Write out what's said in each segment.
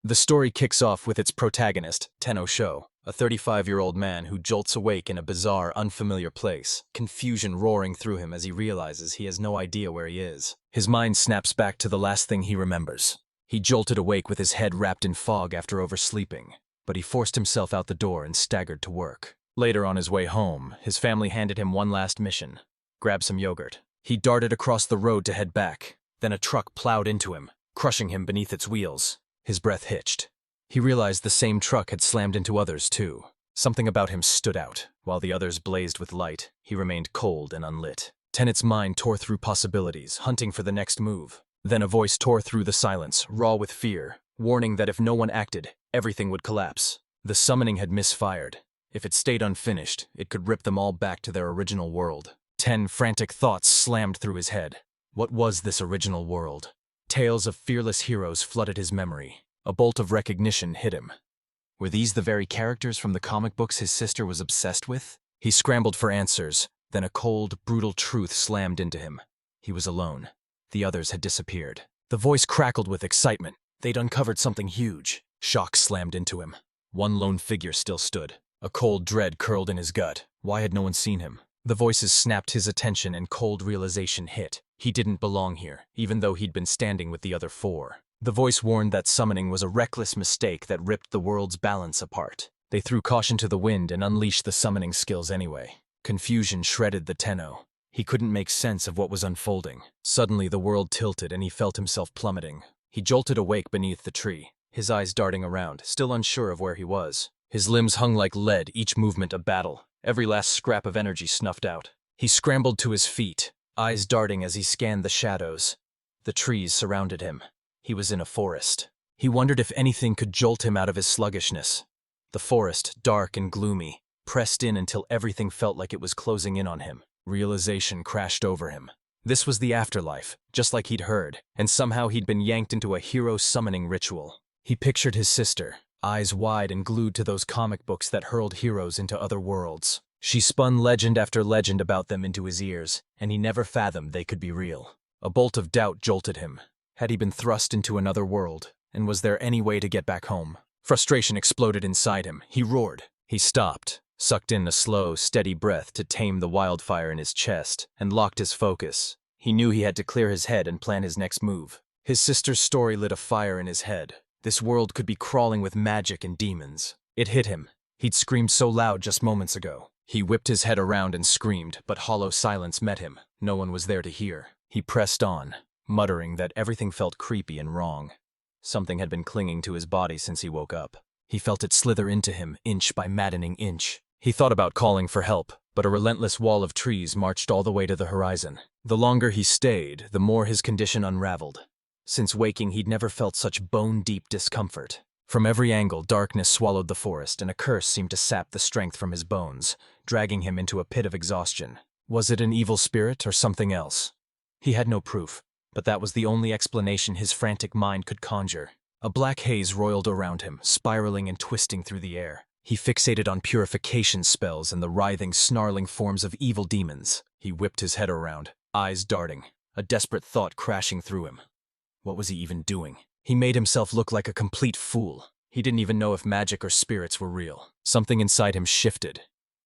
The story kicks off with its protagonist, Tenno Sho, a 35-year-old man who jolts awake in a bizarre, unfamiliar place, confusion roaring through him as he realizes he has no idea where he is. His mind snaps back to the last thing he remembers. He jolted awake with his head wrapped in fog after oversleeping, but he forced himself out the door and staggered to work. Later on his way home, his family handed him one last mission: grab some yogurt. He darted across the road to head back. Then a truck plowed into him, crushing him beneath its wheels. His breath hitched. He realized the same truck had slammed into others, too. Something about him stood out. While the others blazed with light, he remained cold and unlit. Tennant's mind tore through possibilities, hunting for the next move. Then a voice tore through the silence, raw with fear, warning that if no one acted, everything would collapse. The summoning had misfired. If it stayed unfinished, it could rip them all back to their original world. 10 frantic thoughts slammed through his head. What was this original world? Tales of fearless heroes flooded his memory. A bolt of recognition hit him. Were these the very characters from the comic books his sister was obsessed with? He scrambled for answers, then a cold, brutal truth slammed into him. He was alone. The others had disappeared. The voice crackled with excitement. They'd uncovered something huge. Shock slammed into him. One lone figure still stood. A cold dread curled in his gut. Why had no one seen him? The voices snapped his attention and cold realization hit. He didn't belong here, even though he'd been standing with the other 4. The voice warned that summoning was a reckless mistake that ripped the world's balance apart. They threw caution to the wind and unleashed the summoning skills anyway. Confusion shredded the Tenno. He couldn't make sense of what was unfolding. Suddenly the world tilted and he felt himself plummeting. He jolted awake beneath the tree, his eyes darting around, still unsure of where he was. His limbs hung like lead, each movement a battle, every last scrap of energy snuffed out. He scrambled to his feet, eyes darting as he scanned the shadows. The trees surrounded him. He was in a forest. He wondered if anything could jolt him out of his sluggishness. The forest, dark and gloomy, pressed in until everything felt like it was closing in on him. Realization crashed over him. This was the afterlife, just like he'd heard, and somehow he'd been yanked into a hero summoning ritual. He pictured his sister, eyes wide and glued to those comic books that hurled heroes into other worlds. She spun legend after legend about them into his ears, and he never fathomed they could be real. A bolt of doubt jolted him. Had he been thrust into another world, and was there any way to get back home? Frustration exploded inside him. He roared. He stopped, sucked in a slow, steady breath to tame the wildfire in his chest, and locked his focus. He knew he had to clear his head and plan his next move. His sister's story lit a fire in his head. This world could be crawling with magic and demons. It hit him. He'd screamed so loud just moments ago. He whipped his head around and screamed, but hollow silence met him. No one was there to hear. He pressed on, muttering that everything felt creepy and wrong. Something had been clinging to his body since he woke up. He felt it slither into him, inch by maddening inch. He thought about calling for help, but a relentless wall of trees marched all the way to the horizon. The longer he stayed, the more his condition unraveled. Since waking, he'd never felt such bone-deep discomfort. From every angle, darkness swallowed the forest, and a curse seemed to sap the strength from his bones, dragging him into a pit of exhaustion. Was it an evil spirit or something else? He had no proof, but that was the only explanation his frantic mind could conjure. A black haze roiled around him, spiraling and twisting through the air. He fixated on purification spells and the writhing, snarling forms of evil demons. He whipped his head around, eyes darting, a desperate thought crashing through him. What was he even doing? He made himself look like a complete fool. He didn't even know if magic or spirits were real. Something inside him shifted.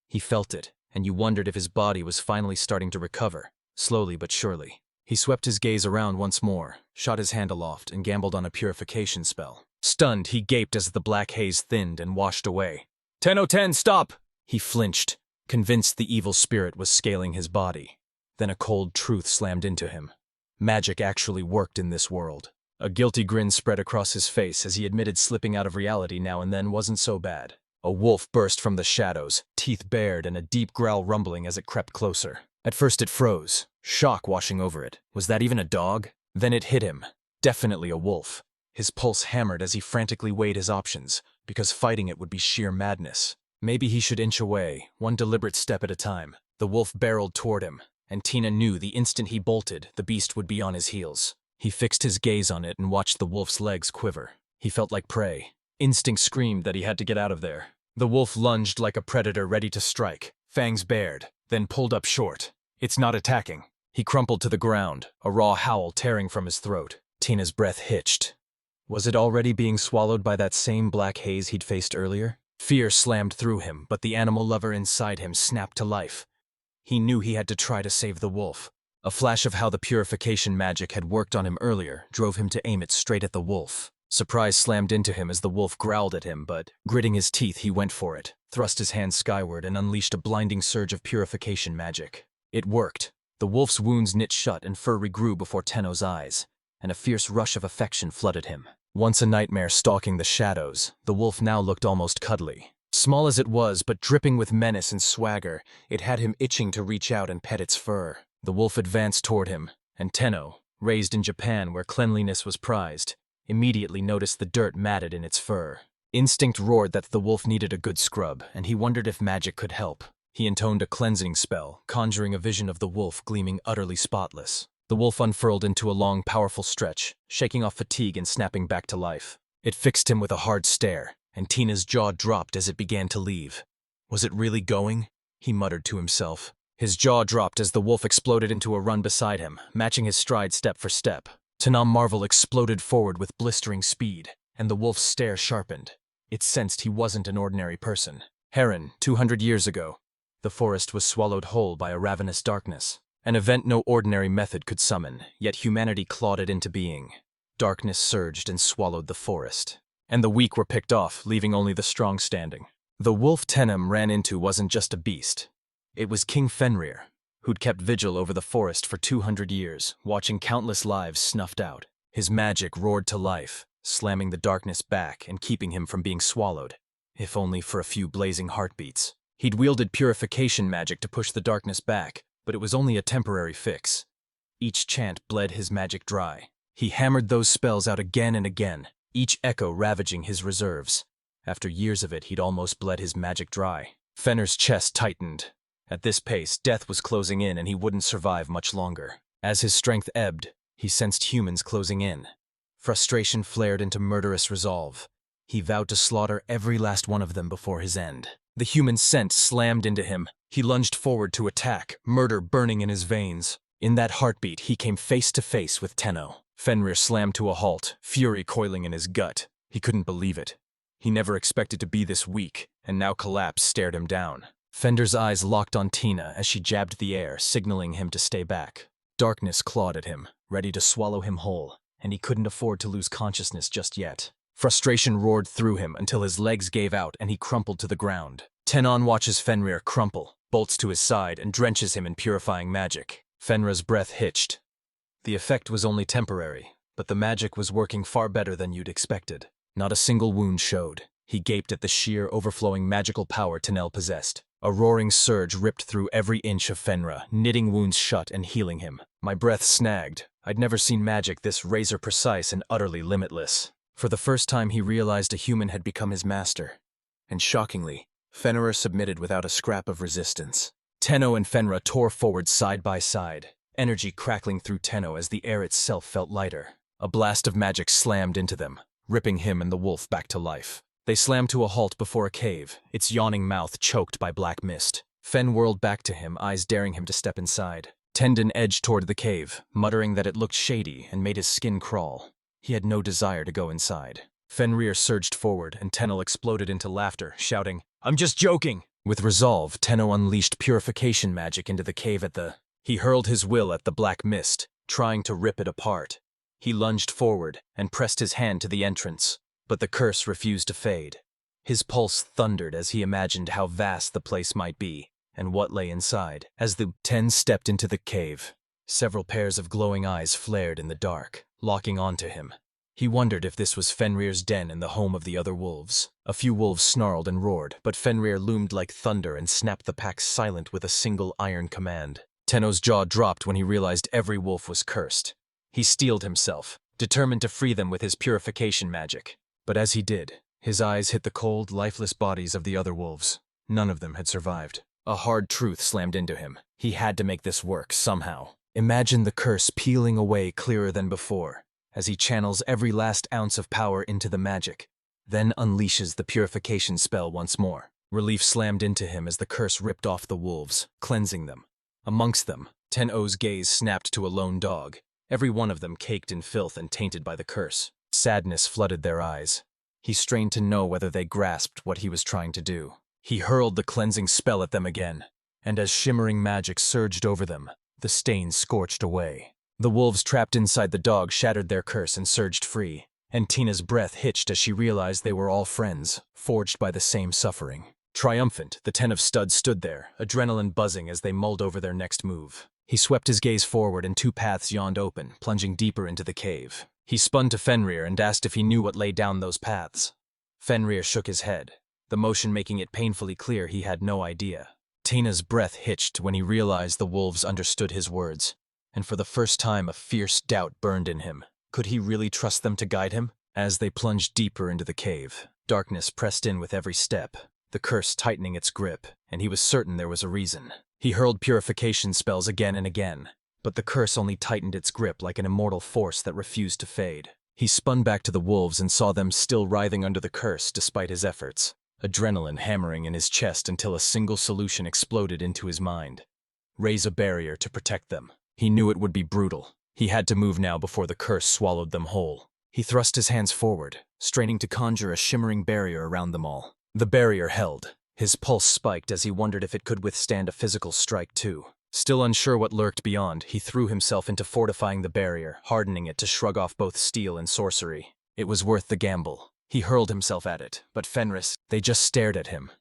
He felt it, and you wondered if his body was finally starting to recover, slowly but surely. He swept his gaze around once more, shot his hand aloft, and gambled on a purification spell. Stunned, he gaped as the black haze thinned and washed away. 10:10, stop! He flinched, convinced the evil spirit was scaling his body. Then a cold truth slammed into him. Magic actually worked in this world. A guilty grin spread across his face as he admitted slipping out of reality now and then wasn't so bad. A wolf burst from the shadows, teeth bared and a deep growl rumbling as it crept closer. At first it froze, shock washing over it. Was that even a dog? Then it hit him. Definitely a wolf. His pulse hammered as he frantically weighed his options, because fighting it would be sheer madness. Maybe he should inch away, one deliberate step at a time. The wolf barreled toward him, and Tina knew the instant he bolted, the beast would be on his heels. He fixed his gaze on it and watched the wolf's legs quiver. He felt like prey. Instinct screamed that he had to get out of there. The wolf lunged like a predator ready to strike, fangs bared, then pulled up short. It's not attacking. He crumpled to the ground, a raw howl tearing from his throat. Tina's breath hitched. Was it already being swallowed by that same black haze he'd faced earlier? Fear slammed through him, but the animal lover inside him snapped to life. He knew he had to try to save the wolf. A flash of how the purification magic had worked on him earlier drove him to aim it straight at the wolf. Surprise slammed into him as the wolf growled at him, but, gritting his teeth, he went for it, thrust his hand skyward, and unleashed a blinding surge of purification magic. It worked. The wolf's wounds knit shut and fur regrew before Tenno's eyes, and a fierce rush of affection flooded him. Once a nightmare stalking the shadows, the wolf now looked almost cuddly. Small as it was, but dripping with menace and swagger, it had him itching to reach out and pet its fur. The wolf advanced toward him, and Tenno, raised in Japan where cleanliness was prized, immediately noticed the dirt matted in its fur. Instinct roared that the wolf needed a good scrub, and he wondered if magic could help. He intoned a cleansing spell, conjuring a vision of the wolf gleaming utterly spotless. The wolf unfurled into a long, powerful stretch, shaking off fatigue and snapping back to life. It fixed him with a hard stare, and Tina's jaw dropped as it began to leave. Was it really going? He muttered to himself. His jaw dropped as the wolf exploded into a run beside him, matching his stride step for step. Tanam Marvel exploded forward with blistering speed, and the wolf's stare sharpened. It sensed he wasn't an ordinary person. Heron, 200 years ago. The forest was swallowed whole by a ravenous darkness. An event no ordinary method could summon, yet humanity clawed it into being. Darkness surged and swallowed the forest. And the weak were picked off, leaving only the strong standing. The wolf Tenem ran into wasn't just a beast. It was King Fenrir, who'd kept vigil over the forest for 200 years, watching countless lives snuffed out. His magic roared to life, slamming the darkness back and keeping him from being swallowed, if only for a few blazing heartbeats. He'd wielded purification magic to push the darkness back, but it was only a temporary fix. Each chant bled his magic dry. He hammered those spells out again and again, each echo ravaging his reserves. After years of it, he'd almost bled his magic dry. Fenrir's chest tightened. At this pace, death was closing in and he wouldn't survive much longer. As his strength ebbed, he sensed humans closing in. Frustration flared into murderous resolve. He vowed to slaughter every last one of them before his end. The human scent slammed into him. He lunged forward to attack, murder burning in his veins. In that heartbeat, he came face to face with Tenno. Fenrir slammed to a halt, fury coiling in his gut. He couldn't believe it. He never expected to be this weak, and now collapse stared him down. Fenrir's eyes locked on Tina as she jabbed the air, signaling him to stay back. Darkness clawed at him, ready to swallow him whole, and he couldn't afford to lose consciousness just yet. Frustration roared through him until his legs gave out and he crumpled to the ground. Tenon watches Fenrir crumple, bolts to his side, and drenches him in purifying magic. Fenrir's breath hitched. The effect was only temporary, but the magic was working far better than you'd expected. Not a single wound showed. He gaped at the sheer, overflowing magical power Tenel possessed. A roaring surge ripped through every inch of Fenrir, knitting wounds shut and healing him. My breath snagged. I'd never seen magic this razor-precise and utterly limitless. For the first time, he realized a human had become his master. And shockingly, Fenrir submitted without a scrap of resistance. Tenno and Fenrir tore forward side by side, energy crackling through Tenno as the air itself felt lighter. A blast of magic slammed into them, ripping him and the wolf back to life. They slammed to a halt before a cave, its yawning mouth choked by black mist. Fen whirled back to him, eyes daring him to step inside. Tendon edged toward the cave, muttering that it looked shady and made his skin crawl. He had no desire to go inside. Fenrir surged forward, and Tenno exploded into laughter, shouting, "I'm just joking!" With resolve, Tenno unleashed purification magic into the cave He hurled his will at the black mist, trying to rip it apart. He lunged forward and pressed his hand to the entrance, but the curse refused to fade. His pulse thundered as he imagined how vast the place might be, and what lay inside. As the 10 stepped into the cave, several pairs of glowing eyes flared in the dark, locking onto him. He wondered if this was Fenrir's den and the home of the other wolves. A few wolves snarled and roared, but Fenrir loomed like thunder and snapped the pack silent with a single iron command. Tenno's jaw dropped when he realized every wolf was cursed. He steeled himself, determined to free them with his purification magic. But as he did, his eyes hit the cold, lifeless bodies of the other wolves. None of them had survived. A hard truth slammed into him. He had to make this work, somehow. Imagine the curse peeling away clearer than before, as he channels every last ounce of power into the magic, then unleashes the purification spell once more. Relief slammed into him as the curse ripped off the wolves, cleansing them. Amongst them, Tenno's gaze snapped to a lone dog, every one of them caked in filth and tainted by the curse. Sadness flooded their eyes. He strained to know whether they grasped what he was trying to do. He hurled the cleansing spell at them again, and as shimmering magic surged over them, the stains scorched away. The wolves trapped inside the dog shattered their curse and surged free, and Tina's breath hitched as she realized they were all friends, forged by the same suffering. Triumphant, the 10 of studs stood there, adrenaline buzzing as they mulled over their next move. He swept his gaze forward and 2 paths yawned open, plunging deeper into the cave. He spun to Fenrir and asked if he knew what lay down those paths. Fenrir shook his head, the motion making it painfully clear he had no idea. Tina's breath hitched when he realized the wolves understood his words, and for the first time a fierce doubt burned in him. Could he really trust them to guide him? As they plunged deeper into the cave, darkness pressed in with every step, the curse tightening its grip, and he was certain there was a reason. He hurled purification spells again and again, but the curse only tightened its grip like an immortal force that refused to fade. He spun back to the wolves and saw them still writhing under the curse despite his efforts, adrenaline hammering in his chest until a single solution exploded into his mind. Raise a barrier to protect them. He knew it would be brutal. He had to move now before the curse swallowed them whole. He thrust his hands forward, straining to conjure a shimmering barrier around them all. The barrier held. His pulse spiked as he wondered if it could withstand a physical strike too. Still unsure what lurked beyond, he threw himself into fortifying the barrier, hardening it to shrug off both steel and sorcery. It was worth the gamble. He hurled himself at it, but Fenris, they just stared at him.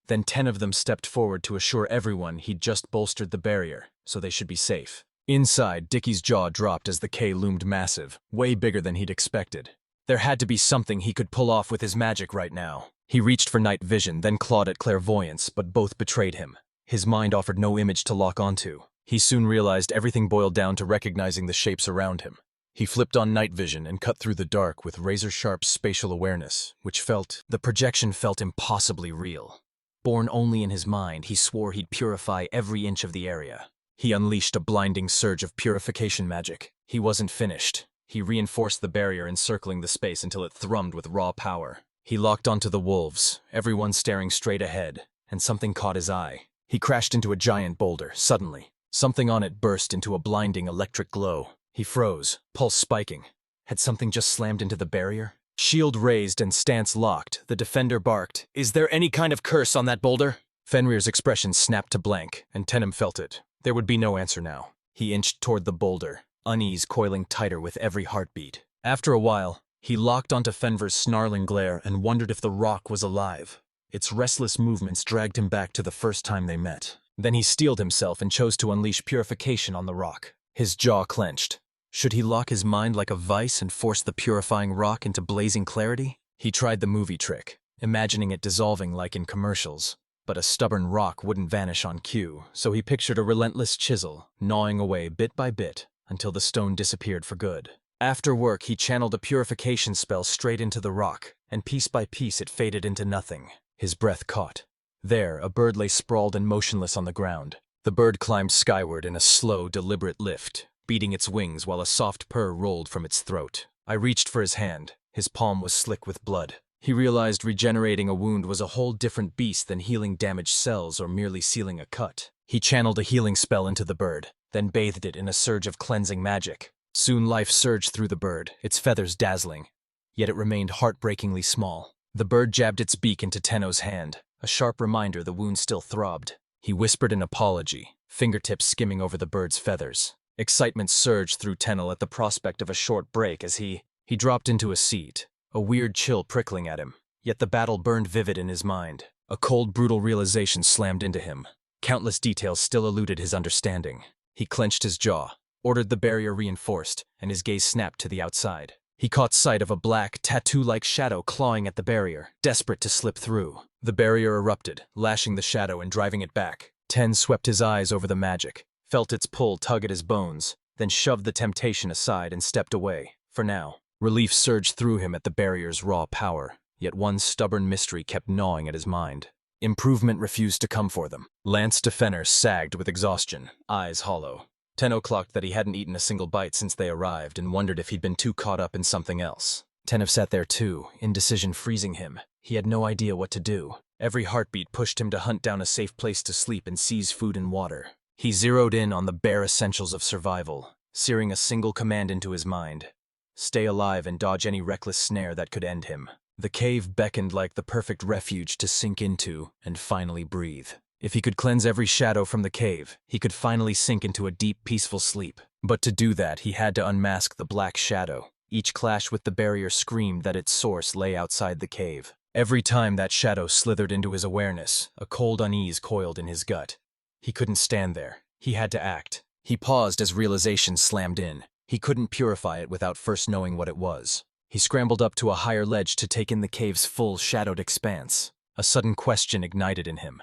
Then 10 of them stepped forward to assure everyone he'd just bolstered the barrier, so they should be safe. Inside, Dickie's jaw dropped as the K loomed massive, way bigger than he'd expected. There had to be something he could pull off with his magic right now. He reached for night vision, then clawed at clairvoyance, but both betrayed him. His mind offered no image to lock onto. He soon realized everything boiled down to recognizing the shapes around him. He flipped on night vision and cut through the dark with razor-sharp spatial awareness, the projection felt impossibly real. Born only in his mind, he swore he'd purify every inch of the area. He unleashed a blinding surge of purification magic. He wasn't finished. He reinforced the barrier encircling the space until it thrummed with raw power. He locked onto the wolves, everyone staring straight ahead, and something caught his eye. He crashed into a giant boulder, suddenly. Something on it burst into a blinding electric glow. He froze, pulse spiking. Had something just slammed into the barrier? Shield raised and stance locked, the defender barked, "Is there any kind of curse on that boulder?" Fenrir's expression snapped to blank, and Tenem felt it. There would be no answer now. He inched toward the boulder, unease coiling tighter with every heartbeat. After a while, he locked onto Fenrir's snarling glare and wondered if the rock was alive. Its restless movements dragged him back to the first time they met. Then he steeled himself and chose to unleash purification on the rock. His jaw clenched. Should he lock his mind like a vice and force the purifying rock into blazing clarity? He tried the movie trick, imagining it dissolving like in commercials. But a stubborn rock wouldn't vanish on cue, so he pictured a relentless chisel, gnawing away bit by bit until the stone disappeared for good. After work, he channeled a purification spell straight into the rock, and piece by piece it faded into nothing. His breath caught. There, a bird lay sprawled and motionless on the ground. The bird climbed skyward in a slow, deliberate lift, beating its wings while a soft purr rolled from its throat. I reached for his hand. His palm was slick with blood. He realized regenerating a wound was a whole different beast than healing damaged cells or merely sealing a cut. He channeled a healing spell into the bird, then bathed it in a surge of cleansing magic. Soon life surged through the bird, its feathers dazzling. Yet it remained heartbreakingly small. The bird jabbed its beak into Tenno's hand, a sharp reminder the wound still throbbed. He whispered an apology, fingertips skimming over the bird's feathers. Excitement surged through Tenno at the prospect of a short break as he dropped into a seat, a weird chill prickling at him. Yet the battle burned vivid in his mind. A cold, brutal realization slammed into him. Countless details still eluded his understanding. He clenched his jaw, ordered the barrier reinforced, and his gaze snapped to the outside. He caught sight of a black, tattoo-like shadow clawing at the barrier, desperate to slip through. The barrier erupted, lashing the shadow and driving it back. Ten swept his eyes over the magic, felt its pull tug at his bones, then shoved the temptation aside and stepped away, for now. Relief surged through him at the barrier's raw power, yet one stubborn mystery kept gnawing at his mind. Improvement refused to come for them. Lance de Fenrir sagged with exhaustion, eyes hollow. Tenno clocked that he hadn't eaten a single bite since they arrived and wondered if he'd been too caught up in something else. Tenno sat there too, indecision freezing him. He had no idea what to do. Every heartbeat pushed him to hunt down a safe place to sleep and seize food and water. He zeroed in on the bare essentials of survival, searing a single command into his mind. stay alive and dodge any reckless snare that could end him. The cave beckoned like the perfect refuge to sink into and finally breathe. If he could cleanse every shadow from the cave, he could finally sink into a deep, peaceful sleep. But to do that, he had to unmask the black shadow. Each clash with the barrier screamed that its source lay outside the cave. Every time that shadow slithered into his awareness, a cold unease coiled in his gut. He couldn't stand there. He had to act. He paused as realization slammed in. He couldn't purify it without first knowing what it was. He scrambled up to a higher ledge to take in the cave's full, shadowed expanse. A sudden question ignited in him.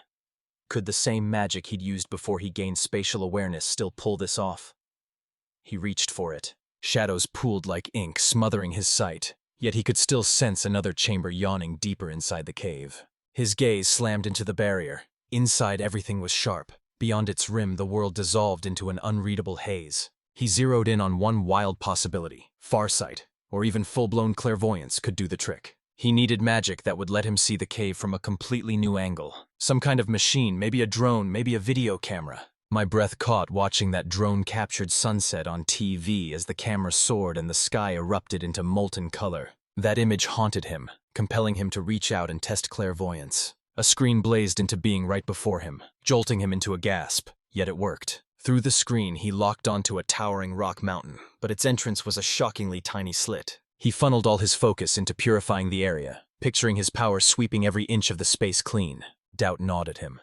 Could the same magic he'd used before he gained spatial awareness still pull this off? He reached for it. Shadows pooled like ink, smothering his sight. Yet he could still sense another chamber yawning deeper inside the cave. His gaze slammed into the barrier. Inside, everything was sharp. Beyond its rim, the world dissolved into an unreadable haze. He zeroed in on one wild possibility. Farsight, or even full-blown clairvoyance, could do the trick. He needed magic that would let him see the cave from a completely new angle. Some kind of machine, maybe a drone, maybe a video camera. My breath caught watching that drone-captured sunset on TV as the camera soared and the sky erupted into molten color. That image haunted him, compelling him to reach out and test clairvoyance. A screen blazed into being right before him, jolting him into a gasp. Yet it worked. Through the screen, he locked onto a towering rock mountain, but its entrance was a shockingly tiny slit. He funneled all his focus into purifying the area, picturing his power sweeping every inch of the space clean. Doubt gnawed at him.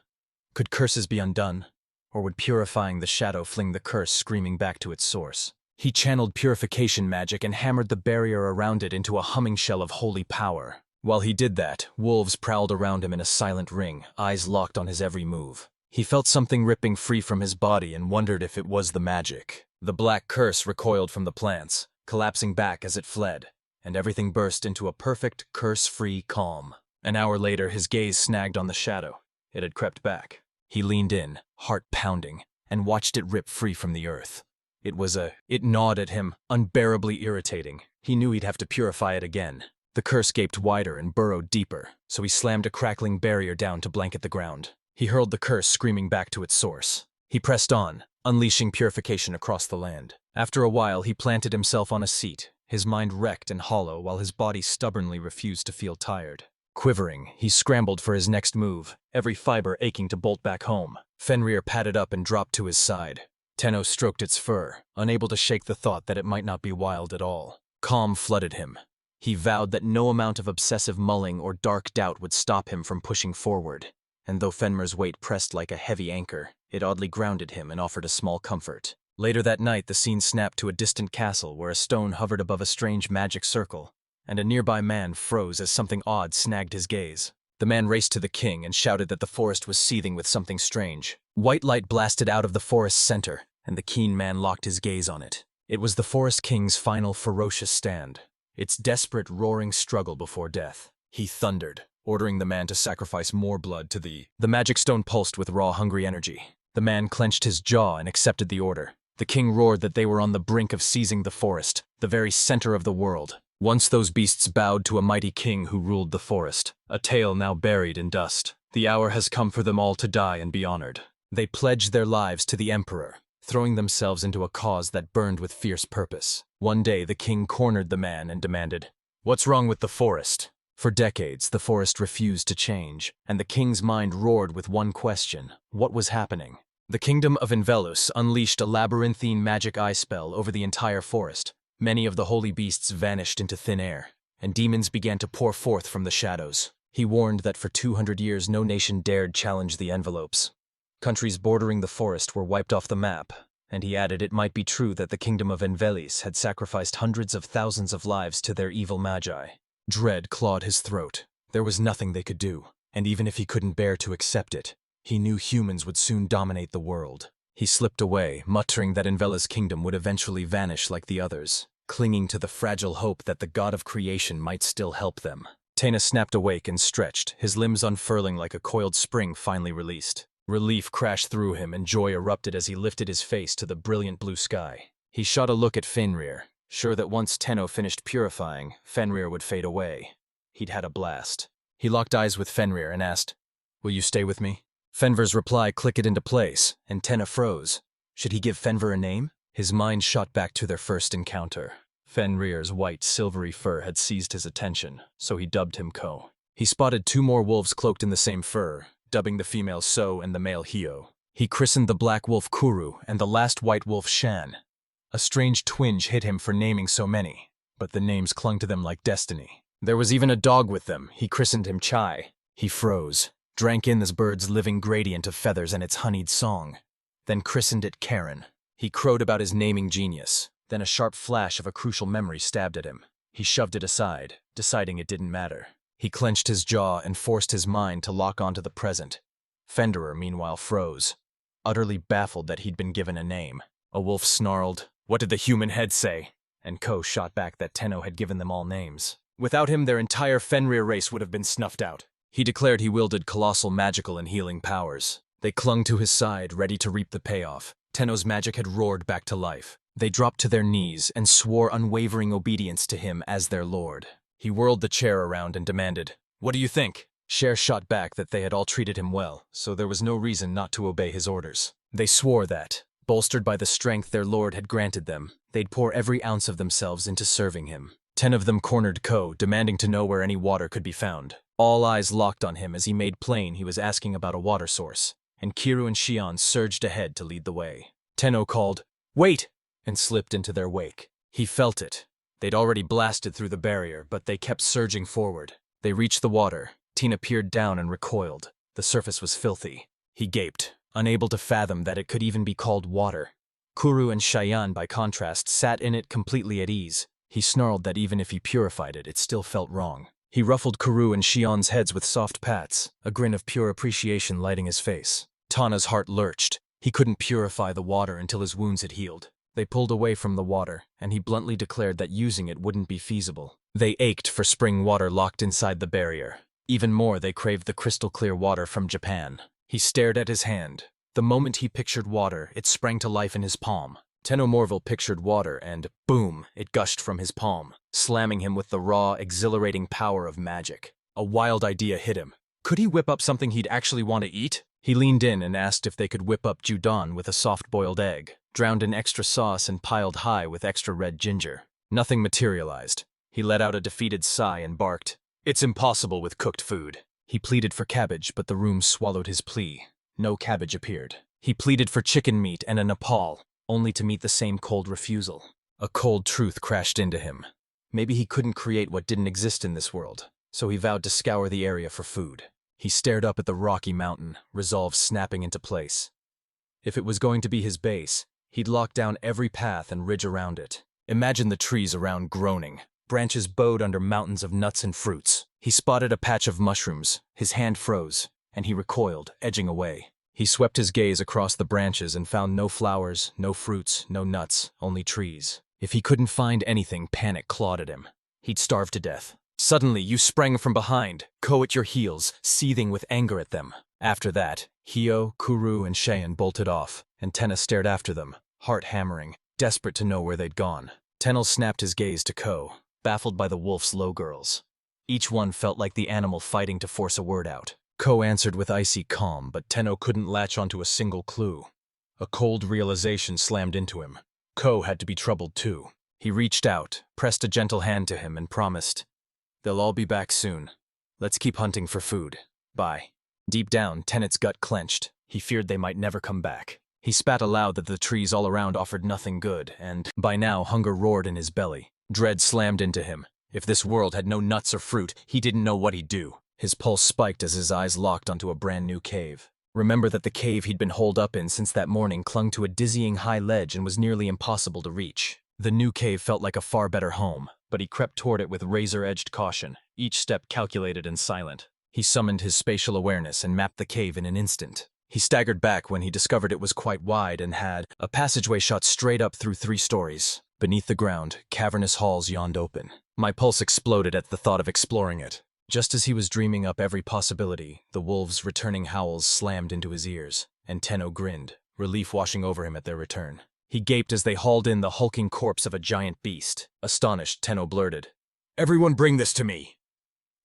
Could curses be undone? Or would purifying the shadow fling the curse screaming back to its source? He channeled purification magic and hammered the barrier around it into a humming shell of holy power. While he did that, wolves prowled around him in a silent ring, eyes locked on his every move. He felt something ripping free from his body and wondered if it was the magic. The black curse recoiled from the plants, collapsing back as it fled, and everything burst into a perfect, curse-free calm. An hour later, his gaze snagged on the shadow. It had crept back. He leaned in, heart pounding, and watched it rip free from the earth. It gnawed at him, unbearably irritating. He knew he'd have to purify it again. The curse gaped wider and burrowed deeper, so he slammed a crackling barrier down to blanket the ground. He hurled the curse screaming back to its source. He pressed on, unleashing purification across the land. After a while, he planted himself on a seat, his mind wrecked and hollow while his body stubbornly refused to feel tired. Quivering, he scrambled for his next move, every fiber aching to bolt back home. Fenrir padded up and dropped to his side. Tenno stroked its fur, unable to shake the thought that it might not be wild at all. Calm flooded him. He vowed that no amount of obsessive mulling or dark doubt would stop him from pushing forward. And though Fenrir's weight pressed like a heavy anchor, it oddly grounded him and offered a small comfort. Later that night, the scene snapped to a distant castle where a stone hovered above a strange magic circle, and a nearby man froze as something odd snagged his gaze. The man raced to the king and shouted that the forest was seething with something strange. White light blasted out of the forest's center, and the keen man locked his gaze on it. It was the Forest King's final ferocious stand, its desperate, roaring struggle before death. He thundered, ordering the man to sacrifice more blood to the magic stone pulsed with raw, hungry energy. The man clenched his jaw and accepted the order. The king roared that they were on the brink of seizing the forest, the very center of the world. Once those beasts bowed to a mighty king who ruled the forest, a tale now buried in dust. The hour has come for them all to die and be honored. They pledged their lives to the emperor, throwing themselves into a cause that burned with fierce purpose. One day the king cornered the man and demanded, "What's wrong with the forest?" For decades, the forest refused to change, and the king's mind roared with one question: what was happening? The kingdom of Envelus unleashed a labyrinthine magic eye spell over the entire forest. Many of the holy beasts vanished into thin air, and demons began to pour forth from the shadows. He warned that for 200 years no nation dared challenge the envelopes. Countries bordering the forest were wiped off the map, and he added it might be true that the kingdom of Envelis had sacrificed hundreds of thousands of lives to their evil magi. Dread clawed his throat. There was nothing they could do, and even if he couldn't bear to accept it, he knew humans would soon dominate the world. He slipped away, muttering that Envela's kingdom would eventually vanish like the others, clinging to the fragile hope that the god of creation might still help them. Taina snapped awake and stretched, his limbs unfurling like a coiled spring finally released. Relief crashed through him and joy erupted as he lifted his face to the brilliant blue sky. He shot a look at Fenrir, sure that once Tenno finished purifying, Fenrir would fade away. He'd had a blast. He locked eyes with Fenrir and asked, "Will you stay with me?" Fenrir's reply clicked into place, and Tenno froze. Should he give Fenrir a name? His mind shot back to their first encounter. Fenrir's white, silvery fur had seized his attention, so he dubbed him Ko. He spotted 2 more wolves cloaked in the same fur, dubbing the female So and the male Hio. He christened the black wolf Kuru and the last white wolf Shan. A strange twinge hit him for naming so many, but the names clung to them like destiny. There was even a dog with them. He christened him Chai. He froze, drank in this bird's living gradient of feathers and its honeyed song, then christened it Karen. He crowed about his naming genius. Then a sharp flash of a crucial memory stabbed at him. He shoved it aside, deciding it didn't matter. He clenched his jaw and forced his mind to lock onto the present. Fenrir, meanwhile, froze, utterly baffled that he'd been given a name. A wolf snarled, "What did the human head say?" And Ko shot back that Tenno had given them all names. Without him, their entire Fenrir race would have been snuffed out. He declared he wielded colossal magical and healing powers. They clung to his side, ready to reap the payoff. Tenno's magic had roared back to life. They dropped to their knees and swore unwavering obedience to him as their lord. He whirled the chair around and demanded, "What do you think?" Cher shot back that they had all treated him well, so there was no reason not to obey his orders. They swore that, bolstered by the strength their lord had granted them, they'd pour every ounce of themselves into serving him. 10 of them cornered Ko, demanding to know where any water could be found. All eyes locked on him as he made plain he was asking about a water source, and Kiru and Shion surged ahead to lead the way. Tenno called, "Wait!" and slipped into their wake. He felt it. They'd already blasted through the barrier, but they kept surging forward. They reached the water. Tina peered down and recoiled. The surface was filthy. He gaped, unable to fathom that it could even be called water. Kuru and Cheyenne, by contrast, sat in it completely at ease. He snarled that even if he purified it, it still felt wrong. He ruffled Kuru and Shion's heads with soft pats, a grin of pure appreciation lighting his face. Tana's heart lurched. He couldn't purify the water until his wounds had healed. They pulled away from the water, and he bluntly declared that using it wouldn't be feasible. They ached for spring water locked inside the barrier. Even more, they craved the crystal-clear water from Japan. He stared at his hand. The moment he pictured water, it sprang to life in his palm. Tenno Morville pictured water, and boom, it gushed from his palm, slamming him with the raw, exhilarating power of magic. A wild idea hit him. Could he whip up something he'd actually want to eat? He leaned in and asked if they could whip up judon with a soft-boiled egg, drowned in extra sauce and piled high with extra red ginger. Nothing materialized. He let out a defeated sigh and barked, "It's impossible with cooked food." He pleaded for cabbage, but the room swallowed his plea. No cabbage appeared. He pleaded for chicken meat and a Nepal, only to meet the same cold refusal. A cold truth crashed into him. Maybe he couldn't create what didn't exist in this world, so he vowed to scour the area for food. He stared up at the rocky mountain, resolve snapping into place. If it was going to be his base, he'd lock down every path and ridge around it. Imagine the trees around groaning. Branches bowed under mountains of nuts and fruits. He spotted a patch of mushrooms. His hand froze, and he recoiled, edging away. He swept his gaze across the branches and found no flowers, no fruits, no nuts, only trees. If he couldn't find anything, panic clawed at him. He'd starve to death. Suddenly, you sprang from behind, Ko at your heels, seething with anger at them. After that, Hio, Kuru, and Cheyenne bolted off, and Tenna stared after them, heart hammering, desperate to know where they'd gone. Tenno snapped his gaze to Ko, baffled by the wolf's low girls. Each one felt like the animal fighting to force a word out. Ko answered with icy calm, but Tenno couldn't latch onto a single clue. A cold realization slammed into him. Ko had to be troubled too. He reached out, pressed a gentle hand to him, and promised, "They'll all be back soon. Let's keep hunting for food. Bye." Deep down, Tennet's gut clenched. He feared they might never come back. He spat aloud that the trees all around offered nothing good, and by now hunger roared in his belly. Dread slammed into him. If this world had no nuts or fruit, he didn't know what he'd do. His pulse spiked as his eyes locked onto a brand new cave. Remember that the cave he'd been holed up in since that morning clung to a dizzying high ledge and was nearly impossible to reach. The new cave felt like a far better home, but he crept toward it with razor-edged caution, each step calculated and silent. He summoned his spatial awareness and mapped the cave in an instant. He staggered back when he discovered it was quite wide and had a passageway shot straight up through 3 stories. Beneath the ground, cavernous halls yawned open. My pulse exploded at the thought of exploring it. Just as he was dreaming up every possibility, the wolves' returning howls slammed into his ears, and Tenno grinned, relief washing over him at their return. He gaped as they hauled in the hulking corpse of a giant beast. Astonished, Tenno blurted, "Everyone bring this to me!"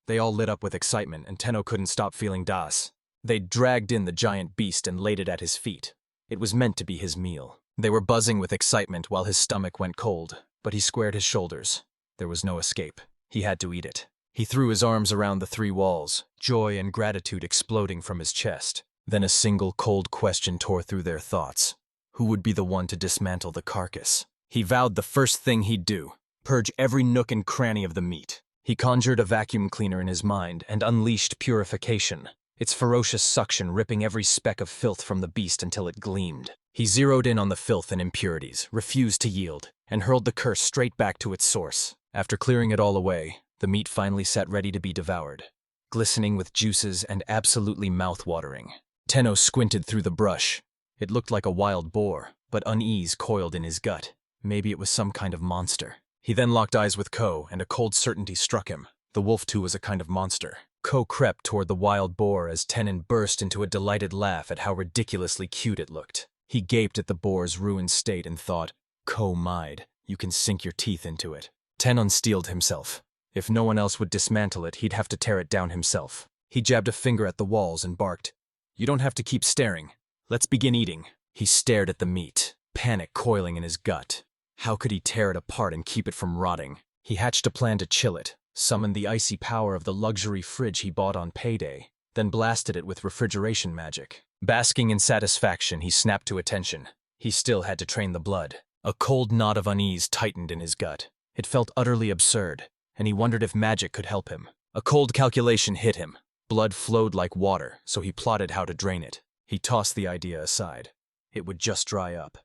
They all lit up with excitement, and Tenno couldn't stop feeling das. They dragged in the giant beast and laid it at his feet. It was meant to be his meal. They were buzzing with excitement while his stomach went cold. but he squared his shoulders. There was no escape. He had to eat it. He threw his arms around the three walls, joy and gratitude exploding from his chest. Then a single cold question tore through their thoughts. Who would be the one to dismantle the carcass? He vowed the first thing he'd do: purge every nook and cranny of the meat. He conjured a vacuum cleaner in his mind and unleashed Purification, its ferocious suction ripping every speck of filth from the beast until it gleamed. He zeroed in on the filth and impurities, refused to yield, and hurled the curse straight back to its source. After clearing it all away, the meat finally sat ready to be devoured, glistening with juices and absolutely mouth-watering. Tenno squinted through the brush. It looked like a wild boar, but unease coiled in his gut. Maybe it was some kind of monster. He then locked eyes with Ko, and a cold certainty struck him. The wolf too was a kind of monster. Ko crept toward the wild boar as Tenon burst into a delighted laugh at how ridiculously cute it looked. He gaped at the boar's ruined state and thought, Ko mied, you can sink your teeth into it. Tenon steeled himself. If no one else would dismantle it, he'd have to tear it down himself. He jabbed a finger at the walls and barked, You don't have to keep staring. Let's begin eating. He stared at the meat, panic coiling in his gut. How could he tear it apart and keep it from rotting? He hatched a plan to chill it, summoned the icy power of the luxury fridge he bought on payday, then blasted it with refrigeration magic. Basking in satisfaction, he snapped to attention. He still had to train the blood. A cold knot of unease tightened in his gut. It felt utterly absurd, and he wondered if magic could help him. A cold calculation hit him. Blood flowed like water, so he plotted how to drain it. He tossed the idea aside. It would just dry up.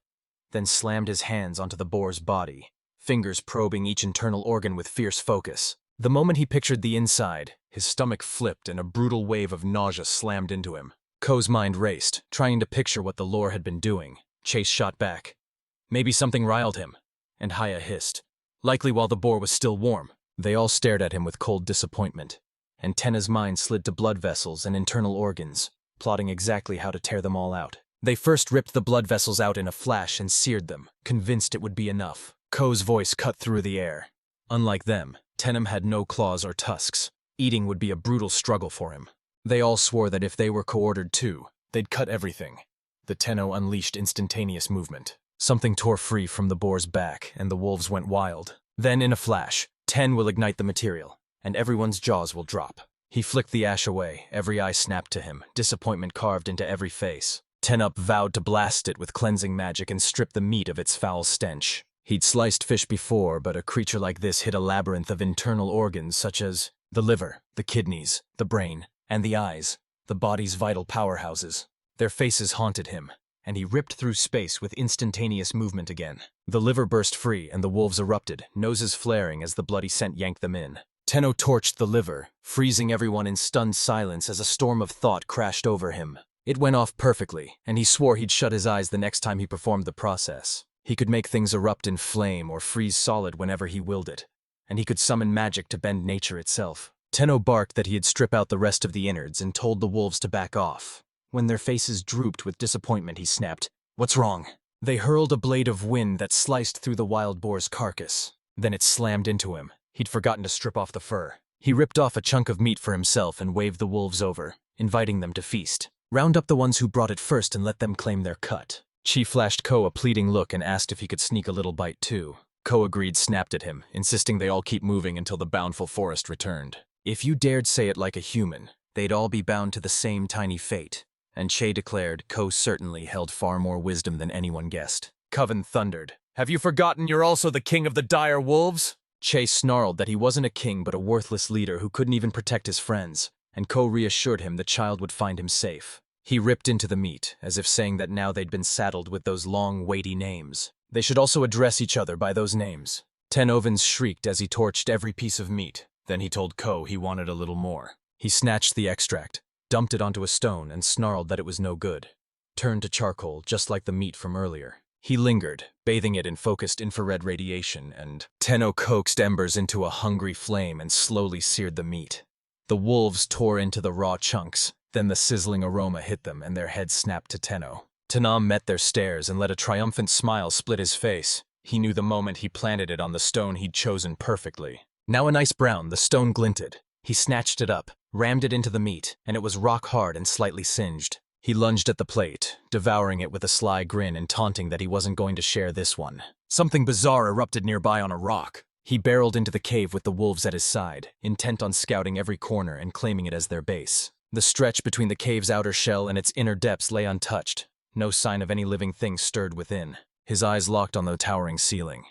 Then slammed his hands onto the boar's body, fingers probing each internal organ with fierce focus. The moment he pictured the inside, his stomach flipped and a brutal wave of nausea slammed into him. Ko's mind raced, trying to picture what the lore had been doing. Chase shot back. Maybe something riled him. And Haya hissed, likely while the boar was still warm. They all stared at him with cold disappointment, and Tenna's mind slid to blood vessels and internal organs, plotting exactly how to tear them all out. They first ripped the blood vessels out in a flash and seared them, convinced it would be enough. Ko's voice cut through the air. Unlike them, Tenem had no claws or tusks. Eating would be a brutal struggle for him. They all swore that if they were co-ordered too, they'd cut everything. The Tenno unleashed instantaneous movement. Something tore free from the boar's back, and the wolves went wild. Then, in a flash, Ten will ignite the material, and everyone's jaws will drop. He flicked the ash away, every eye snapped to him, disappointment carved into every face. Tenup vowed to blast it with cleansing magic and strip the meat of its foul stench. He'd sliced fish before, but a creature like this hid a labyrinth of internal organs such as the liver, the kidneys, the brain, and the eyes, the body's vital powerhouses. Their faces haunted him, and he ripped through space with instantaneous movement again. The liver burst free, and the wolves erupted, noses flaring as the bloody scent yanked them in. Tenno torched the liver, freezing everyone in stunned silence as a storm of thought crashed over him. It went off perfectly, and he swore he'd shut his eyes the next time he performed the process. He could make things erupt in flame or freeze solid whenever he willed it, and he could summon magic to bend nature itself. Tenno barked that he'd strip out the rest of the innards and told the wolves to back off. When their faces drooped with disappointment, he snapped, "What's wrong?" They hurled a blade of wind that sliced through the wild boar's carcass. Then it slammed into him. He'd forgotten to strip off the fur. He ripped off a chunk of meat for himself and waved the wolves over, inviting them to feast. Round up the ones who brought it first and let them claim their cut. Chi flashed Ko a pleading look and asked if he could sneak a little bite too. Ko agreed, snapped at him, insisting they all keep moving until the bountiful forest returned. If you dared say it like a human, they'd all be bound to the same tiny fate. And Che declared Ko certainly held far more wisdom than anyone guessed. Coven thundered, "Have you forgotten you're also the king of the dire wolves?" Che snarled that he wasn't a king but a worthless leader who couldn't even protect his friends, and Ko reassured him the child would find him safe. He ripped into the meat, as if saying that now they'd been saddled with those long, weighty names. They should also address each other by those names. Ten Ovens shrieked as he torched every piece of meat. Then he told Ko he wanted a little more. He snatched the extract, dumped it onto a stone, and snarled that it was no good. Turned to charcoal, just like the meat from earlier. He lingered, bathing it in focused infrared radiation, and Tenno coaxed embers into a hungry flame and slowly seared the meat. The wolves tore into the raw chunks, then the sizzling aroma hit them and their heads snapped to Tenno. Tanam met their stares and let a triumphant smile split his face. He knew the moment he planted it on the stone he'd chosen perfectly. Now a nice brown, the stone glinted. He snatched it up, rammed it into the meat, and it was rock hard and slightly singed. He lunged at the plate, devouring it with a sly grin and taunting that he wasn't going to share this one. Something bizarre erupted nearby on a rock. He barreled into the cave with the wolves at his side, intent on scouting every corner and claiming it as their base. The stretch between the cave's outer shell and its inner depths lay untouched. No sign of any living thing stirred within. His eyes locked on the towering ceiling.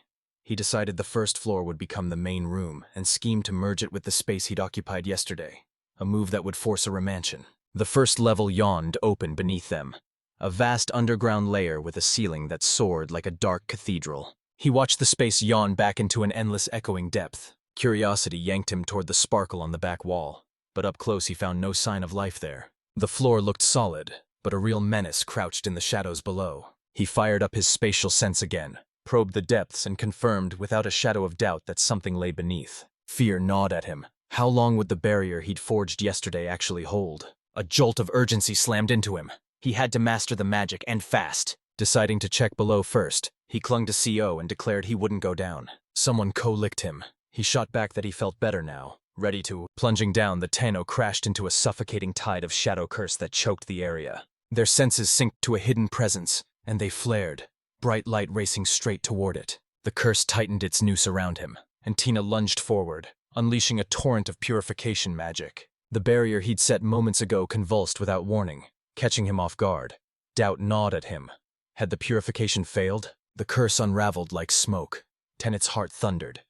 He decided the first floor would become the main room and schemed to merge it with the space he'd occupied yesterday, a move that would force a remansion. The first level yawned open beneath them, a vast underground layer with a ceiling that soared like a dark cathedral. He watched the space yawn back into an endless echoing depth. Curiosity yanked him toward the sparkle on the back wall, but up close he found no sign of life there. The floor looked solid, but a real menace crouched in the shadows below. He fired up his spatial sense again, probed the depths and confirmed without a shadow of doubt that something lay beneath. Fear gnawed at him. How long would the barrier he'd forged yesterday actually hold? A jolt of urgency slammed into him. He had to master the magic, and fast. Deciding to check below first, he clung to CO and declared he wouldn't go down. Someone co-licked him. He shot back that he felt better now, ready to. Plunging down, the Tenno crashed into a suffocating tide of shadow curse that choked the area. Their senses synced to a hidden presence, and they flared, bright light racing straight toward it. The curse tightened its noose around him, and Tina lunged forward, unleashing a torrent of purification magic. The barrier he'd set moments ago convulsed without warning, catching him off guard. Doubt gnawed at him. Had the purification failed? The curse unraveled like smoke. Tenet's heart thundered.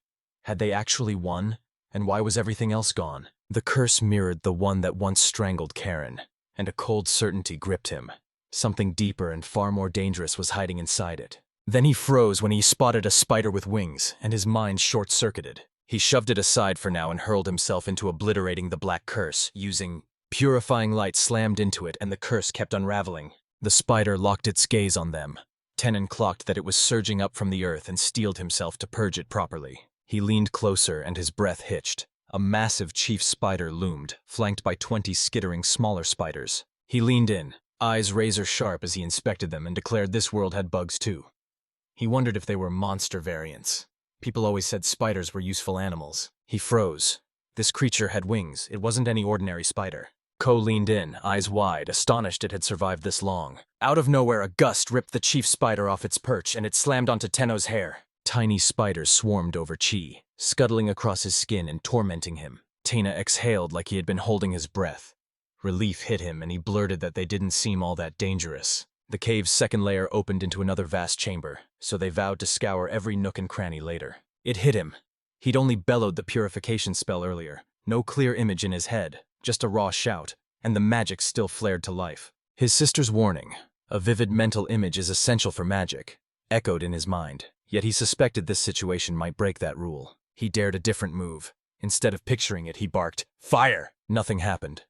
Had they actually won? And why was everything else gone? The curse mirrored the one that once strangled Karen, and a cold certainty gripped him. Something deeper and far more dangerous was hiding inside it. Then he froze when he spotted a spider with wings, and his mind short-circuited. He shoved it aside for now and hurled himself into obliterating the black curse, using purifying light slammed into it, and the curse kept unraveling. The spider locked its gaze on them. Tenon clocked that it was surging up from the earth and steeled himself to purge it properly. He leaned closer and his breath hitched. A massive chief spider loomed, flanked by 20 skittering smaller spiders. He leaned in, eyes razor-sharp as he inspected them, and declared this world had bugs too. He wondered if they were monster variants. People always said spiders were useful animals. He froze. This creature had wings. It wasn't any ordinary spider. Ko leaned in, eyes wide, astonished it had survived this long. Out of nowhere, a gust ripped the chief spider off its perch, and it slammed onto Tenno's hair. Tiny spiders swarmed over Chi, scuttling across his skin and tormenting him. Tena exhaled like he had been holding his breath. Relief hit him, and he blurted that they didn't seem all that dangerous. The cave's second layer opened into another vast chamber, so they vowed to scour every nook and cranny later. It hit him. He'd only bellowed the purification spell earlier. No clear image in his head, just a raw shout, and the magic still flared to life. His sister's warning, a vivid mental image is essential for magic, echoed in his mind, yet he suspected this situation might break that rule. He dared a different move. Instead of picturing it, he barked, "Fire!" Nothing happened.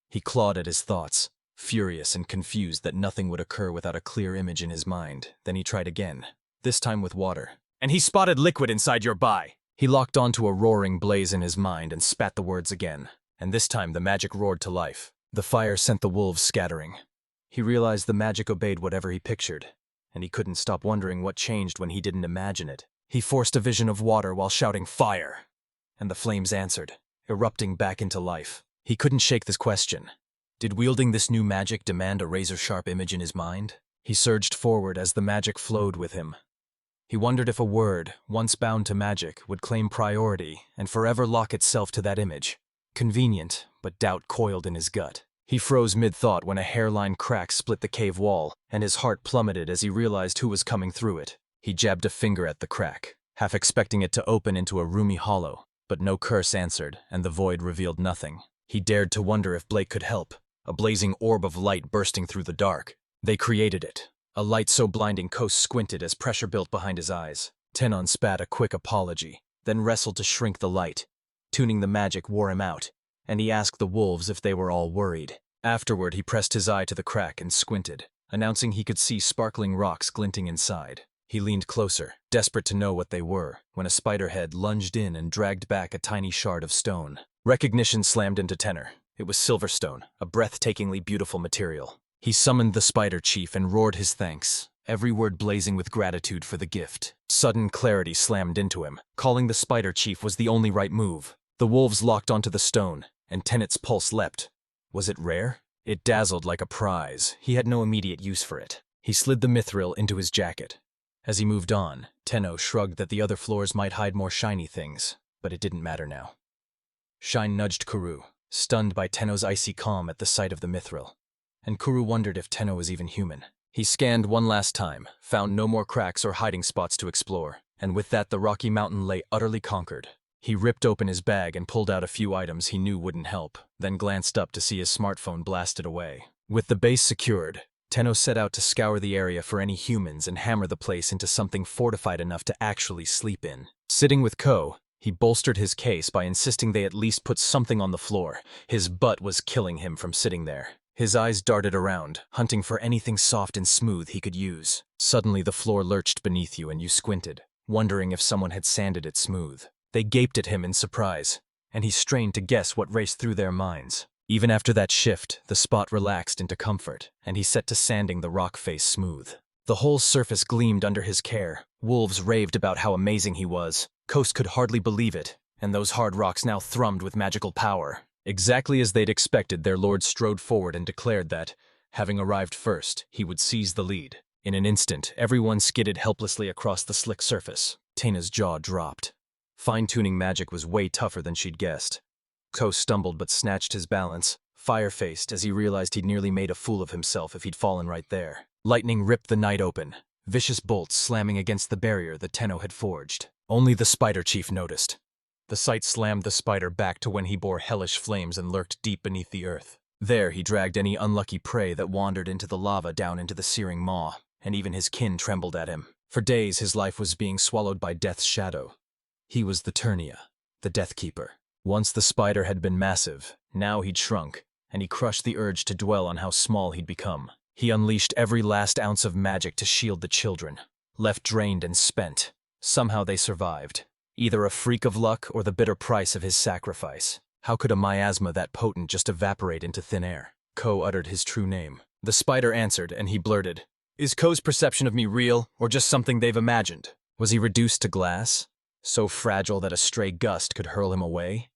He clawed at his thoughts, furious and confused that nothing would occur without a clear image in his mind. Then he tried again, this time with water. And he spotted liquid inside your bai. He locked onto a roaring blaze in his mind and spat the words again. And this time the magic roared to life. The fire sent the wolves scattering. He realized the magic obeyed whatever he pictured, and he couldn't stop wondering what changed when he didn't imagine it. He forced a vision of water while shouting, "Fire!" And the flames answered, erupting back into life. He couldn't shake this question. Did wielding this new magic demand a razor-sharp image in his mind? He surged forward as the magic flowed with him. He wondered if a word, once bound to magic, would claim priority and forever lock itself to that image. Convenient, but doubt coiled in his gut. He froze mid-thought when a hairline crack split the cave wall, and his heart plummeted as he realized who was coming through it. He jabbed a finger at the crack, half expecting it to open into a roomy hollow, but no curse answered, and the void revealed nothing. He dared to wonder if Blake could help. A blazing orb of light bursting through the dark. They created it. A light so blinding Ko squinted as pressure built behind his eyes. Tenon spat a quick apology, then wrestled to shrink the light. Tuning the magic wore him out, and he asked the wolves if they were all worried. Afterward, he pressed his eye to the crack and squinted, announcing he could see sparkling rocks glinting inside. He leaned closer, desperate to know what they were, when a spider head lunged in and dragged back a tiny shard of stone. Recognition slammed into tenor. It was silverstone, a breathtakingly beautiful material. He summoned the spider chief and roared his thanks, every word blazing with gratitude for the gift. Sudden clarity slammed into him. Calling the spider chief was the only right move. The wolves locked onto the stone, and Tenet's pulse leapt. Was it rare? It dazzled like a prize. He had no immediate use for it. He slid the mithril into his jacket. As he moved on, Tenno shrugged that the other floors might hide more shiny things, but it didn't matter now. Shine nudged Kuru, stunned by Tenno's icy calm at the sight of the mithril, and Kuru wondered if Tenno was even human. He scanned one last time, found no more cracks or hiding spots to explore, and with that the rocky mountain lay utterly conquered. He ripped open his bag and pulled out a few items he knew wouldn't help, then glanced up to see his smartphone blasted away. With the base secured, Tenno set out to scour the area for any humans and hammer the place into something fortified enough to actually sleep in. Sitting with Ko, he bolstered his case by insisting they at least put something on the floor. His butt was killing him from sitting there. His eyes darted around, hunting for anything soft and smooth he could use. Suddenly the floor lurched beneath you and you squinted, wondering if someone had sanded it smooth. They gaped at him in surprise, and he strained to guess what raced through their minds. Even after that shift, the spot relaxed into comfort, and he set to sanding the rock face smooth. The whole surface gleamed under his care. Wolves raved about how amazing he was. Coast could hardly believe it, and those hard rocks now thrummed with magical power. Exactly as they'd expected, their lord strode forward and declared that, having arrived first, he would seize the lead. In an instant, everyone skidded helplessly across the slick surface. Taina's jaw dropped. Fine-tuning magic was way tougher than she'd guessed. Ko stumbled but snatched his balance, fire-faced as he realized he'd nearly made a fool of himself if he'd fallen right there. Lightning ripped the night open, vicious bolts slamming against the barrier that Tenno had forged. Only the spider chief noticed. The sight slammed the spider back to when he bore hellish flames and lurked deep beneath the earth. There he dragged any unlucky prey that wandered into the lava down into the searing maw, and even his kin trembled at him. For days his life was being swallowed by death's shadow. He was the Ternia, the Death Keeper. Once the spider had been massive, now he'd shrunk, and he crushed the urge to dwell on how small he'd become. He unleashed every last ounce of magic to shield the children. Left drained and spent, somehow they survived. Either a freak of luck or the bitter price of his sacrifice. How could a miasma that potent just evaporate into thin air? Ko uttered his true name. The spider answered, and he blurted, "Is Ko's perception of me real, or just something they've imagined?" Was he reduced to glass? So fragile that a stray gust could hurl him away?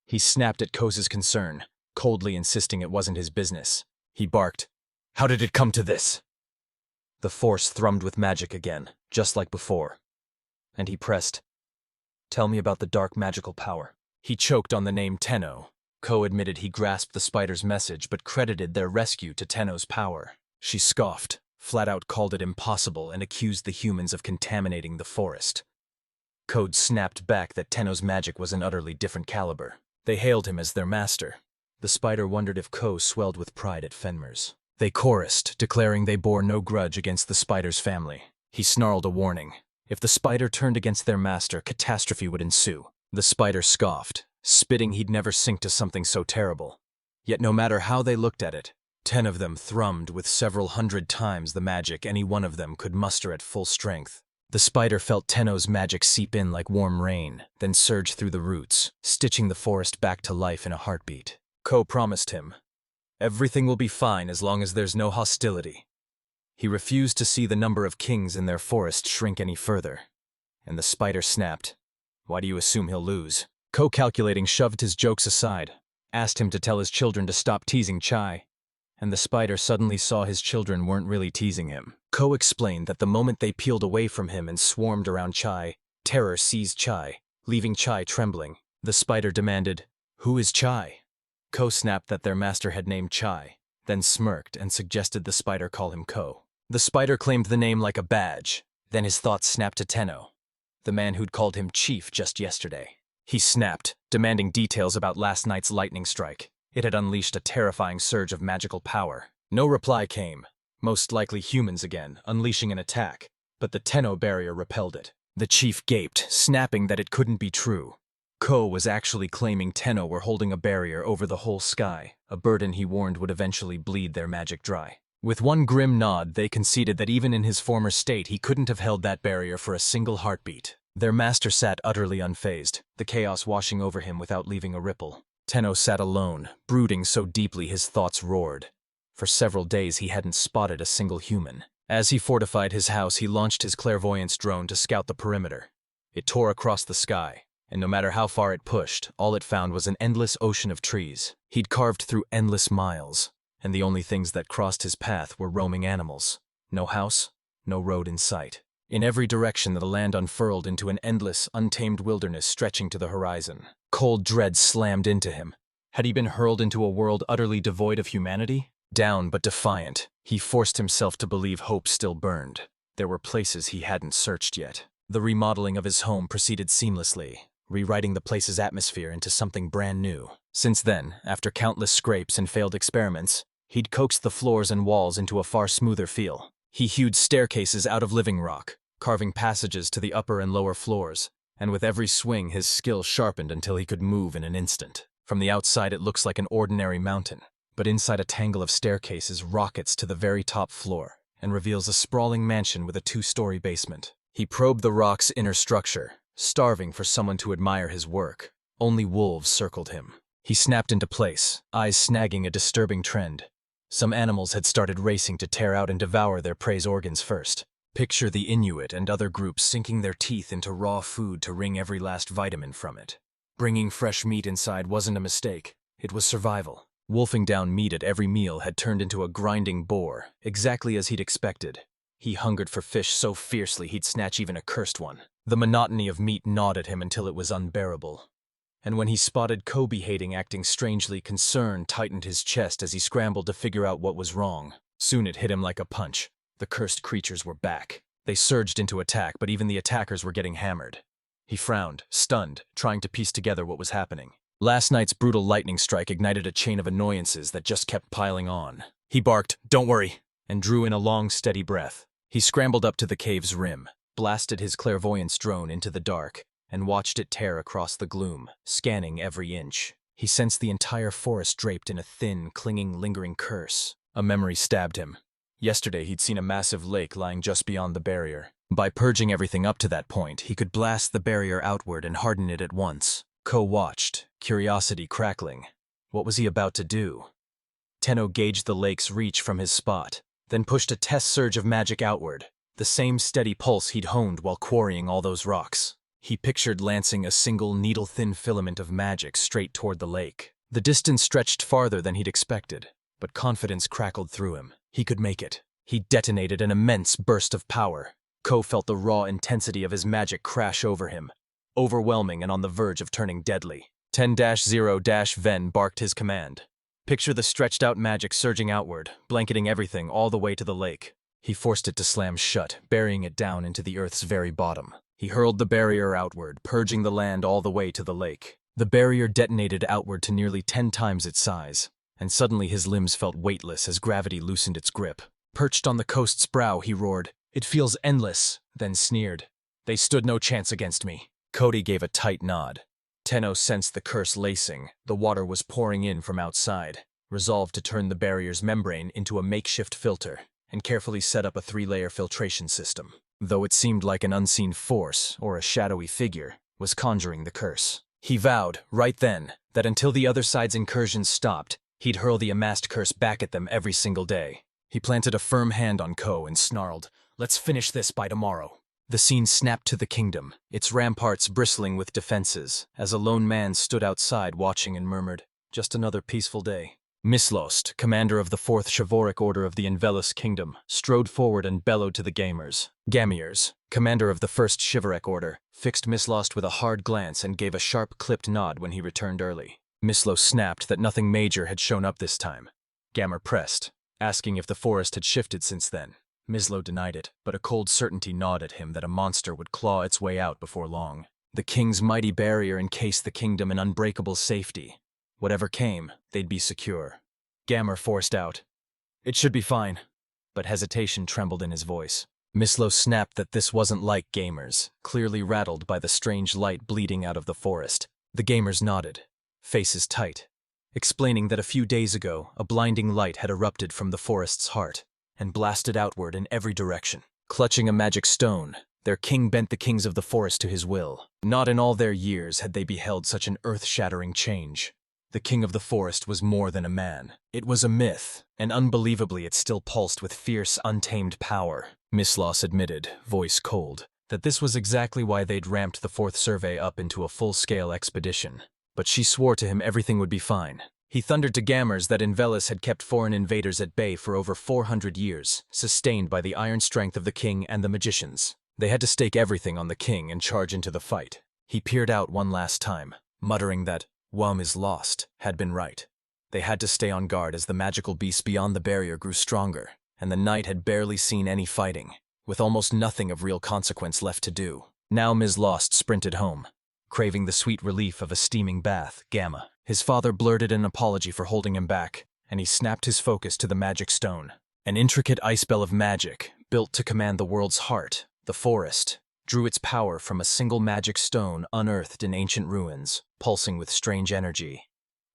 He snapped at Ko's concern, coldly insisting it wasn't his business. He barked, "How did it come to this?" The force thrummed with magic again, just like before. And he pressed, "Tell me about the dark magical power." He choked on the name Tenno. Ko admitted he grasped the spider's message but credited their rescue to Tenno's power. She scoffed, flat out called it impossible and accused the humans of contaminating the forest. Ko snapped back that Tenno's magic was an utterly different caliber. They hailed him as their master. The spider wondered if Ko swelled with pride at Fenrir's. They chorused, declaring they bore no grudge against the spider's family. He snarled a warning. If the spider turned against their master, catastrophe would ensue. The spider scoffed, spitting he'd never sink to something so terrible. Yet no matter how they looked at it, 10 of them thrummed with several hundred times the magic any one of them could muster at full strength. The spider felt Tenno's magic seep in like warm rain, then surge through the roots, stitching the forest back to life in a heartbeat. Ko promised him, "Everything will be fine as long as there's no hostility." He refused to see the number of kings in their forest shrink any further. And the spider snapped, "Why do you assume he'll lose?" Ko, calculating, shoved his jokes aside, asked him to tell his children to stop teasing Chai. And the spider suddenly saw his children weren't really teasing him. Ko explained that the moment they peeled away from him and swarmed around Chai, terror seized Chai, leaving Chai trembling. The spider demanded, "Who is Chai?" Ko snapped that their master had named Chai, then smirked and suggested the spider call him Ko. The spider claimed the name like a badge. Then his thoughts snapped to Tenno, the man who'd called him chief just yesterday. He snapped, demanding details about last night's lightning strike. It had unleashed a terrifying surge of magical power. No reply came. Most likely humans again, unleashing an attack. But the Tenno barrier repelled it. The chief gaped, snapping that it couldn't be true. Ko was actually claiming Tenno were holding a barrier over the whole sky, a burden he warned would eventually bleed their magic dry. With one grim nod, they conceded that even in his former state he couldn't have held that barrier for a single heartbeat. Their master sat utterly unfazed, the chaos washing over him without leaving a ripple. Tenno sat alone, brooding so deeply his thoughts roared. For several days he hadn't spotted a single human. As he fortified his house, he launched his clairvoyance drone to scout the perimeter. It tore across the sky, and no matter how far it pushed, all it found was an endless ocean of trees. He'd carved through endless miles, and the only things that crossed his path were roaming animals. No house, no road in sight. In every direction the land unfurled into an endless, untamed wilderness stretching to the horizon. Cold dread slammed into him. Had he been hurled into a world utterly devoid of humanity? Down but defiant, he forced himself to believe hope still burned. There were places he hadn't searched yet. The remodeling of his home proceeded seamlessly, rewriting the place's atmosphere into something brand new. Since then, after countless scrapes and failed experiments, he'd coaxed the floors and walls into a far smoother feel. He hewed staircases out of living rock, carving passages to the upper and lower floors, and with every swing his skill sharpened until he could move in an instant. From the outside it looks like an ordinary mountain, but inside a tangle of staircases rockets to the very top floor, and reveals a sprawling mansion with a 2-story basement. He probed the rock's inner structure, starving for someone to admire his work. Only wolves circled him. He snapped into place, eyes snagging a disturbing trend. Some animals had started racing to tear out and devour their prey's organs first. Picture the Inuit and other groups sinking their teeth into raw food to wring every last vitamin from it. Bringing fresh meat inside wasn't a mistake. It was survival. Wolfing down meat at every meal had turned into a grinding bore, exactly as he'd expected. He hungered for fish so fiercely he'd snatch even a cursed one. The monotony of meat gnawed at him until it was unbearable. And when he spotted Kobe hating acting strangely, concern tightened his chest as he scrambled to figure out what was wrong. Soon it hit him like a punch. The cursed creatures were back. They surged into attack, but even the attackers were getting hammered. He frowned, stunned, trying to piece together what was happening. Last night's brutal lightning strike ignited a chain of annoyances that just kept piling on. He barked, "Don't worry," and drew in a long, steady breath. He scrambled up to the cave's rim, blasted his clairvoyance drone into the dark, and watched it tear across the gloom, scanning every inch. He sensed the entire forest draped in a thin, clinging, lingering curse. A memory stabbed him. Yesterday he'd seen a massive lake lying just beyond the barrier. By purging everything up to that point, he could blast the barrier outward and harden it at once. Ko watched, curiosity crackling. What was he about to do? Tenno gauged the lake's reach from his spot, then pushed a test surge of magic outward, the same steady pulse he'd honed while quarrying all those rocks. He pictured lancing a single needle-thin filament of magic straight toward the lake. The distance stretched farther than he'd expected, but confidence crackled through him. He could make it. He detonated an immense burst of power. Ko felt the raw intensity of his magic crash over him, overwhelming and on the verge of turning deadly. 10-0-Ven barked his command. Picture the stretched-out magic surging outward, blanketing everything all the way to the lake. He forced it to slam shut, burying it down into the earth's very bottom. He hurled the barrier outward, purging the land all the way to the lake. The barrier detonated outward to nearly 10 times its size, and suddenly his limbs felt weightless as gravity loosened its grip. Perched on the coast's brow, he roared, "It feels endless," then sneered. "They stood no chance against me." Cody gave a tight nod. Tenno sensed the curse lacing. The water was pouring in from outside, resolved to turn the barrier's membrane into a makeshift filter, and carefully set up a 3-layer filtration system. Though it seemed like an unseen force, or a shadowy figure, was conjuring the curse. He vowed, right then, that until the other side's incursions stopped, he'd hurl the amassed curse back at them every single day. He planted a firm hand on Ko and snarled, "Let's finish this by tomorrow." The scene snapped to the kingdom, its ramparts bristling with defenses, as a lone man stood outside watching and murmured, "Just another peaceful day." Mislost, commander of the 4th Chivalric Order of the Envelus Kingdom, strode forward and bellowed to the gamers. Gamiers, commander of the 1st Chivalric Order, fixed Mislost with a hard glance and gave a sharp-clipped nod when he returned early. Mislost snapped that nothing major had shown up this time. Gamer pressed, asking if the forest had shifted since then. Mislo denied it, but a cold certainty gnawed at him that a monster would claw its way out before long. The king's mighty barrier encased the kingdom in unbreakable safety. Whatever came, they'd be secure. Gamer forced out, "It should be fine," but hesitation trembled in his voice. Mislo snapped that this wasn't like gamers, clearly rattled by the strange light bleeding out of the forest. The gamers nodded, faces tight, explaining that a few days ago, a blinding light had erupted from the forest's heart and blasted outward in every direction. Clutching a magic stone, their king bent the kings of the forest to his will. Not in all their years had they beheld such an earth-shattering change. The king of the forest was more than a man. It was a myth, and unbelievably it still pulsed with fierce, untamed power. Mislos admitted, voice cold, that this was exactly why they'd ramped the 4th survey up into a full-scale expedition. But she swore to him everything would be fine. He thundered to Gamers that Invelis had kept foreign invaders at bay for over 400 years, sustained by the iron strength of the king and the magicians. They had to stake everything on the king and charge into the fight. He peered out one last time, muttering that "Wum is lost" had been right. They had to stay on guard as the magical beasts beyond the barrier grew stronger, and the night had barely seen any fighting, with almost nothing of real consequence left to do. Now Ms. Lost sprinted home, craving the sweet relief of a steaming bath. Gamma. His father blurted an apology for holding him back, and he snapped his focus to the magic stone. An intricate ice bell of magic, built to command the world's heart, the forest, drew its power from a single magic stone unearthed in ancient ruins, pulsing with strange energy.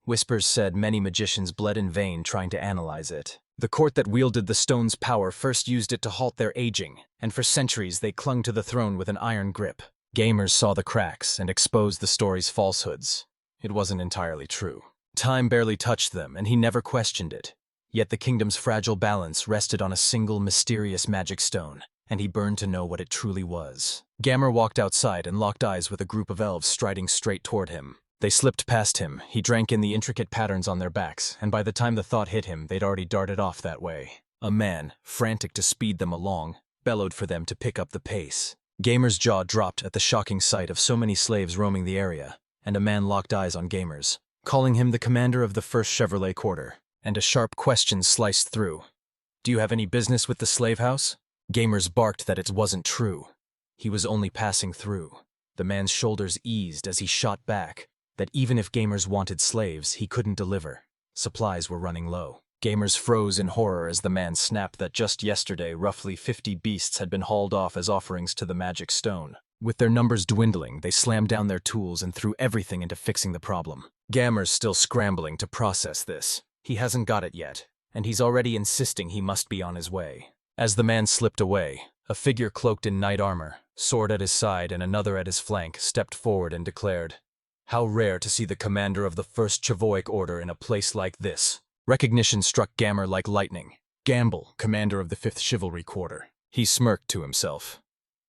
Whispers said many magicians bled in vain trying to analyze it. The court that wielded the stone's power first used it to halt their aging, and for centuries they clung to the throne with an iron grip. Gamers saw the cracks and exposed the story's falsehoods. It wasn't entirely true. Time barely touched them, and he never questioned it. Yet the kingdom's fragile balance rested on a single mysterious magic stone, and he burned to know what it truly was. Gamer walked outside and locked eyes with a group of elves striding straight toward him. They slipped past him, he drank in the intricate patterns on their backs, and by the time the thought hit him, they'd already darted off that way. A man, frantic to speed them along, bellowed for them to pick up the pace. Gamer's jaw dropped at the shocking sight of so many slaves roaming the area, and a man locked eyes on Gamers, calling him the commander of the 1st Chevrolet Quarter, and a sharp question sliced through. "Do you have any business with the slave house?" Gamers barked that it wasn't true. He was only passing through. The man's shoulders eased as he shot back, that even if Gamers wanted slaves, he couldn't deliver. Supplies were running low. Gamers froze in horror as the man snapped that just yesterday roughly 50 beasts had been hauled off as offerings to the magic stone. With their numbers dwindling, they slammed down their tools and threw everything into fixing the problem. Gamers still scrambling to process this. He hasn't got it yet, and he's already insisting he must be on his way. As the man slipped away, a figure cloaked in knight armor, sword at his side and another at his flank, stepped forward and declared, "How rare to see the commander of the 1st Chavoic Order in a place like this." Recognition struck Gamer like lightning. Gamble, commander of the 5th Chivalry Quarter. He smirked to himself.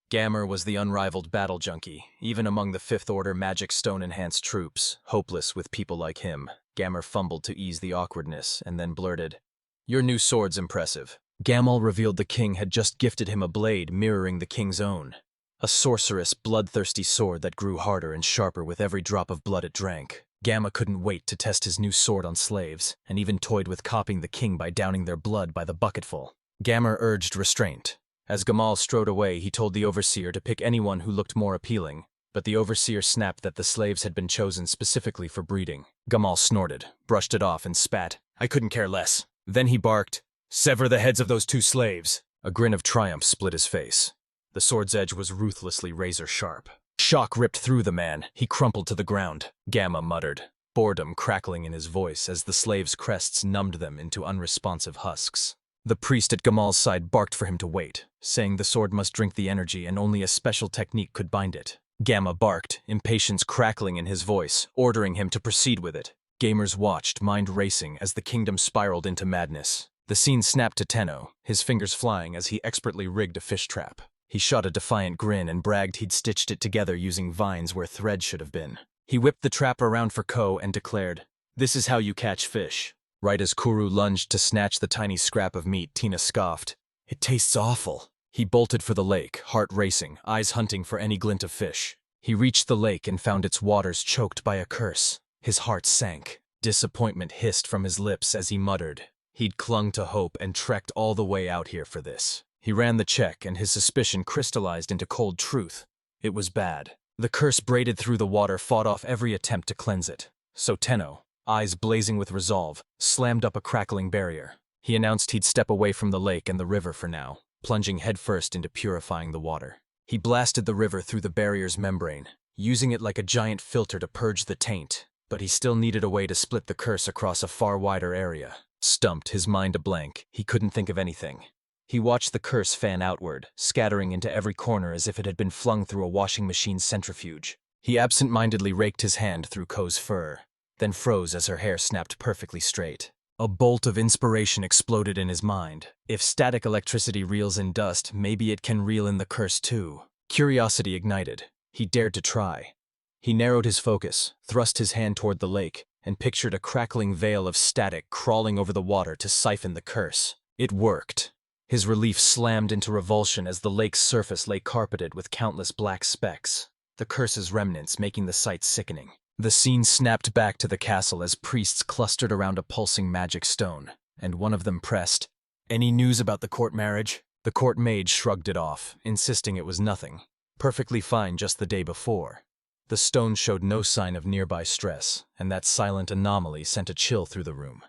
Gamer was the unrivaled battle junkie, even among the 5th Order Magic Stone-enhanced troops, hopeless with people like him. Gamer fumbled to ease the awkwardness, and then blurted, "Your new sword's impressive." Gamal revealed the king had just gifted him a blade mirroring the king's own. A sorcerous, bloodthirsty sword that grew harder and sharper with every drop of blood it drank. Gamma couldn't wait to test his new sword on slaves, and even toyed with copying the king by downing their blood by the bucketful. Gamma urged restraint. As Gamal strode away, he told the overseer to pick anyone who looked more appealing, but the overseer snapped that the slaves had been chosen specifically for breeding. Gamal snorted, brushed it off, and spat. "I couldn't care less." Then he barked, "Sever the heads of those 2 slaves." A grin of triumph split his face. The sword's edge was ruthlessly razor-sharp. Shock ripped through the man. He crumpled to the ground. Gamma muttered, boredom crackling in his voice as the slaves' crests numbed them into unresponsive husks. The priest at Gamal's side barked for him to wait, saying the sword must drink the energy and only a special technique could bind it. Gamma barked, impatience crackling in his voice, ordering him to proceed with it. Gamers watched, mind racing, as the kingdom spiraled into madness. The scene snapped to Tenno, his fingers flying as he expertly rigged a fish trap. He shot a defiant grin and bragged he'd stitched it together using vines where thread should have been. He whipped the trap around for Ko and declared, "This is how you catch fish." Right as Kuru lunged to snatch the tiny scrap of meat, Tina scoffed, "It tastes awful." He bolted for the lake, heart racing, eyes hunting for any glint of fish. He reached the lake and found its waters choked by a curse. His heart sank. Disappointment hissed from his lips as he muttered. He'd clung to hope and trekked all the way out here for this. He ran the check and his suspicion crystallized into cold truth. It was bad. The curse braided through the water fought off every attempt to cleanse it. So Tenno, eyes blazing with resolve, slammed up a crackling barrier. He announced he'd step away from the lake and the river for now, plunging headfirst into purifying the water. He blasted the river through the barrier's membrane, using it like a giant filter to purge the taint, but he still needed a way to split the curse across a far wider area. Stumped, his mind a blank, he couldn't think of anything. He watched the curse fan outward, scattering into every corner as if it had been flung through a washing machine's centrifuge. He absent-mindedly raked his hand through Ko's fur, then froze as her hair snapped perfectly straight. A bolt of inspiration exploded in his mind. If static electricity reels in dust, maybe it can reel in the curse too. Curiosity ignited. He dared to try. He narrowed his focus, thrust his hand toward the lake, and pictured a crackling veil of static crawling over the water to siphon the curse. It worked. His relief slammed into revulsion as the lake's surface lay carpeted with countless black specks, the curse's remnants making the sight sickening. The scene snapped back to the castle as priests clustered around a pulsing magic stone, and one of them pressed, "Any news about the court marriage?" The court mage shrugged it off, insisting it was nothing. Perfectly fine just the day before. The stone showed no sign of nearby stress, and that silent anomaly sent a chill through the room.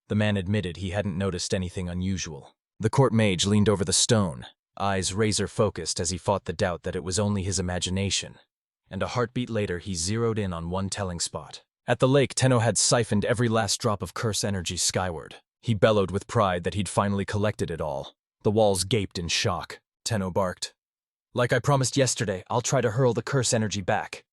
The man admitted he hadn't noticed anything unusual. The court mage leaned over the stone, eyes razor-focused as he fought the doubt that it was only his imagination. And a heartbeat later, he zeroed in on one telling spot. At the lake, Tenno had siphoned every last drop of curse energy skyward. He bellowed with pride that he'd finally collected it all. The walls gaped in shock. Tenno barked, "Like I promised yesterday, I'll try to hurl the curse energy back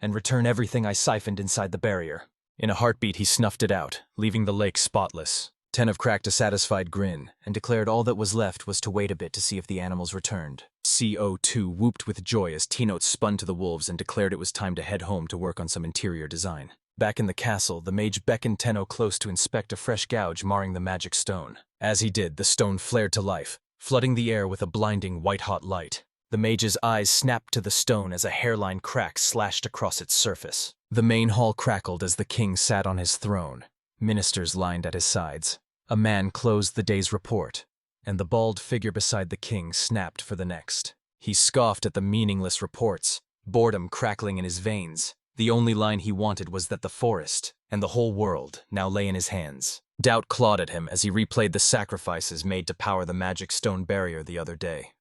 and return everything I siphoned inside the barrier." In a heartbeat, he snuffed it out, leaving the lake spotless. Tenno cracked a satisfied grin and declared all that was left was to wait a bit to see if the animals returned. CO2 whooped with joy as T-Note spun to the wolves and declared it was time to head home to work on some interior design. Back in the castle, the mage beckoned Tenno close to inspect a fresh gouge marring the magic stone. As he did, the stone flared to life, flooding the air with a blinding white-hot light. The mage's eyes snapped to the stone as a hairline crack slashed across its surface. The main hall crackled as the king sat on his throne. Ministers lined at his sides. A man closed the day's report, and the bald figure beside the king snapped for the next. He scoffed at the meaningless reports, boredom crackling in his veins. The only line he wanted was that the forest, and the whole world, now lay in his hands. Doubt clawed at him as he replayed the sacrifices made to power the magic stone barrier the other day.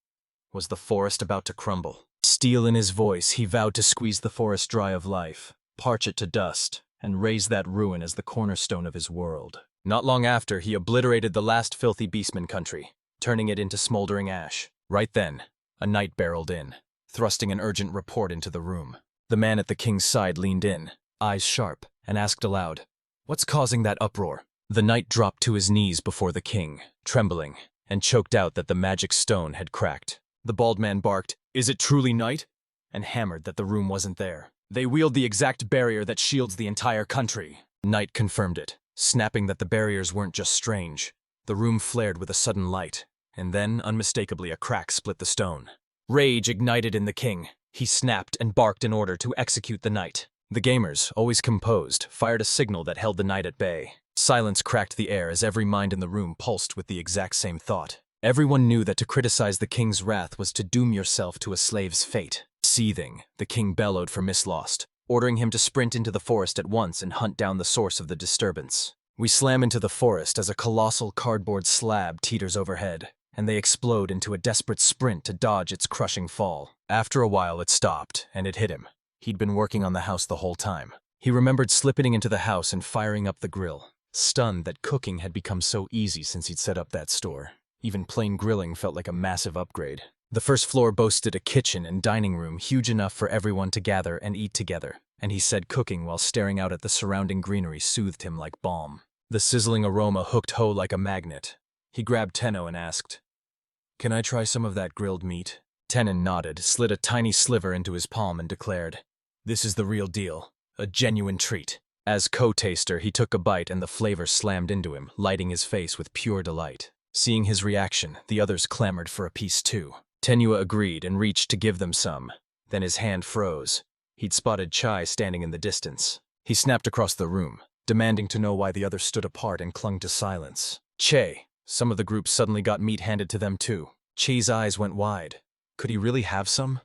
Was the forest about to crumble? Steel in his voice, he vowed to squeeze the forest dry of life, parch it to dust, and raise that ruin as the cornerstone of his world. Not long after, he obliterated the last filthy beastman country, turning it into smoldering ash. Right then, a knight barreled in, thrusting an urgent report into the room. The man at the king's side leaned in, eyes sharp, and asked aloud, "What's causing that uproar?" The knight dropped to his knees before the king, trembling, and choked out that the magic stone had cracked. The bald man barked, "Is it truly night?" and hammered that the room wasn't there. "They wield the exact barrier that shields the entire country." Knight confirmed it, snapping that the barriers weren't just strange. The room flared with a sudden light, and then, unmistakably, a crack split the stone. Rage ignited in the king. He snapped and barked in order to execute the knight. The gamers, always composed, fired a signal that held the knight at bay. Silence cracked the air as every mind in the room pulsed with the exact same thought. Everyone knew that to criticize the king's wrath was to doom yourself to a slave's fate. Seething, the king bellowed for Miss Lost, ordering him to sprint into the forest at once and hunt down the source of the disturbance. We slam into the forest as a colossal cardboard slab teeters overhead, and they explode into a desperate sprint to dodge its crushing fall. After a while, it stopped, and it hit him. He'd been working on the house the whole time. He remembered slipping into the house and firing up the grill, stunned that cooking had become so easy since he'd set up that store. Even plain grilling felt like a massive upgrade. The first floor boasted a kitchen and dining room huge enough for everyone to gather and eat together, and he said cooking while staring out at the surrounding greenery soothed him like balm. The sizzling aroma hooked Ho like a magnet. He grabbed Tenno and asked, "Can I try some of that grilled meat?" Tenon nodded, slid a tiny sliver into his palm and declared, "This is the real deal, a genuine treat." As co-taster, he took a bite and the flavor slammed into him, lighting his face with pure delight. Seeing his reaction, the others clamored for a piece too. Tenua agreed and reached to give them some. Then his hand froze. He'd spotted Chai standing in the distance. He snapped across the room, demanding to know why the others stood apart and clung to silence. Che, some of the group suddenly got meat handed to them too. Che's eyes went wide. Could he really have some?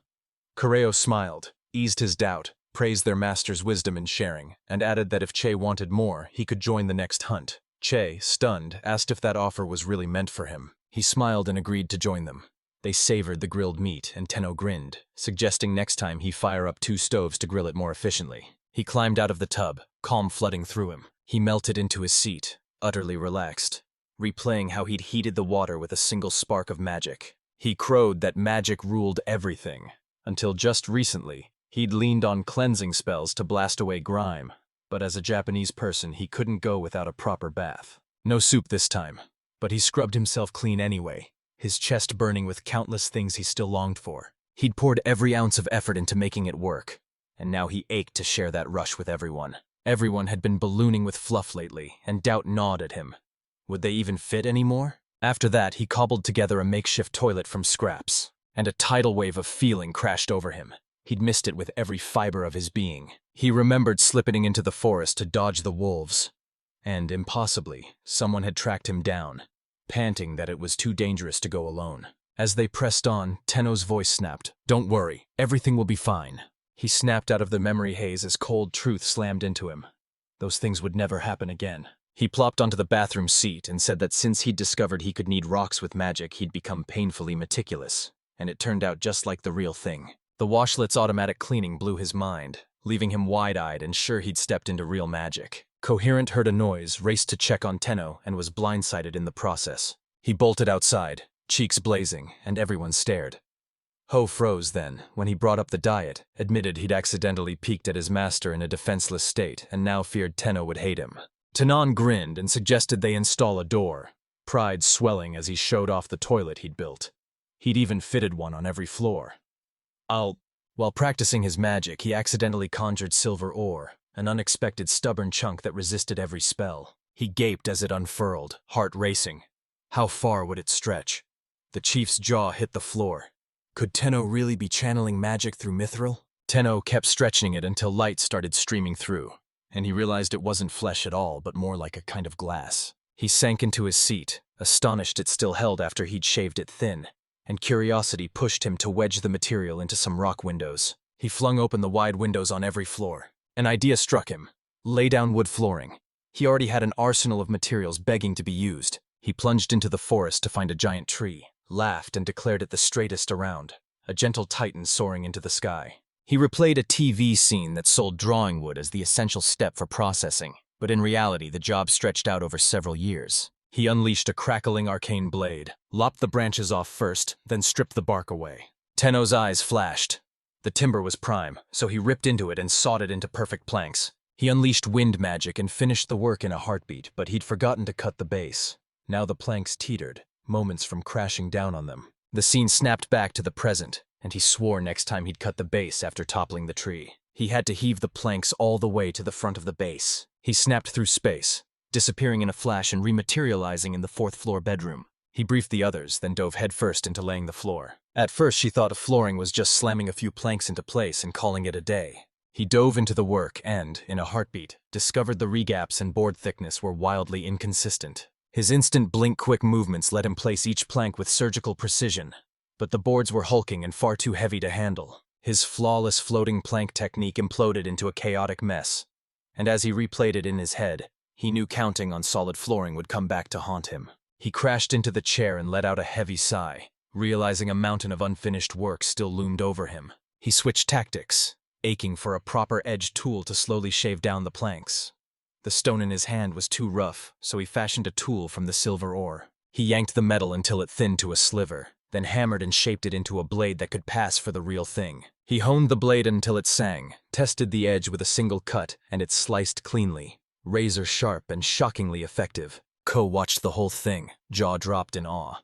Koreo smiled, eased his doubt, praised their master's wisdom in sharing, and added that if Che wanted more, he could join the next hunt. Che, stunned, asked if that offer was really meant for him. He smiled and agreed to join them. They savored the grilled meat, and Tenno grinned, suggesting next time he fire up 2 stoves to grill it more efficiently. He climbed out of the tub, calm flooding through him. He melted into his seat, utterly relaxed, replaying how he'd heated the water with a single spark of magic. He crowed that magic ruled everything, until just recently, he'd leaned on cleansing spells to blast away grime. But as a Japanese person, he couldn't go without a proper bath. No soup this time, but he scrubbed himself clean anyway, his chest burning with countless things he still longed for. He'd poured every ounce of effort into making it work, and now he ached to share that rush with everyone. Everyone had been ballooning with fluff lately, and doubt gnawed at him. Would they even fit anymore? After that, he cobbled together a makeshift toilet from scraps, and a tidal wave of feeling crashed over him. He'd missed it with every fiber of his being. He remembered slipping into the forest to dodge the wolves. And, impossibly, someone had tracked him down, panting that it was too dangerous to go alone. As they pressed on, Tenno's voice snapped. "Don't worry, everything will be fine." He snapped out of the memory haze as cold truth slammed into him. Those things would never happen again. He plopped onto the bathroom seat and said that since he'd discovered he could knead rocks with magic, he'd become painfully meticulous. And it turned out just like the real thing. The washlet's automatic cleaning blew his mind, leaving him wide-eyed and sure he'd stepped into real magic. Coherent heard a noise, raced to check on Tenno, and was blindsided in the process. He bolted outside, cheeks blazing, and everyone stared. Ho froze then, when he brought up the diet, admitted he'd accidentally peeked at his master in a defenseless state, and now feared Tenno would hate him. Tanan grinned and suggested they install a door, pride swelling as he showed off the toilet he'd built. He'd even fitted one on every floor. While practicing his magic, he accidentally conjured silver ore, an unexpected stubborn chunk that resisted every spell. He gaped as it unfurled, heart racing. How far would it stretch? The chief's jaw hit the floor. Could Tenno really be channeling magic through mithril? Tenno kept stretching it until light started streaming through, and he realized it wasn't flesh at all, but more like a kind of glass. He sank into his seat, astonished it still held after he'd shaved it thin, and curiosity pushed him to wedge the material into some rock windows. He flung open the wide windows on every floor. An idea struck him. Lay down wood flooring. He already had an arsenal of materials begging to be used. He plunged into the forest to find a giant tree, laughed and declared it the straightest around, a gentle titan soaring into the sky. He replayed a TV scene that sold drawing wood as the essential step for processing, but in reality the job stretched out over several years. He unleashed a crackling arcane blade, lopped the branches off first, then stripped the bark away. Tenno's eyes flashed. The timber was prime, so he ripped into it and sawed it into perfect planks. He unleashed wind magic and finished the work in a heartbeat, but he'd forgotten to cut the base. Now the planks teetered, moments from crashing down on them. The scene snapped back to the present, and he swore next time he'd cut the base after toppling the tree. He had to heave the planks all the way to the front of the base. He snapped through space, disappearing in a flash and rematerializing in the fourth-floor bedroom. He briefed the others, then dove headfirst into laying the floor. At first she thought flooring was just slamming a few planks into place and calling it a day. He dove into the work and, in a heartbeat, discovered the regaps and board thickness were wildly inconsistent. His instant blink-quick movements let him place each plank with surgical precision, but the boards were hulking and far too heavy to handle. His flawless floating plank technique imploded into a chaotic mess, and as he replayed it in his head, he knew counting on solid flooring would come back to haunt him. He crashed into the chair and let out a heavy sigh, realizing a mountain of unfinished work still loomed over him. He switched tactics, aching for a proper edged tool to slowly shave down the planks. The stone in his hand was too rough, so he fashioned a tool from the silver ore. He yanked the metal until it thinned to a sliver, then hammered and shaped it into a blade that could pass for the real thing. He honed the blade until it sang, tested the edge with a single cut, and it sliced cleanly, razor sharp and shockingly effective. Ko watched the whole thing, jaw dropped in awe.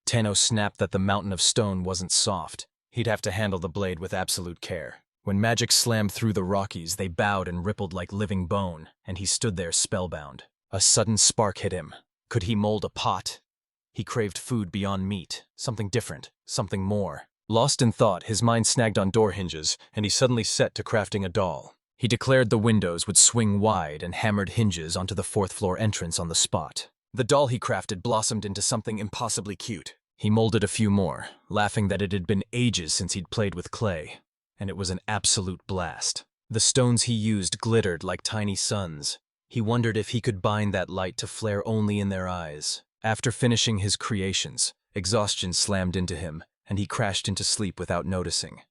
Tenno snapped that the mountain of stone wasn't soft. He'd have to handle the blade with absolute care. When magic slammed through the Rockies, they bowed and rippled like living bone, and he stood there spellbound. A sudden spark hit him. Could he mold a pot? He craved food beyond meat, something different, something more. Lost in thought, his mind snagged on door hinges, and he suddenly set to crafting a doll. He declared the windows would swing wide and hammered hinges onto the fourth-floor entrance on the spot. The doll he crafted blossomed into something impossibly cute. He molded a few more, laughing that it had been ages since he'd played with clay, and it was an absolute blast. The stones he used glittered like tiny suns. He wondered if he could bind that light to flare only in their eyes. After finishing his creations, exhaustion slammed into him, and he crashed into sleep without noticing.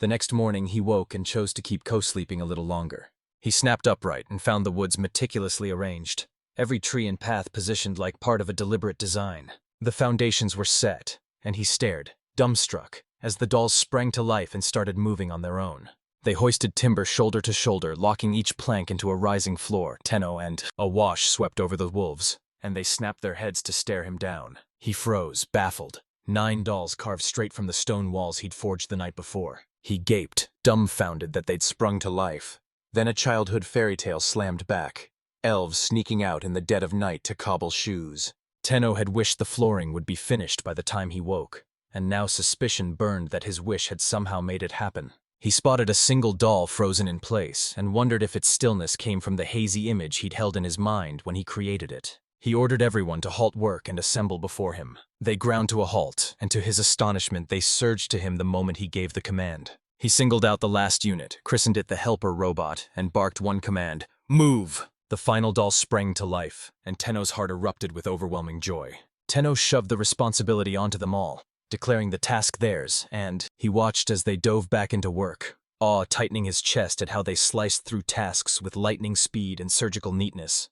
The next morning he woke and chose to keep co-sleeping a little longer. He snapped upright and found the woods meticulously arranged, every tree and path positioned like part of a deliberate design. The foundations were set, and he stared, dumbstruck, as the dolls sprang to life and started moving on their own. They hoisted timber shoulder to shoulder, locking each plank into a rising floor. Tenno and a wash swept over the wolves, and they snapped their heads to stare him down. He froze, baffled. 9 dolls carved straight from the stone walls he'd forged the night before. He gaped, dumbfounded that they'd sprung to life. Then a childhood fairy tale slammed back. Elves sneaking out in the dead of night to cobble shoes. Tenno had wished the flooring would be finished by the time he woke, and now suspicion burned that his wish had somehow made it happen. He spotted a single doll frozen in place and wondered if its stillness came from the hazy image he'd held in his mind when he created it. He ordered everyone to halt work and assemble before him. They ground to a halt, and to his astonishment they surged to him the moment he gave the command. He singled out the last unit, christened it the Helper Robot, and barked one command, "Move!" The final doll sprang to life, and Tenno's heart erupted with overwhelming joy. Tenno shoved the responsibility onto them all, declaring the task theirs, and he watched as they dove back into work, awe tightening his chest at how they sliced through tasks with lightning speed and surgical neatness.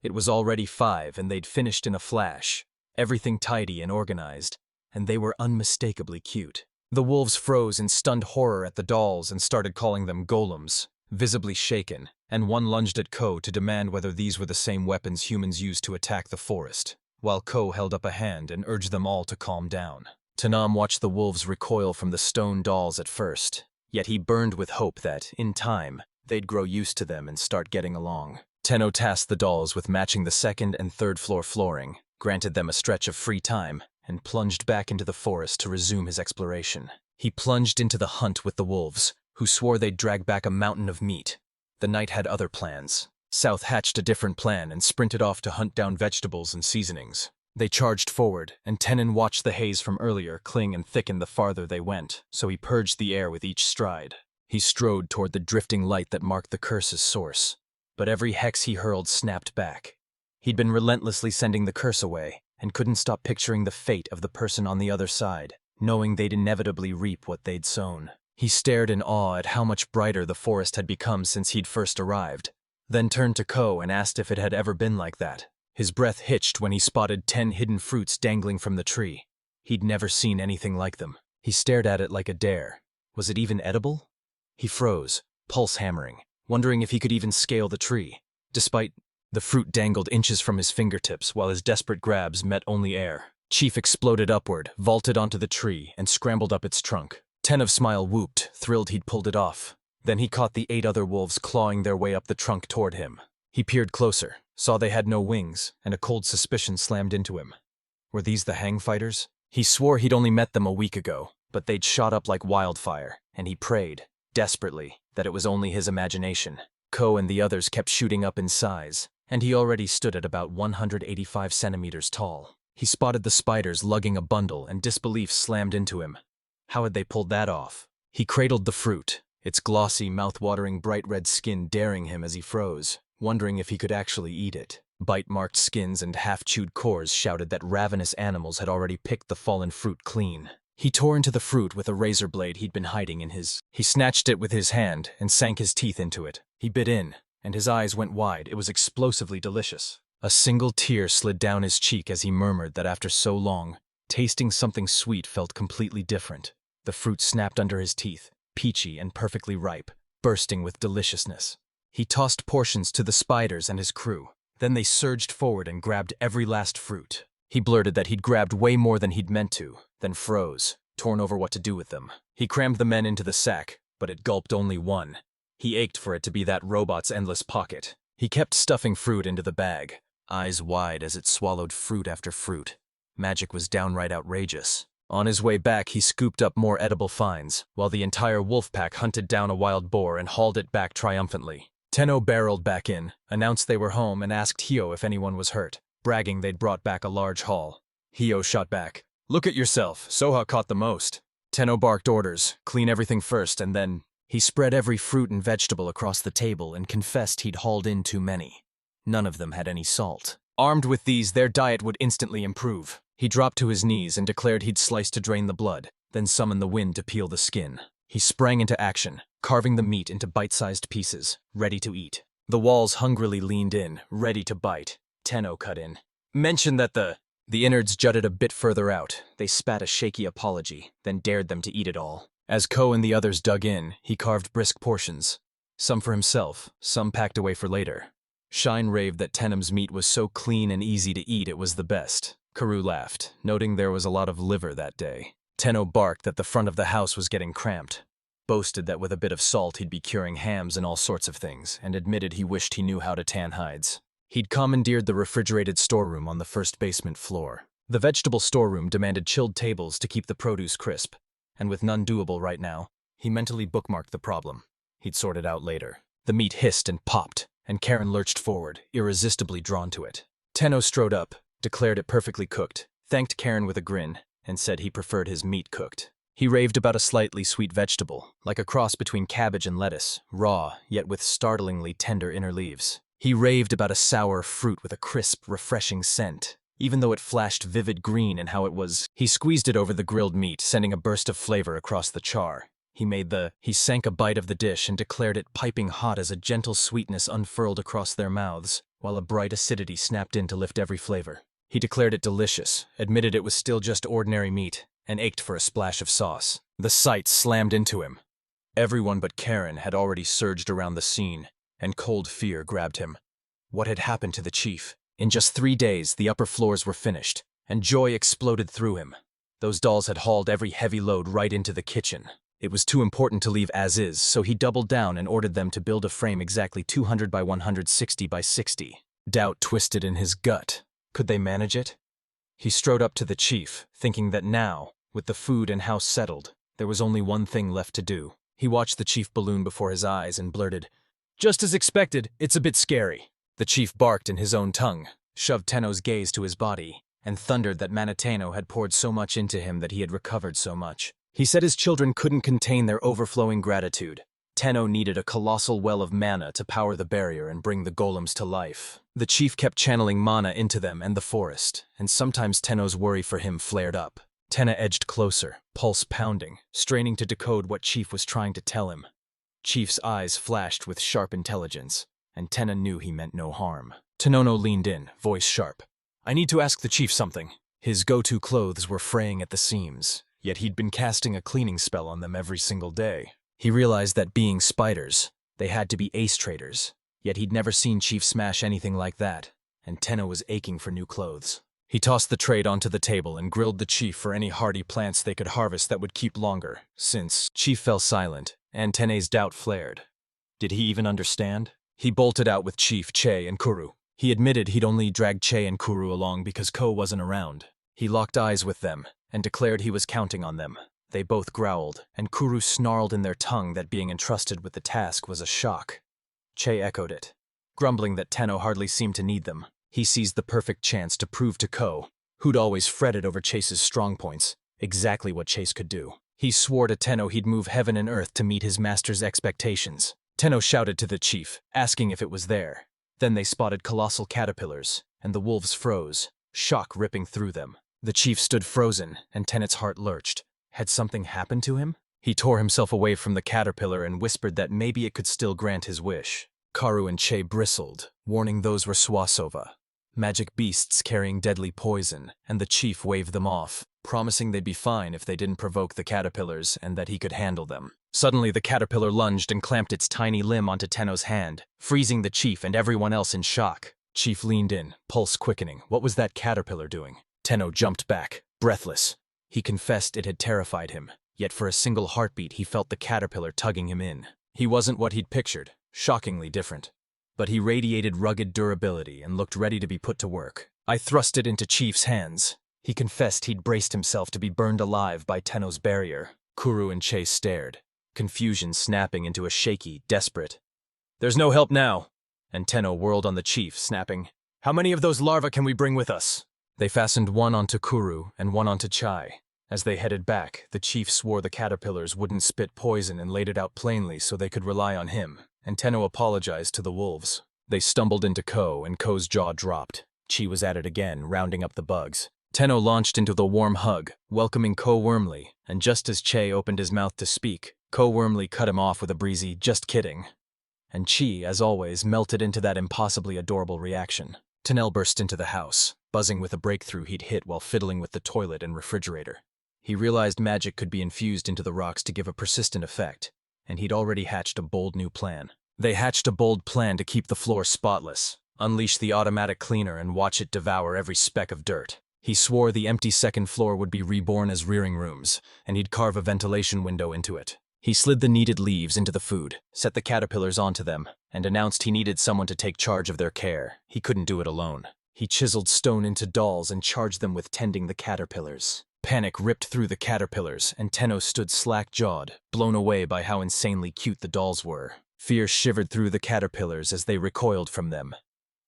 It was already 5, and they'd finished in a flash, everything tidy and organized, and they were unmistakably cute. The wolves froze in stunned horror at the dolls and started calling them golems, visibly shaken, and one lunged at Ko to demand whether these were the same weapons humans used to attack the forest, while Ko held up a hand and urged them all to calm down. Tanam watched the wolves recoil from the stone dolls at first, yet he burned with hope that, in time, they'd grow used to them and start getting along. Tenno tasked the dolls with matching the second and third floor flooring, granted them a stretch of free time, and plunged back into the forest to resume his exploration. He plunged into the hunt with the wolves, who swore they'd drag back a mountain of meat. The night had other plans. South hatched a different plan and sprinted off to hunt down vegetables and seasonings. They charged forward, and Tenon watched the haze from earlier cling and thicken the farther they went, so he purged the air with each stride. He strode toward the drifting light that marked the curse's source, but every hex he hurled snapped back. He'd been relentlessly sending the curse away, and couldn't stop picturing the fate of the person on the other side, knowing they'd inevitably reap what they'd sown. He stared in awe at how much brighter the forest had become since he'd first arrived, then turned to Ko and asked if it had ever been like that. His breath hitched when he spotted 10 hidden fruits dangling from the tree. He'd never seen anything like them. He stared at it like a dare. Was it even edible? He froze, pulse hammering, wondering if he could even scale the tree. Despite the fruit dangled inches from his fingertips while his desperate grabs met only air. Chief exploded upward, vaulted onto the tree, and scrambled up its trunk. Ten of Smile whooped, thrilled he'd pulled it off. Then he caught the 8 other wolves clawing their way up the trunk toward him. He peered closer, saw they had no wings, and a cold suspicion slammed into him. Were these the hang fighters? He swore he'd only met them a week ago, but they'd shot up like wildfire, and he prayed, desperately, that it was only his imagination. Ko and the others kept shooting up in size, and he already stood at about 185 centimeters tall. He spotted the spiders lugging a bundle, and disbelief slammed into him. How had they pulled that off? He cradled the fruit, its glossy, mouth-watering bright red skin daring him as he froze, wondering if he could actually eat it. Bite-marked skins and half-chewed cores shouted that ravenous animals had already picked the fallen fruit clean. He tore into the fruit with a razor blade he'd been hiding in his. He snatched it with his hand and sank his teeth into it. He bit in, and his eyes went wide. It was explosively delicious. A single tear slid down his cheek as he murmured that after so long, tasting something sweet felt completely different. The fruit snapped under his teeth, peachy and perfectly ripe, bursting with deliciousness. He tossed portions to the spiders and his crew. Then they surged forward and grabbed every last fruit. He blurted that he'd grabbed way more than he'd meant to, then froze, torn over what to do with them. He crammed the men into the sack, but it gulped only one. He ached for it to be that robot's endless pocket. He kept stuffing fruit into the bag, eyes wide as it swallowed fruit after fruit. Magic was downright outrageous. On his way back, he scooped up more edible finds, while the entire wolf pack hunted down a wild boar and hauled it back triumphantly. Tenno barreled back in, announced they were home, and asked Hio if anyone was hurt, bragging they'd brought back a large haul. Hio shot back, "Look at yourself, Soha caught the most." Tenno barked orders, clean everything first, and then he spread every fruit and vegetable across the table and confessed he'd hauled in too many. None of them had any salt. Armed with these, their diet would instantly improve. He dropped to his knees and declared he'd slice to drain the blood, then summon the wind to peel the skin. He sprang into action, carving the meat into bite-sized pieces, ready to eat. The walls hungrily leaned in, ready to bite. Tenno cut in. "Mention that the innards jutted a bit further out. They spat a shaky apology, then dared them to eat it all. As Ko and the others dug in, he carved brisk portions. Some for himself, some packed away for later. Shine raved that Tenem's meat was so clean and easy to eat it was the best. Karoo laughed, noting there was a lot of liver that day. Tenno barked that the front of the house was getting cramped. boasted that with a bit of salt he'd be curing hams and all sorts of things, and admitted he wished he knew how to tan hides. He'd commandeered the refrigerated storeroom on the first basement floor. The vegetable storeroom demanded chilled tables to keep the produce crisp, and with none doable right now, he mentally bookmarked the problem. He'd sort it out later. The meat hissed and popped, and Karen lurched forward, irresistibly drawn to it. Tenno strode up, declared it perfectly cooked, thanked Karen with a grin, and said he preferred his meat cooked. He raved about a slightly sweet vegetable, like a cross between cabbage and lettuce, raw, yet with startlingly tender inner leaves. He raved about a sour fruit with a crisp, refreshing scent, even though it flashed vivid green in how it was. He squeezed it over the grilled meat, sending a burst of flavor across the char. He sank a bite of the dish and declared it piping hot as a gentle sweetness unfurled across their mouths, while a bright acidity snapped in to lift every flavor. He declared it delicious, admitted it was still just ordinary meat, and ached for a splash of sauce. The sight slammed into him. Everyone but Karen had already surged around the scene, and cold fear grabbed him. What had happened to the chief? In just 3 days, the upper floors were finished, and joy exploded through him. Those dolls had hauled every heavy load right into the kitchen. It was too important to leave as is, so he doubled down and ordered them to build a frame exactly 200 by 160 by 60. Doubt twisted in his gut. Could they manage it? He strode up to the chief, thinking that now, with the food and house settled, there was only one thing left to do. He watched the chief balloon before his eyes and blurted, "Just as expected, it's a bit scary." The chief barked in his own tongue, shoved Tenno's gaze to his body, and thundered that Manetano had poured so much into him that he had recovered so much. He said his children couldn't contain their overflowing gratitude. Tenno needed a colossal well of mana to power the barrier and bring the golems to life. The chief kept channeling mana into them and the forest, and sometimes Tenno's worry for him flared up. Tenno edged closer, pulse pounding, straining to decode what Chief was trying to tell him. Chief's eyes flashed with sharp intelligence, and Tenno knew he meant no harm. Tenono leaned in, voice sharp. "I need to ask the chief something." His go-to clothes were fraying at the seams, yet he'd been casting a cleaning spell on them every single day. He realized that being spiders, they had to be ace traders, yet he'd never seen Chief smash anything like that, and Tenno was aching for new clothes. He tossed the trade onto the table and grilled the chief for any hardy plants they could harvest that would keep longer, since Chief fell silent, and Tenne's doubt flared. Did he even understand? He bolted out with Chief, Che, and Kuru. He admitted he'd only dragged Che and Kuru along because Ko wasn't around. He locked eyes with them, and declared he was counting on them. They both growled, and Kuru snarled in their tongue that being entrusted with the task was a shock. Che echoed it, grumbling that Tenno hardly seemed to need them. He seized the perfect chance to prove to Ko, who'd always fretted over Chase's strong points, exactly what Chase could do. He swore to Tenno he'd move heaven and earth to meet his master's expectations. Tenno shouted to the chief, asking if it was there. Then they spotted colossal caterpillars, and the wolves froze, shock ripping through them. The chief stood frozen, and Tennet's heart lurched. Had something happened to him? He tore himself away from the caterpillar and whispered that maybe it could still grant his wish. Karu and Che bristled, warning those were Swasova, magic beasts carrying deadly poison, and the chief waved them off, promising they'd be fine if they didn't provoke the caterpillars and that he could handle them. Suddenly, the caterpillar lunged and clamped its tiny limb onto Tenno's hand, freezing the chief and everyone else in shock. Chief leaned in, pulse quickening. What was that caterpillar doing? Tenno jumped back, breathless. He confessed it had terrified him, yet for a single heartbeat he felt the caterpillar tugging him in. He wasn't what he'd pictured, shockingly different. But he radiated rugged durability and looked ready to be put to work. I thrust it into Chief's hands. He confessed he'd braced himself to be burned alive by Tenno's barrier. Kuru and Chase stared, confusion snapping into a shaky, desperate, "There's no help now." And Tenno whirled on the chief, snapping, "How many of those larvae can we bring with us?" They fastened one onto Kuru and one onto Chai. As they headed back, the chief swore the caterpillars wouldn't spit poison and laid it out plainly so they could rely on him, and Tenno apologized to the wolves. They stumbled into Ko, and Ko's jaw dropped. Chi was at it again, rounding up the bugs. Tenno launched into the warm hug, welcoming Ko warmly, and just as Che opened his mouth to speak, Ko warmly cut him off with a breezy, "Just kidding." And Chi, as always, melted into that impossibly adorable reaction. Tanel burst into the house, buzzing with a breakthrough he'd hit while fiddling with the toilet and refrigerator. He realized magic could be infused into the rocks to give a persistent effect, and he'd already hatched a bold new plan. They hatched a bold plan to keep the floor spotless, unleash the automatic cleaner and watch it devour every speck of dirt. He swore the empty second floor would be reborn as rearing rooms, and he'd carve a ventilation window into it. He slid the needed leaves into the food, set the caterpillars onto them, and announced he needed someone to take charge of their care. He couldn't do it alone. He chiseled stone into dolls and charged them with tending the caterpillars. Panic ripped through the caterpillars, and Tenno stood slack-jawed, blown away by how insanely cute the dolls were. Fear shivered through the caterpillars as they recoiled from them.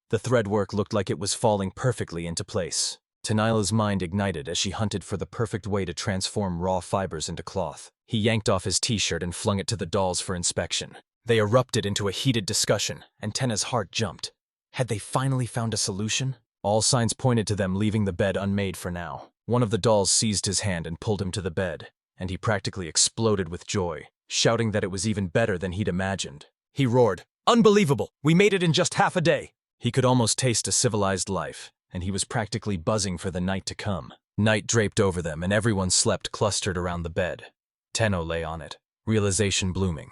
The threadwork looked like it was falling perfectly into place. Tanila's mind ignited as she hunted for the perfect way to transform raw fibers into cloth. He yanked off his t-shirt and flung it to the dolls for inspection. They erupted into a heated discussion, and Tenna's heart jumped. Had they finally found a solution? All signs pointed to them leaving the bed unmade for now. One of the dolls seized his hand and pulled him to the bed, and he practically exploded with joy, shouting that it was even better than he'd imagined. He roared, "Unbelievable! We made it in just half a day!" He could almost taste a civilized life, and he was practically buzzing for the night to come. Night draped over them, and everyone slept clustered around the bed. Tenno lay on it, realization blooming.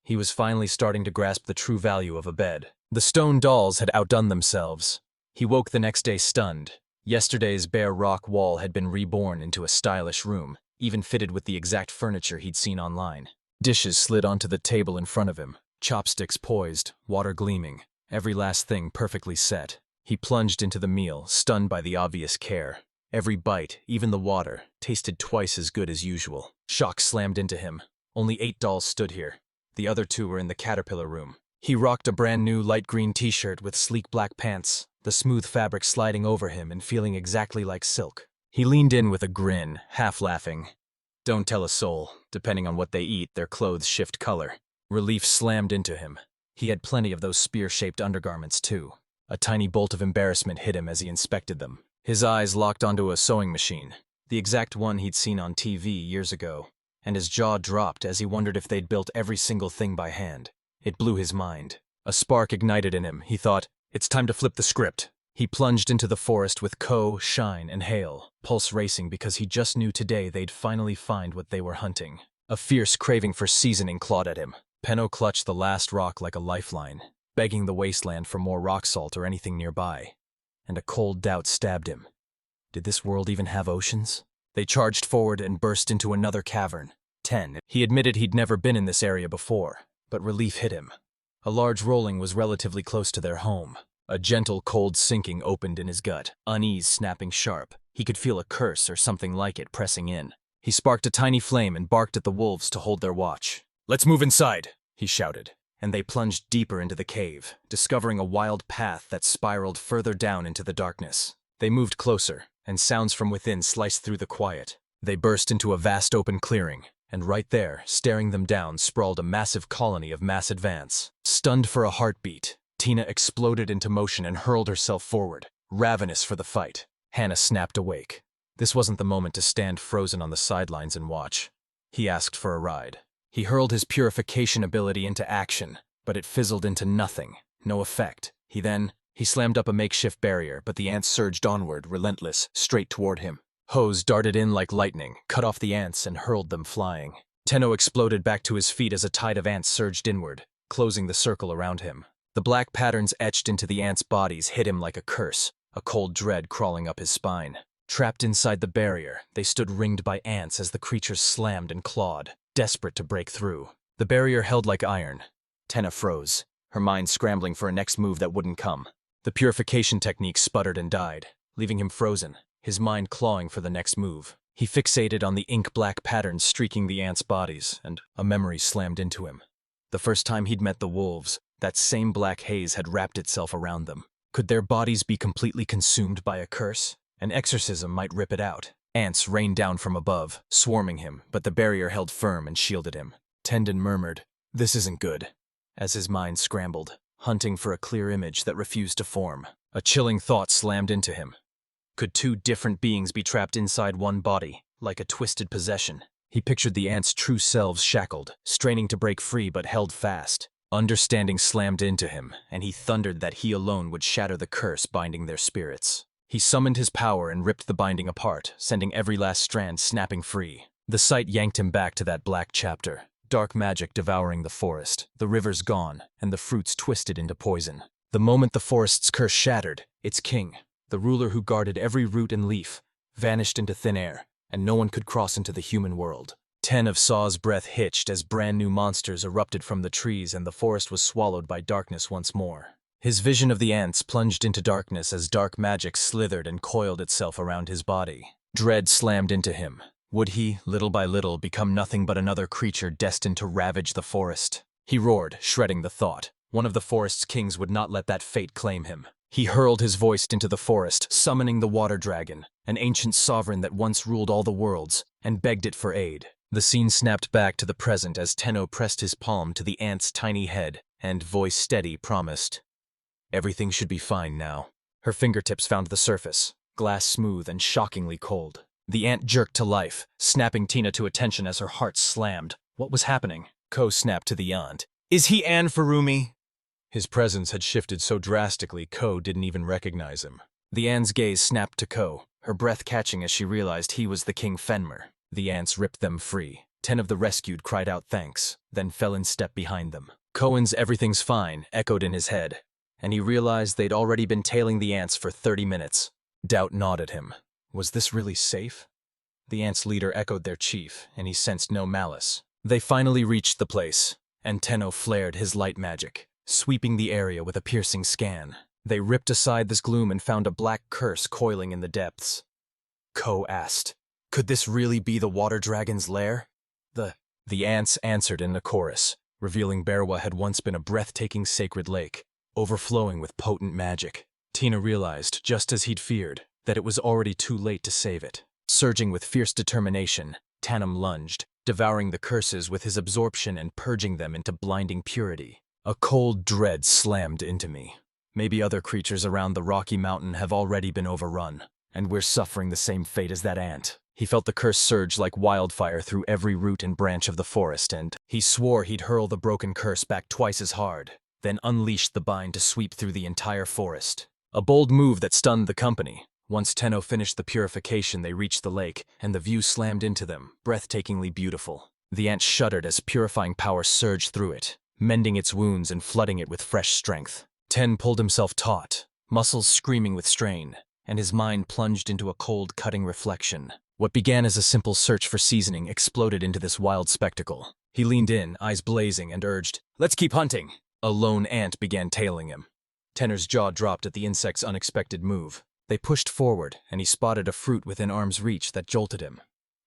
He was finally starting to grasp the true value of a bed. The stone dolls had outdone themselves. He woke the next day stunned. Yesterday's bare rock wall had been reborn into a stylish room, even fitted with the exact furniture he'd seen online. Dishes slid onto the table in front of him, chopsticks poised, water gleaming, every last thing perfectly set. He plunged into the meal, stunned by the obvious care. Every bite, even the water, tasted twice as good as usual. Shock slammed into him. Only 8 dolls stood here. The other 2 were in the caterpillar room. He rocked a brand new light green t-shirt with sleek black pants, the smooth fabric sliding over him and feeling exactly like silk. He leaned in with a grin, half laughing. Don't tell a soul. Depending on what they eat, their clothes shift color. Relief slammed into him. He had plenty of those spear-shaped undergarments too. A tiny bolt of embarrassment hit him as he inspected them. His eyes locked onto a sewing machine, the exact one he'd seen on TV years ago, and his jaw dropped as he wondered if they'd built every single thing by hand. It blew his mind. A spark ignited in him. He thought, it's time to flip the script. He plunged into the forest with Ko, Shine, and Hale, pulse racing because he just knew today they'd finally find what they were hunting. A fierce craving for seasoning clawed at him. Penno clutched the last rock like a lifeline, begging the wasteland for more rock salt or anything nearby. And a cold doubt stabbed him. Did this world even have oceans? They charged forward and burst into another cavern. 10. He admitted he'd never been in this area before, but relief hit him. A large rolling was relatively close to their home. A gentle, cold sinking opened in his gut, unease snapping sharp. He could feel a curse or something like it pressing in. He sparked a tiny flame and barked at the wolves to hold their watch. "Let's move inside," he shouted, and they plunged deeper into the cave, discovering a wild path that spiraled further down into the darkness. They moved closer, and sounds from within sliced through the quiet. They burst into a vast open clearing, and right there, staring them down, sprawled a massive colony of mass advance. Stunned for a heartbeat, Tina exploded into motion and hurled herself forward, ravenous for the fight. Hannah snapped awake. This wasn't the moment to stand frozen on the sidelines and watch. He asked for a ride. He hurled his purification ability into action, but it fizzled into nothing, no effect. He slammed up a makeshift barrier, but the ants surged onward, relentless, straight toward him. Hose darted in like lightning, cut off the ants and hurled them flying. Tenno exploded back to his feet as a tide of ants surged inward, closing the circle around him. The black patterns etched into the ants' bodies hit him like a curse, a cold dread crawling up his spine. Trapped inside the barrier, they stood ringed by ants as the creatures slammed and clawed, desperate to break through. The barrier held like iron. Tenna froze, her mind scrambling for a next move that wouldn't come. The purification technique sputtered and died, leaving him frozen, his mind clawing for the next move. He fixated on the ink-black patterns streaking the ants' bodies, and a memory slammed into him. The first time he'd met the wolves, that same black haze had wrapped itself around them. Could their bodies be completely consumed by a curse? An exorcism might rip it out. Ants rained down from above, swarming him, but the barrier held firm and shielded him. Tendon murmured, "This isn't good," as his mind scrambled, hunting for a clear image that refused to form. A chilling thought slammed into him. Could 2 different beings be trapped inside one body, like a twisted possession? He pictured the ants' true selves shackled, straining to break free but held fast. Understanding slammed into him, and he thundered that he alone would shatter the curse binding their spirits. He summoned his power and ripped the binding apart, sending every last strand snapping free. The sight yanked him back to that black chapter. Dark magic devouring the forest, the rivers gone, and the fruits twisted into poison. The moment the forest's curse shattered, its king, the ruler who guarded every root and leaf, vanished into thin air, and no one could cross into the human world. 10 of Saw's breath hitched as brand new monsters erupted from the trees and the forest was swallowed by darkness once more. His vision of the ants plunged into darkness as dark magic slithered and coiled itself around his body. Dread slammed into him. Would he, little by little, become nothing but another creature destined to ravage the forest? He roared, shredding the thought. One of the forest's kings would not let that fate claim him. He hurled his voice into the forest, summoning the water dragon, an ancient sovereign that once ruled all the worlds, and begged it for aid. The scene snapped back to the present as Tenno pressed his palm to the ant's tiny head and, voice steady, promised, "Everything should be fine now." Her fingertips found the surface, glass smooth and shockingly cold. The ant jerked to life, snapping Tina to attention as her heart slammed. What was happening? Ko snapped to the aunt. "Is he Anne Furumi?" His presence had shifted so drastically Ko didn't even recognize him. The ant's gaze snapped to Ko, her breath catching as she realized he was the King Fenrir. The ants ripped them free. 10 of the rescued cried out thanks, then fell in step behind them. Cohen's "everything's fine" echoed in his head, and he realized they'd already been tailing the ants for 30 minutes. Doubt gnawed at him. Was this really safe? The ants' leader echoed their chief, and he sensed no malice. They finally reached the place, and Tenno flared his light magic, sweeping the area with a piercing scan. They ripped aside this gloom and found a black curse coiling in the depths. Ko asked, "Could this really be the water dragon's lair?" The ants answered in a chorus, revealing Berwa had once been a breathtaking sacred lake, overflowing with potent magic. Tina realized, just as he'd feared, that it was already too late to save it. Surging with fierce determination, Tanem lunged, devouring the curses with his absorption and purging them into blinding purity. A cold dread slammed into me. Maybe other creatures around the Rocky Mountain have already been overrun, and we're suffering the same fate as that ant. He felt the curse surge like wildfire through every root and branch of the forest, and he swore he'd hurl the broken curse back twice as hard, then unleashed the bind to sweep through the entire forest. A bold move that stunned the company. Once Tenno finished the purification, they reached the lake, and the view slammed into them, breathtakingly beautiful. The ant shuddered as purifying power surged through it, mending its wounds and flooding it with fresh strength. Ten pulled himself taut, muscles screaming with strain, and his mind plunged into a cold, cutting reflection. What began as a simple search for seasoning exploded into this wild spectacle. He leaned in, eyes blazing, and urged, "Let's keep hunting." A lone ant began tailing him. Tenner's jaw dropped at the insect's unexpected move. They pushed forward, and he spotted a fruit within arm's reach that jolted him.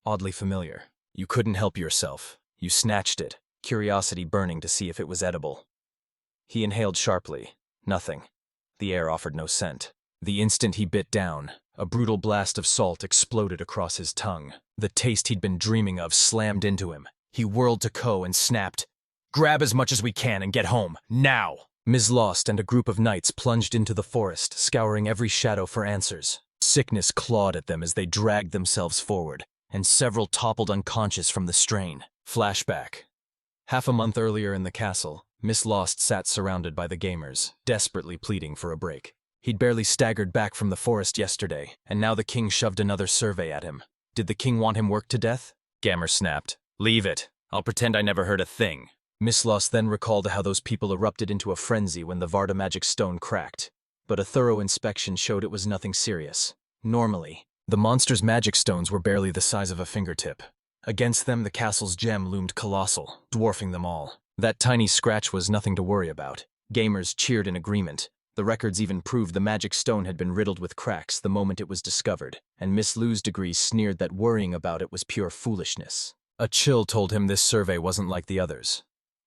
Oddly familiar. You couldn't help yourself. You snatched it, curiosity burning to see if it was edible. He inhaled sharply. Nothing. The air offered no scent. The instant he bit down, a brutal blast of salt exploded across his tongue. The taste he'd been dreaming of slammed into him. He whirled to Ko and snapped, "Grab as much as we can and get home, now!" Ms. Lost and a group of knights plunged into the forest, scouring every shadow for answers. Sickness clawed at them as they dragged themselves forward, and several toppled unconscious from the strain. Flashback. Half a month earlier in the castle, Miss Lost sat surrounded by the gamers, desperately pleading for a break. He'd barely staggered back from the forest yesterday, and now the king shoved another survey at him. Did the king want him worked to death? Gamer snapped, "Leave it. I'll pretend I never heard a thing." Miss Lost then recalled how those people erupted into a frenzy when the Varda magic stone cracked, but a thorough inspection showed it was nothing serious. Normally, the monster's magic stones were barely the size of a fingertip. Against them, the castle's gem loomed colossal, dwarfing them all. That tiny scratch was nothing to worry about. Gamers cheered in agreement. The records even proved the magic stone had been riddled with cracks the moment it was discovered, and Miss Lou's degree sneered that worrying about it was pure foolishness. A chill told him this survey wasn't like the others.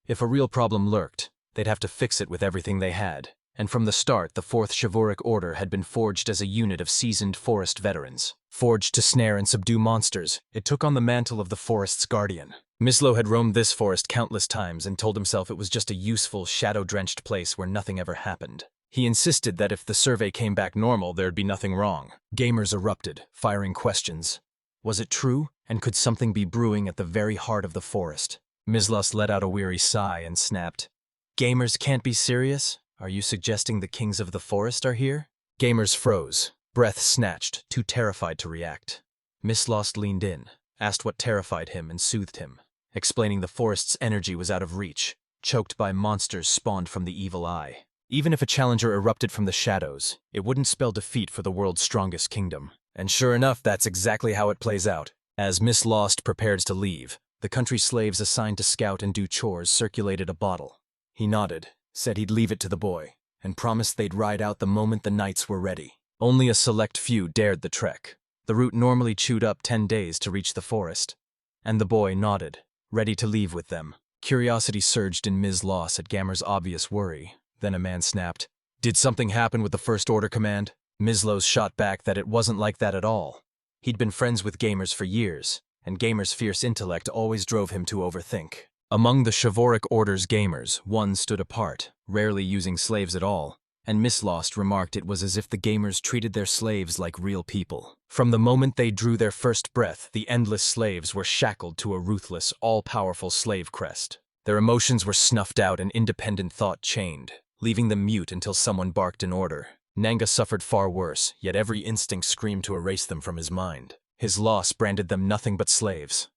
If a real problem lurked, they'd have to fix it with everything they had. And from the start, the Fourth Chivalric Order had been forged as a unit of seasoned forest veterans. Forged to snare and subdue monsters, it took on the mantle of the forest's guardian. Mislo had roamed this forest countless times and told himself it was just a useful, shadow-drenched place where nothing ever happened. He insisted that if the survey came back normal, there'd be nothing wrong. Gamers erupted, firing questions. Was it true? And could something be brewing at the very heart of the forest? Mislos let out a weary sigh and snapped, "Gamers can't be serious? Are you suggesting the kings of the forest are here?" Gamers froze, breath snatched, too terrified to react. Mislost leaned in, asked what terrified him and soothed him, explaining the forest's energy was out of reach, choked by monsters spawned from the evil eye. Even if a challenger erupted from the shadows, it wouldn't spell defeat for the world's strongest kingdom. And sure enough, that's exactly how it plays out. As Miss Lost prepares to leave, The country slaves assigned to scout and do chores circulated a bottle. He nodded, said he'd leave it to the boy, and promised they'd ride out the moment the knights were ready. Only a select few dared the trek. The route normally chewed up 10 days to reach the forest. And the boy nodded, ready to leave with them. Curiosity surged in Ms. Loss at Gamer's obvious worry. Then a man snapped, "Did something happen with the First Order command?" Ms. Lowe's shot back that it wasn't like that at all. He'd been friends with Gamers for years, and Gamer's fierce intellect always drove him to overthink. Among the chivalric Order's Gamers, one stood apart, rarely using slaves at all, and Miss Lost remarked it was as if the Gamers treated their slaves like real people. From the moment they drew their first breath, the endless slaves were shackled to a ruthless, all-powerful slave crest. Their emotions were snuffed out and independent thought chained, leaving them mute until someone barked an order. Manga suffered far worse, yet every instinct screamed to erase them from his mind. His loss branded them nothing but slaves.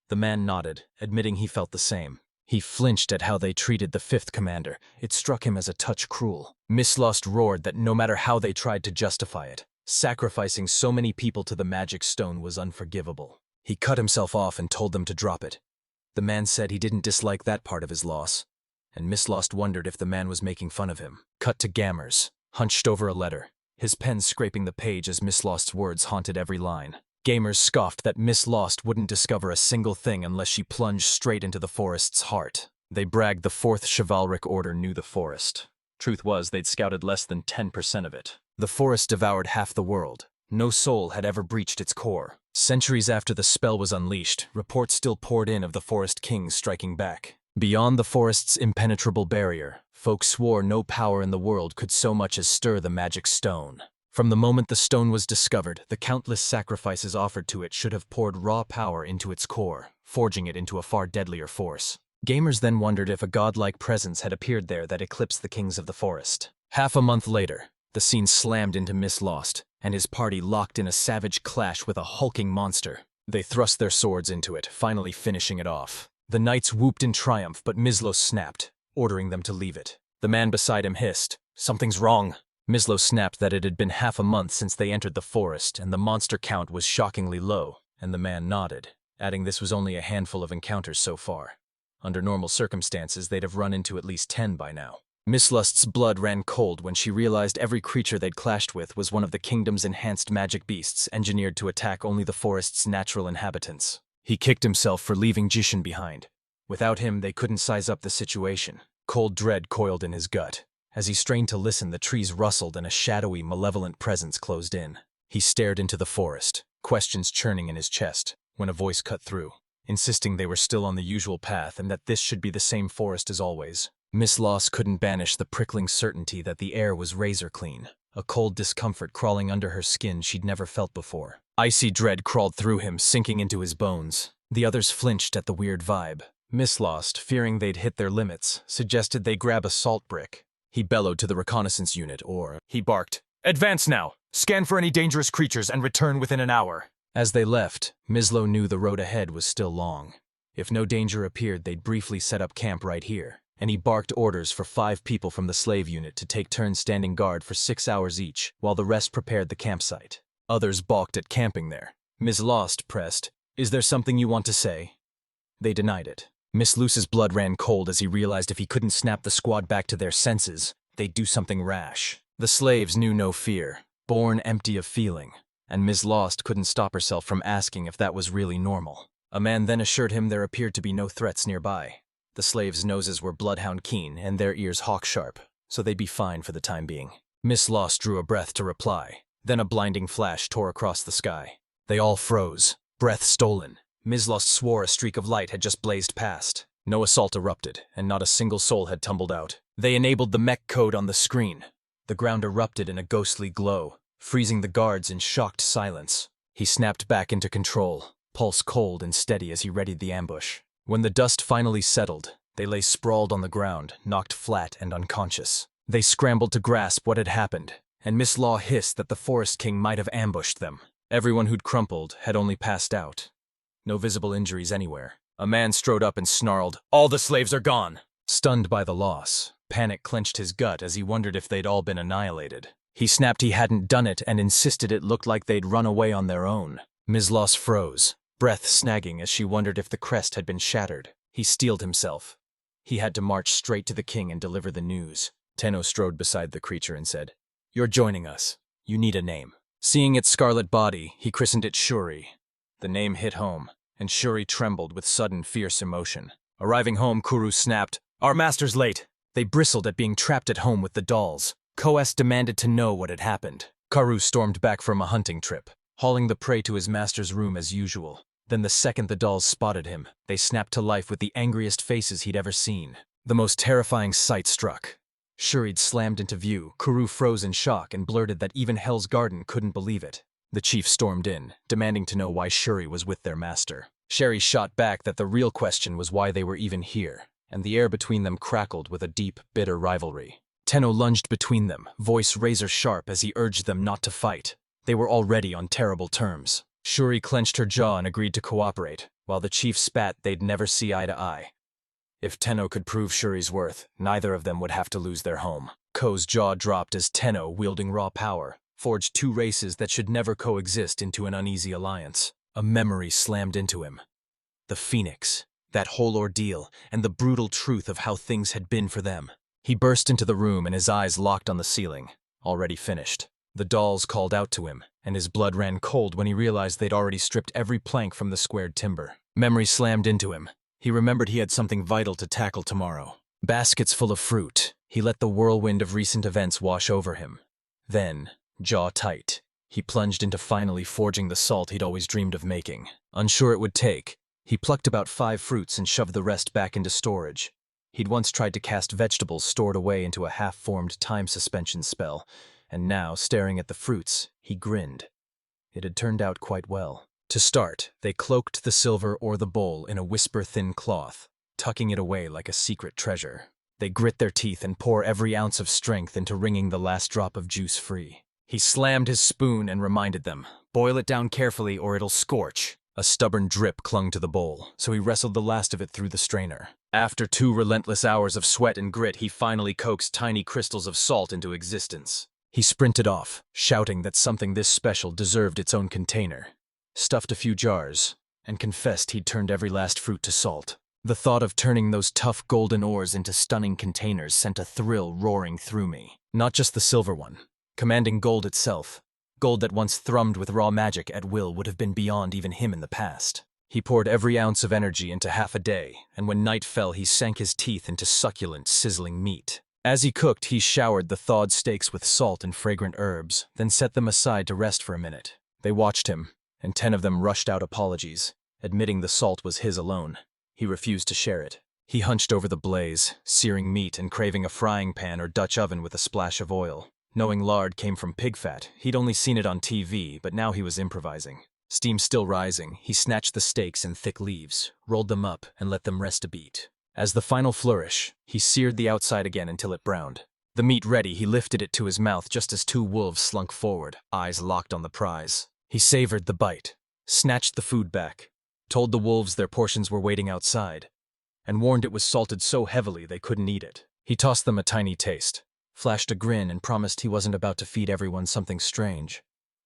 The man nodded, admitting he felt the same. He flinched at how they treated the fifth commander. It struck him as a touch cruel. Miss Lost roared that no matter how they tried to justify it, sacrificing so many people to the magic stone was unforgivable. He cut himself off and told them to drop it. The man said he didn't dislike that part of his loss, and Miss Lost wondered if the man was making fun of him. Cut to Gamers, hunched over a letter, his pen scraping the page as Miss Lost's words haunted every line. Gamers scoffed that Miss Lost wouldn't discover a single thing unless she plunged straight into the forest's heart. They bragged the Fourth Chivalric Order knew the forest. Truth was, they'd scouted less than 10% of it. The forest devoured half the world. No soul had ever breached its core. Centuries after the spell was unleashed, reports still poured in of the Forest Kings striking back. Beyond the forest's impenetrable barrier, folk swore no power in the world could so much as stir the magic stone. From the moment the stone was discovered, the countless sacrifices offered to it should have poured raw power into its core, forging it into a far deadlier force. Gamers then wondered if a godlike presence had appeared there that eclipsed the kings of the forest. Half a month later, the scene slammed into Miss Lost, and his party locked in a savage clash with a hulking monster. They thrust their swords into it, finally finishing it off. The knights whooped in triumph, but Mislo snapped, ordering them to leave it. The man beside him hissed, "Something's wrong." Mislo snapped that it had been half a month since they entered the forest, and the monster count was shockingly low, and the man nodded, adding this was only a handful of encounters so far. Under normal circumstances, they'd have run into at least 10 by now. Miss Lust's blood ran cold when she realized every creature they'd clashed with was one of the kingdom's enhanced magic beasts engineered to attack only the forest's natural inhabitants. He kicked himself for leaving Jishin behind. Without him, they couldn't size up the situation. Cold dread coiled in his gut. As he strained to listen, the trees rustled and a shadowy, malevolent presence closed in. He stared into the forest, questions churning in his chest, when a voice cut through, insisting they were still on the usual path and that this should be the same forest as always. Miss Loss couldn't banish the prickling certainty that the air was razor clean, a cold discomfort crawling under her skin she'd never felt before. Icy dread crawled through him, sinking into his bones. The others flinched at the weird vibe. Miss Lost, fearing they'd hit their limits, suggested they grab a salt brick. He bellowed to the reconnaissance unit, he barked, "Advance now! Scan for any dangerous creatures and return within an hour." As they left, Mislo knew the road ahead was still long. If no danger appeared, they'd briefly set up camp right here, and he barked orders for 5 people from the slave unit to take turns standing guard for 6 hours each, while the rest prepared the campsite. Others balked at camping there. Miss Lost pressed, "Is there something you want to say?" They denied it. Miss Luce's blood ran cold as he realized if he couldn't snap the squad back to their senses, they'd do something rash. The slaves knew no fear, born empty of feeling, and Miss Lost couldn't stop herself from asking if that was really normal. A man then assured him there appeared to be no threats nearby. The slaves' noses were bloodhound keen and their ears hawk sharp, so they'd be fine for the time being. Miss Lost drew a breath to reply. Then a blinding flash tore across the sky. They all froze, breath stolen. Miss Lost swore a streak of light had just blazed past. No assault erupted, and not a single soul had tumbled out. They enabled the mech code on the screen. The ground erupted in a ghostly glow, freezing the guards in shocked silence. He snapped back into control, pulse cold and steady as he readied the ambush. When the dust finally settled, they lay sprawled on the ground, knocked flat and unconscious. They scrambled to grasp what had happened, and Miss Law hissed that the Forest King might have ambushed them. Everyone who'd crumpled had only passed out. No visible injuries anywhere. A man strode up and snarled, "All the slaves are gone!" Stunned by the loss, panic clenched his gut as he wondered if they'd all been annihilated. He snapped he hadn't done it and insisted it looked like they'd run away on their own. Ms. Loss froze, breath snagging as she wondered if the crest had been shattered. He steeled himself. He had to march straight to the king and deliver the news. Tenno strode beside the creature and said, "You're joining us. You need a name." Seeing its scarlet body, he christened it Shuri. The name hit home, and Shuri trembled with sudden fierce emotion. Arriving home, Kuru snapped, "Our master's late." They bristled at being trapped at home with the dolls. Koas demanded to know what had happened. Karu stormed back from a hunting trip, hauling the prey to his master's room as usual. Then the second the dolls spotted him, they snapped to life with the angriest faces he'd ever seen. The most terrifying sight struck. Shuri'd slammed into view. Kuru froze in shock and blurted that even Hell's Garden couldn't believe it. The chief stormed in, demanding to know why Shuri was with their master. Sherry shot back that the real question was why they were even here, and the air between them crackled with a deep, bitter rivalry. Tenno lunged between them, voice razor-sharp as he urged them not to fight. They were already on terrible terms. Shuri clenched her jaw and agreed to cooperate, while the chief spat they'd never see eye to eye. If Tenno could prove Shuri's worth, neither of them would have to lose their home. Ko's jaw dropped as Tenno, wielding raw power, forged two races that should never coexist into an uneasy alliance. A memory slammed into him. The Phoenix, that whole ordeal, and the brutal truth of how things had been for them. He burst into the room and his eyes locked on the ceiling, already finished. The dolls called out to him, and his blood ran cold when he realized they'd already stripped every plank from the squared timber. Memory slammed into him. He remembered he had something vital to tackle tomorrow. Baskets full of fruit. He let the whirlwind of recent events wash over him. Then, jaw tight, he plunged into finally forging the salt he'd always dreamed of making. Unsure it would take, he plucked about 5 fruits and shoved the rest back into storage. He'd once tried to cast vegetables stored away into a half-formed time suspension spell, and now, staring at the fruits, he grinned. It had turned out quite well. To start, they cloaked the silver or the bowl in a whisper-thin cloth, tucking it away like a secret treasure. They grit their teeth and pour every ounce of strength into wringing the last drop of juice free. He slammed his spoon and reminded them, "Boil it down carefully or it'll scorch." A stubborn drip clung to the bowl, so he wrestled the last of it through the strainer. After 2 relentless hours of sweat and grit, he finally coaxed tiny crystals of salt into existence. He sprinted off, shouting that something this special deserved its own container, stuffed a few jars, and confessed he'd turned every last fruit to salt. The thought of turning those tough golden ores into stunning containers sent a thrill roaring through me. Not just the silver one. Commanding gold itself. Gold that once thrummed with raw magic at will would have been beyond even him in the past. He poured every ounce of energy into half a day, and when night fell he sank his teeth into succulent, sizzling meat. As he cooked, he showered the thawed steaks with salt and fragrant herbs, then set them aside to rest for a minute. They watched him, and 10 of them rushed out apologies, admitting the salt was his alone. He refused to share it. He hunched over the blaze, searing meat and craving a frying pan or Dutch oven with a splash of oil. Knowing lard came from pig fat, he'd only seen it on TV, but now he was improvising. Steam still rising, he snatched the steaks in thick leaves, rolled them up, and let them rest a beat. As the final flourish, he seared the outside again until it browned. The meat ready, he lifted it to his mouth just as 2 wolves slunk forward, eyes locked on the prize. He savored the bite, snatched the food back, told the wolves their portions were waiting outside, and warned it was salted so heavily they couldn't eat it. He tossed them a tiny taste, flashed a grin and promised he wasn't about to feed everyone something strange.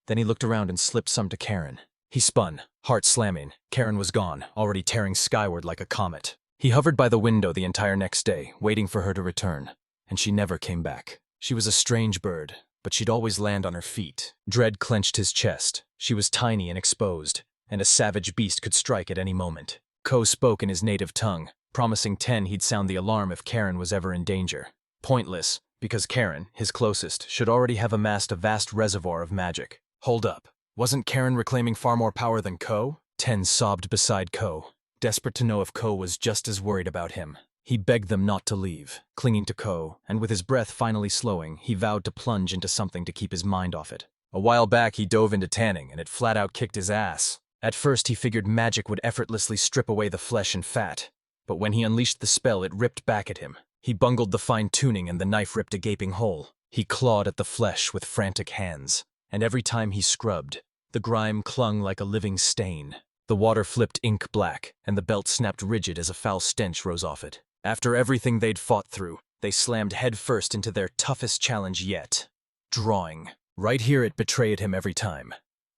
Then he looked around and slipped some to Karen. He spun, heart slamming. Karen was gone, already tearing skyward like a comet. He hovered by the window the entire next day, waiting for her to return, and she never came back. She was a strange bird, but she'd always land on her feet. Dread clenched his chest. She was tiny and exposed, and a savage beast could strike at any moment. Ko spoke in his native tongue, promising 10 he'd sound the alarm if Karen was ever in danger. Pointless, because Karen, his closest, should already have amassed a vast reservoir of magic. Hold up. Wasn't Karen reclaiming far more power than Ko? 10 sobbed beside Ko, desperate to know if Ko was just as worried about him. He begged them not to leave, clinging to Ko, and with his breath finally slowing, he vowed to plunge into something to keep his mind off it. A while back he dove into tanning, and it flat out kicked his ass. At first he figured magic would effortlessly strip away the flesh and fat, but when he unleashed the spell it ripped back at him. He bungled the fine-tuning and the knife ripped a gaping hole. He clawed at the flesh with frantic hands, and every time he scrubbed, the grime clung like a living stain. The water flipped ink black, and the belt snapped rigid as a foul stench rose off it. After everything they'd fought through, they slammed headfirst into their toughest challenge yet. Drawing. Right here it betrayed him every time.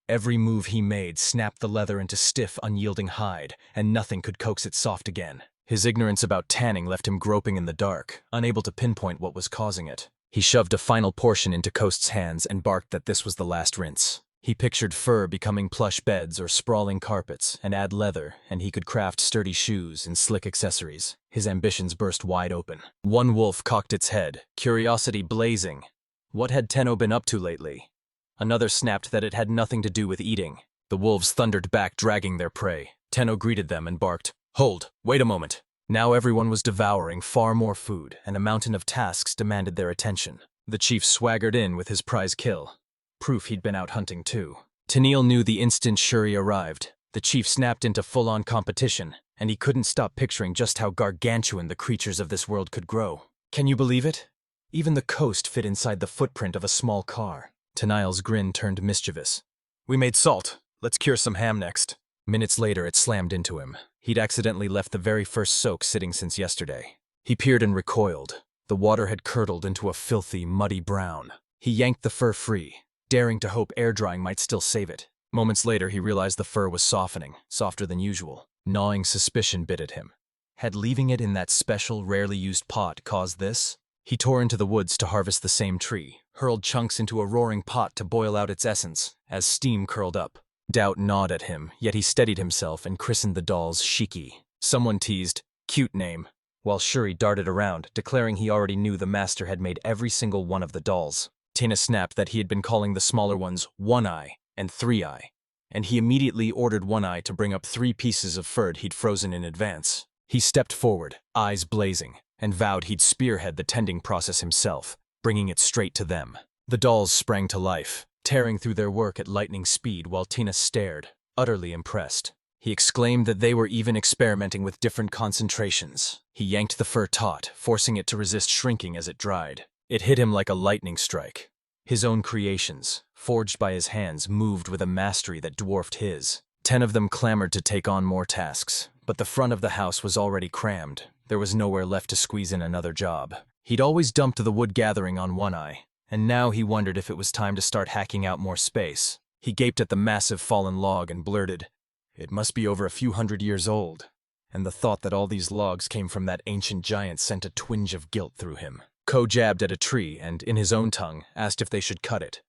Every move he made snapped the leather into stiff, unyielding hide, and nothing could coax it soft again. His ignorance about tanning left him groping in the dark, unable to pinpoint what was causing it. He shoved a final portion into Coast's hands and barked that this was the last rinse. He pictured fur becoming plush beds or sprawling carpets, and add leather, and he could craft sturdy shoes and slick accessories. His ambitions burst wide open. One wolf cocked its head, curiosity blazing. What had Tenno been up to lately? Another snapped that it had nothing to do with eating. The wolves thundered back, dragging their prey. Tenno greeted them and barked, "Hold, wait a moment." Now everyone was devouring far more food, and a mountain of tasks demanded their attention. The chief swaggered in with his prize kill. Proof he'd been out hunting too. Tennille knew the instant Shuri arrived. The chief snapped into full-on competition, and he couldn't stop picturing just how gargantuan the creatures of this world could grow. Can you believe it? Even the coast fit inside the footprint of a small car. Tennille's grin turned mischievous. "We made salt. Let's cure some ham next." Minutes later, it slammed into him. He'd accidentally left the very first soak sitting since yesterday. He peered and recoiled. The water had curdled into a filthy, muddy brown. He yanked the fur free, daring to hope air drying might still save it. Moments later, he realized the fur was softening, softer than usual. Gnawing suspicion bit at him. Had leaving it in that special, rarely used pot caused this? He tore into the woods to harvest the same tree, hurled chunks into a roaring pot to boil out its essence, as steam curled up. Doubt gnawed at him, yet he steadied himself and christened the dolls Shiki. Someone teased, "Cute name," while Shuri darted around, declaring he already knew the master had made every single one of the dolls. Tina snapped that he had been calling the smaller ones One Eye and Three Eye, and he immediately ordered One Eye to bring up 3 pieces of fur he'd frozen in advance. He stepped forward, eyes blazing, and vowed he'd spearhead the tending process himself, bringing it straight to them. The dolls sprang to life, tearing through their work at lightning speed while Tina stared, utterly impressed. He exclaimed that they were even experimenting with different concentrations. He yanked the fur taut, forcing it to resist shrinking as it dried. It hit him like a lightning strike. His own creations, forged by his hands, moved with a mastery that dwarfed his. 10 of them clamored to take on more tasks, but the front of the house was already crammed. There was nowhere left to squeeze in another job. He'd always dumped the wood gathering on One Eye, and now he wondered if it was time to start hacking out more space. He gaped at the massive fallen log and blurted, "It must be over a few hundred years old." And the thought that all these logs came from that ancient giant sent a twinge of guilt through him. Ko jabbed at a tree and, in his own tongue, asked if they should cut it.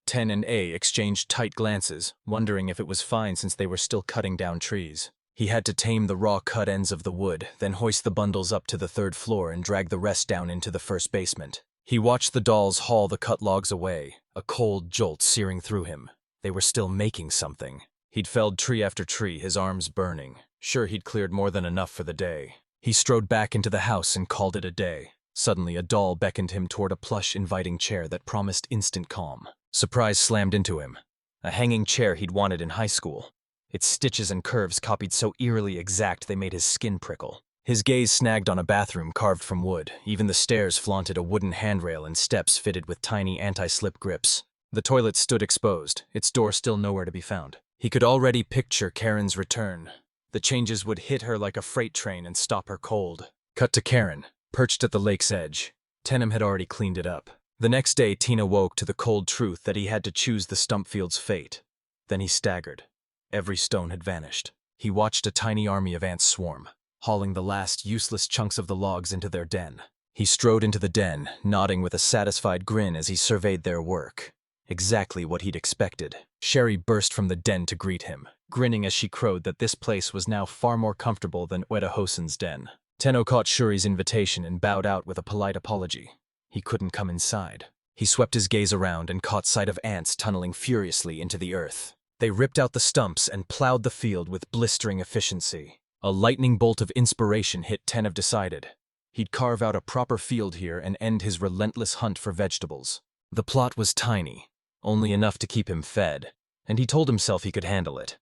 Ten and A exchanged tight glances, wondering if it was fine since they were still cutting down trees. He had to tame the raw cut ends of the wood, then hoist the bundles up to the 3rd floor and drag the rest down into the first basement. He watched the dolls haul the cut logs away, a cold jolt searing through him. They were still making something. He'd felled tree after tree, his arms burning. Sure, he'd cleared more than enough for the day. He strode back into the house and called it a day. Suddenly, a doll beckoned him toward a plush, inviting chair that promised instant calm. Surprise slammed into him. A hanging chair he'd wanted in high school. Its stitches and curves copied so eerily exact they made his skin prickle. His gaze snagged on a bathroom carved from wood. Even the stairs flaunted a wooden handrail and steps fitted with tiny anti-slip grips. The toilet stood exposed, its door still nowhere to be found. He could already picture Karen's return. The changes would hit her like a freight train and stop her cold. Cut to Karen, perched at the lake's edge. Tenham had already cleaned it up. The next day, Tina woke to the cold truth that he had to choose the Stumpfield's fate. Then he staggered. Every stone had vanished. He watched a tiny army of ants swarm, hauling the last useless chunks of the logs into their den. He strode into the den, nodding with a satisfied grin as he surveyed their work. Exactly what he'd expected. Sherry burst from the den to greet him, grinning as she crowed that this place was now far more comfortable than Ueda Hosen's den. Tenno caught Shuri's invitation and bowed out with a polite apology. He couldn't come inside. He swept his gaze around and caught sight of ants tunneling furiously into the earth. They ripped out the stumps and plowed the field with blistering efficiency. A lightning bolt of inspiration hit Tenno decided. He'd carve out a proper field here and end his relentless hunt for vegetables. The plot was tiny, only enough to keep him fed, and he told himself he could handle it.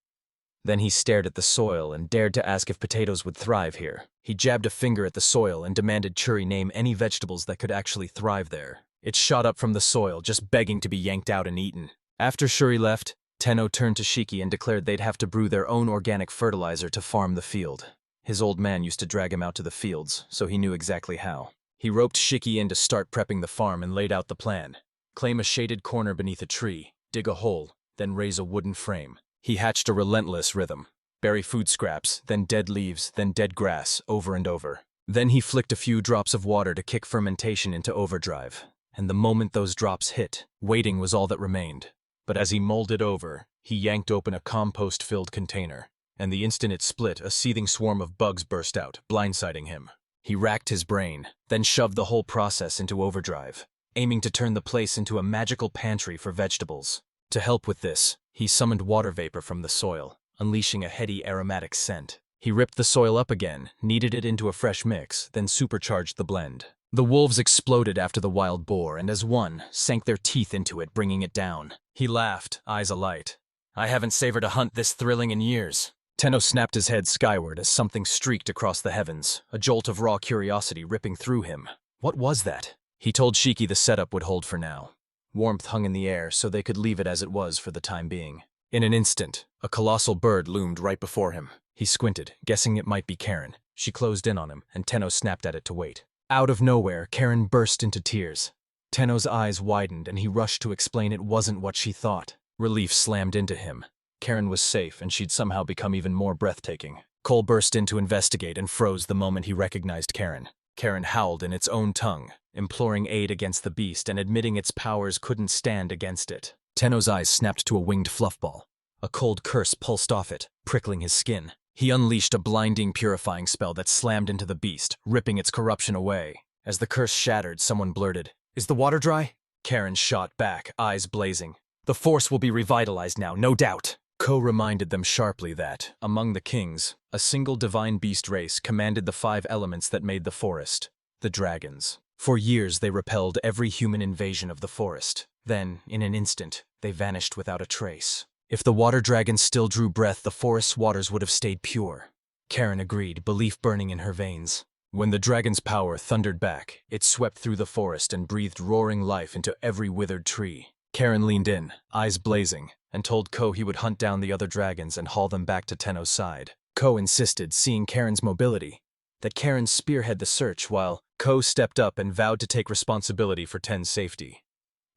Then he stared at the soil and dared to ask if potatoes would thrive here. He jabbed a finger at the soil and demanded Churi name any vegetables that could actually thrive there. It shot up from the soil, just begging to be yanked out and eaten. After Shuri left, Tenno turned to Shiki and declared they'd have to brew their own organic fertilizer to farm the field. His old man used to drag him out to the fields, so he knew exactly how. He roped Shiki in to start prepping the farm and laid out the plan. Claim a shaded corner beneath a tree, dig a hole, then raise a wooden frame. He hatched a relentless rhythm. Bury food scraps, then dead leaves, then dead grass, over and over. Then he flicked a few drops of water to kick fermentation into overdrive. And the moment those drops hit, waiting was all that remained. But as he molded over, he yanked open a compost-filled container. And the instant it split, a seething swarm of bugs burst out, blindsiding him. He racked his brain, then shoved the whole process into overdrive, aiming to turn the place into a magical pantry for vegetables. To help with this, he summoned water vapor from the soil, unleashing a heady aromatic scent. He ripped the soil up again, kneaded it into a fresh mix, then supercharged the blend. The wolves exploded after the wild boar, and as one, sank their teeth into it, bringing it down. He laughed, eyes alight. "I haven't savored a hunt this thrilling in years." Tenno snapped his head skyward as something streaked across the heavens, a jolt of raw curiosity ripping through him. What was that? He told Shiki the setup would hold for now. Warmth hung in the air, so they could leave it as it was for the time being. In an instant, a colossal bird loomed right before him. He squinted, guessing it might be Karen. She closed in on him, and Tenno snapped at it to wait. Out of nowhere, Karen burst into tears. Tenno's eyes widened, and he rushed to explain it wasn't what she thought. Relief slammed into him. Karen was safe, and she'd somehow become even more breathtaking. Cole burst in to investigate and froze the moment he recognized Karen. Karen howled in its own tongue, imploring aid against the beast and admitting its powers couldn't stand against it. Tenno's eyes snapped to a winged fluffball. A cold curse pulsed off it, prickling his skin. He unleashed a blinding purifying spell that slammed into the beast, ripping its corruption away. As the curse shattered, someone blurted, "Is the water dry?" Karen shot back, eyes blazing. "The force will be revitalized now, no doubt." Ko reminded them sharply that, among the kings, a single divine beast race commanded the 5 elements that made the forest, the dragons. For years they repelled every human invasion of the forest. Then, in an instant, they vanished without a trace. If the water dragons still drew breath, the forest's waters would have stayed pure. Karen agreed, belief burning in her veins. When the dragon's power thundered back, it swept through the forest and breathed roaring life into every withered tree. Karen leaned in, eyes blazing, and told Ko he would hunt down the other dragons and haul them back to Tenno's side. Ko insisted, seeing Karen's mobility, that Karen spearhead the search while Ko stepped up and vowed to take responsibility for Ten's safety.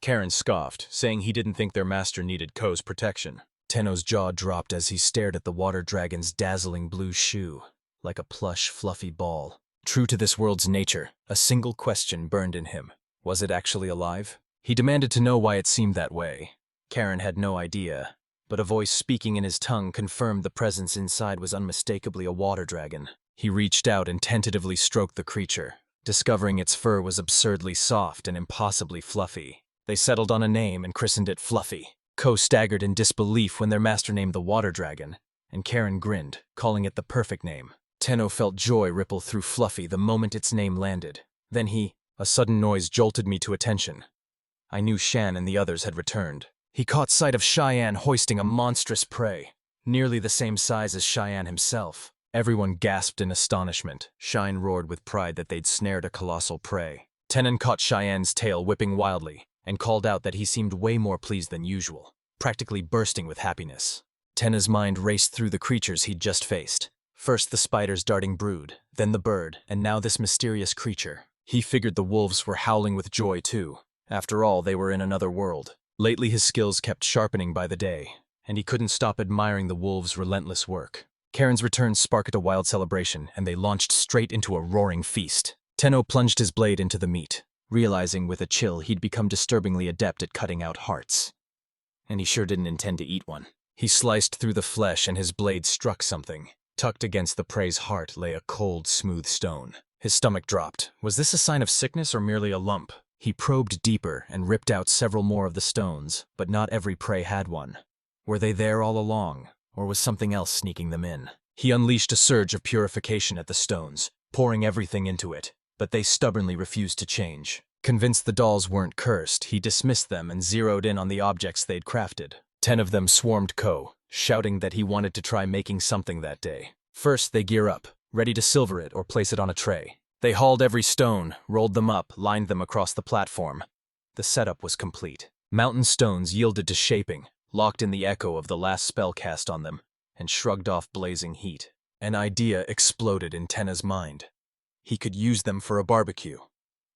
Karen scoffed, saying he didn't think their master needed Ko's protection. Tenno's jaw dropped as he stared at the water dragon's dazzling blue shoe, like a plush, fluffy ball. True to this world's nature, a single question burned in him. Was it actually alive? He demanded to know why it seemed that way. Karen had no idea, but a voice speaking in his tongue confirmed the presence inside was unmistakably a water dragon. He reached out and tentatively stroked the creature, discovering its fur was absurdly soft and impossibly fluffy. They settled on a name and christened it Fluffy. Ko staggered in disbelief when their master named the water dragon, and Karen grinned, calling it the perfect name. Tenno felt joy ripple through Fluffy the moment its name landed. Then a sudden noise jolted me to attention. I knew Shan and the others had returned. He caught sight of Cheyenne hoisting a monstrous prey, nearly the same size as Cheyenne himself. Everyone gasped in astonishment. Shine roared with pride that they'd snared a colossal prey. Tenon caught Cheyenne's tail whipping wildly, and called out that he seemed way more pleased than usual, practically bursting with happiness. Tenna's mind raced through the creatures he'd just faced. First the spider's darting brood, then the bird, and now this mysterious creature. He figured the wolves were howling with joy too. After all, they were in another world. Lately his skills kept sharpening by the day, and he couldn't stop admiring the wolves' relentless work. Karen's return sparked a wild celebration, and they launched straight into a roaring feast. Tenno plunged his blade into the meat, realizing with a chill he'd become disturbingly adept at cutting out hearts. And he sure didn't intend to eat one. He sliced through the flesh and his blade struck something. Tucked against the prey's heart lay a cold, smooth stone. His stomach dropped. Was this a sign of sickness or merely a lump? He probed deeper and ripped out several more of the stones, but not every prey had one. Were they there all along, or was something else sneaking them in? He unleashed a surge of purification at the stones, pouring everything into it, but they stubbornly refused to change. Convinced the dolls weren't cursed, he dismissed them and zeroed in on the objects they'd crafted. 10 of them swarmed Ko, shouting that he wanted to try making something that day. First, they gear up, ready to silver it or place it on a tray. They hauled every stone, rolled them up, lined them across the platform. The setup was complete. Mountain stones yielded to shaping, locked in the echo of the last spell cast on them, and shrugged off blazing heat. An idea exploded in Tenna's mind. He could use them for a barbecue.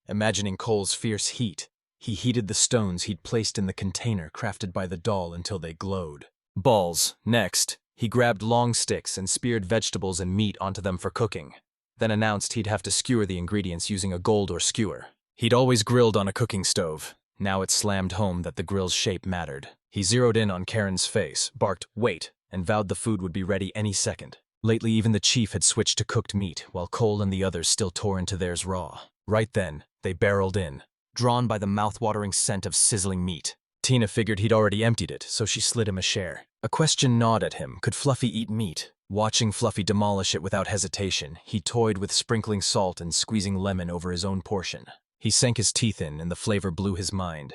Imagining Cole's fierce heat, He heated the stones he'd placed in the container crafted by the doll until they glowed. Balls. Next, he grabbed long sticks and speared vegetables and meat onto them for cooking, then announced he'd have to skewer the ingredients using a gold or skewer. He'd always grilled on a cooking stove. Now it slammed home that the grill's shape mattered. He zeroed in on Karen's face, barked, "Wait," and vowed the food would be ready any second. Lately, even the chief had switched to cooked meat, while Cole and the others still tore into theirs raw. Right then, they barreled in, drawn by the mouth-watering scent of sizzling meat. Tina figured he'd already emptied it, so she slid him a share. A question gnawed at him. Could Fluffy eat meat? Watching Fluffy demolish it without hesitation, he toyed with sprinkling salt and squeezing lemon over his own portion. He sank his teeth in, and the flavor blew his mind.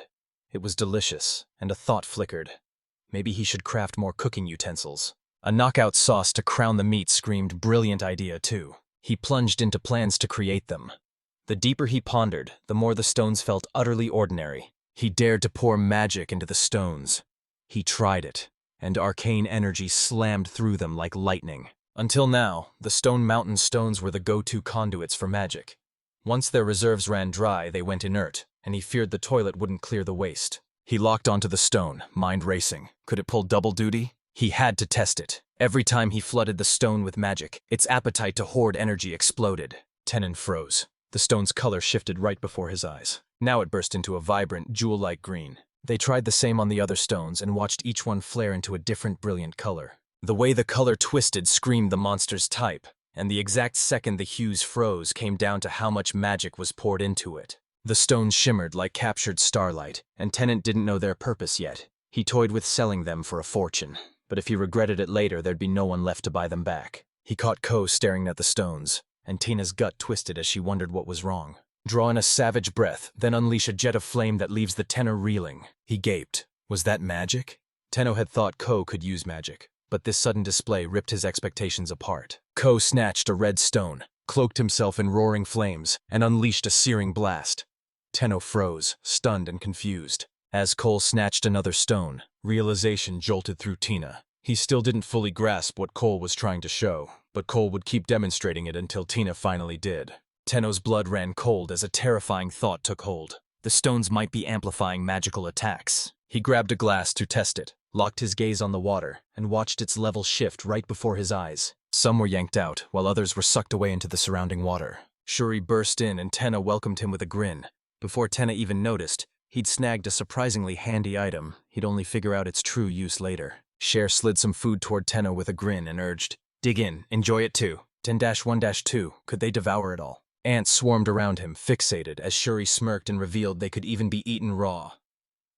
It was delicious, and a thought flickered. Maybe he should craft more cooking utensils. A knockout sauce to crown the meat screamed brilliant idea, too. He plunged into plans to create them. The deeper he pondered, the more the stones felt utterly ordinary. He dared to pour magic into the stones. He tried it, and arcane energy slammed through them like lightning. Until now, the Stone Mountain stones were the go-to conduits for magic. Once their reserves ran dry, they went inert, and he feared the toilet wouldn't clear the waste. He locked onto the stone, mind racing. Could it pull double duty? He had to test it. Every time he flooded the stone with magic, its appetite to hoard energy exploded. Tenon froze. The stone's color shifted right before his eyes. Now it burst into a vibrant, jewel-like green. They tried the same on the other stones and watched each one flare into a different brilliant color. The way the color twisted screamed the monster's type, and the exact second the hues froze came down to how much magic was poured into it. The stones shimmered like captured starlight, and Tennant didn't know their purpose yet. He toyed with selling them for a fortune, but if he regretted it later, there'd be no one left to buy them back. He caught Ko staring at the stones, and Tina's gut twisted as she wondered what was wrong. Draw in a savage breath, then unleash a jet of flame that leaves the Tenno reeling. He gaped. Was that magic? Tenno had thought Ko could use magic, but this sudden display ripped his expectations apart. Ko snatched a red stone, cloaked himself in roaring flames, and unleashed a searing blast. Tenno froze, stunned and confused. As Cole snatched another stone, realization jolted through Tina. He still didn't fully grasp what Cole was trying to show, but Cole would keep demonstrating it until Tina finally did. Tenno's blood ran cold as a terrifying thought took hold. The stones might be amplifying magical attacks. He grabbed a glass to test it, locked his gaze on the water, and watched its level shift right before his eyes. Some were yanked out, while others were sucked away into the surrounding water. Shuri burst in and Tenno welcomed him with a grin. Before Tenno even noticed, he'd snagged a surprisingly handy item. He'd only figure out its true use later. Cher slid some food toward Tenno with a grin and urged, "Dig in, enjoy it too. 10-1-2, could they devour it all?" Ants swarmed around him, fixated, as Shuri smirked and revealed they could even be eaten raw.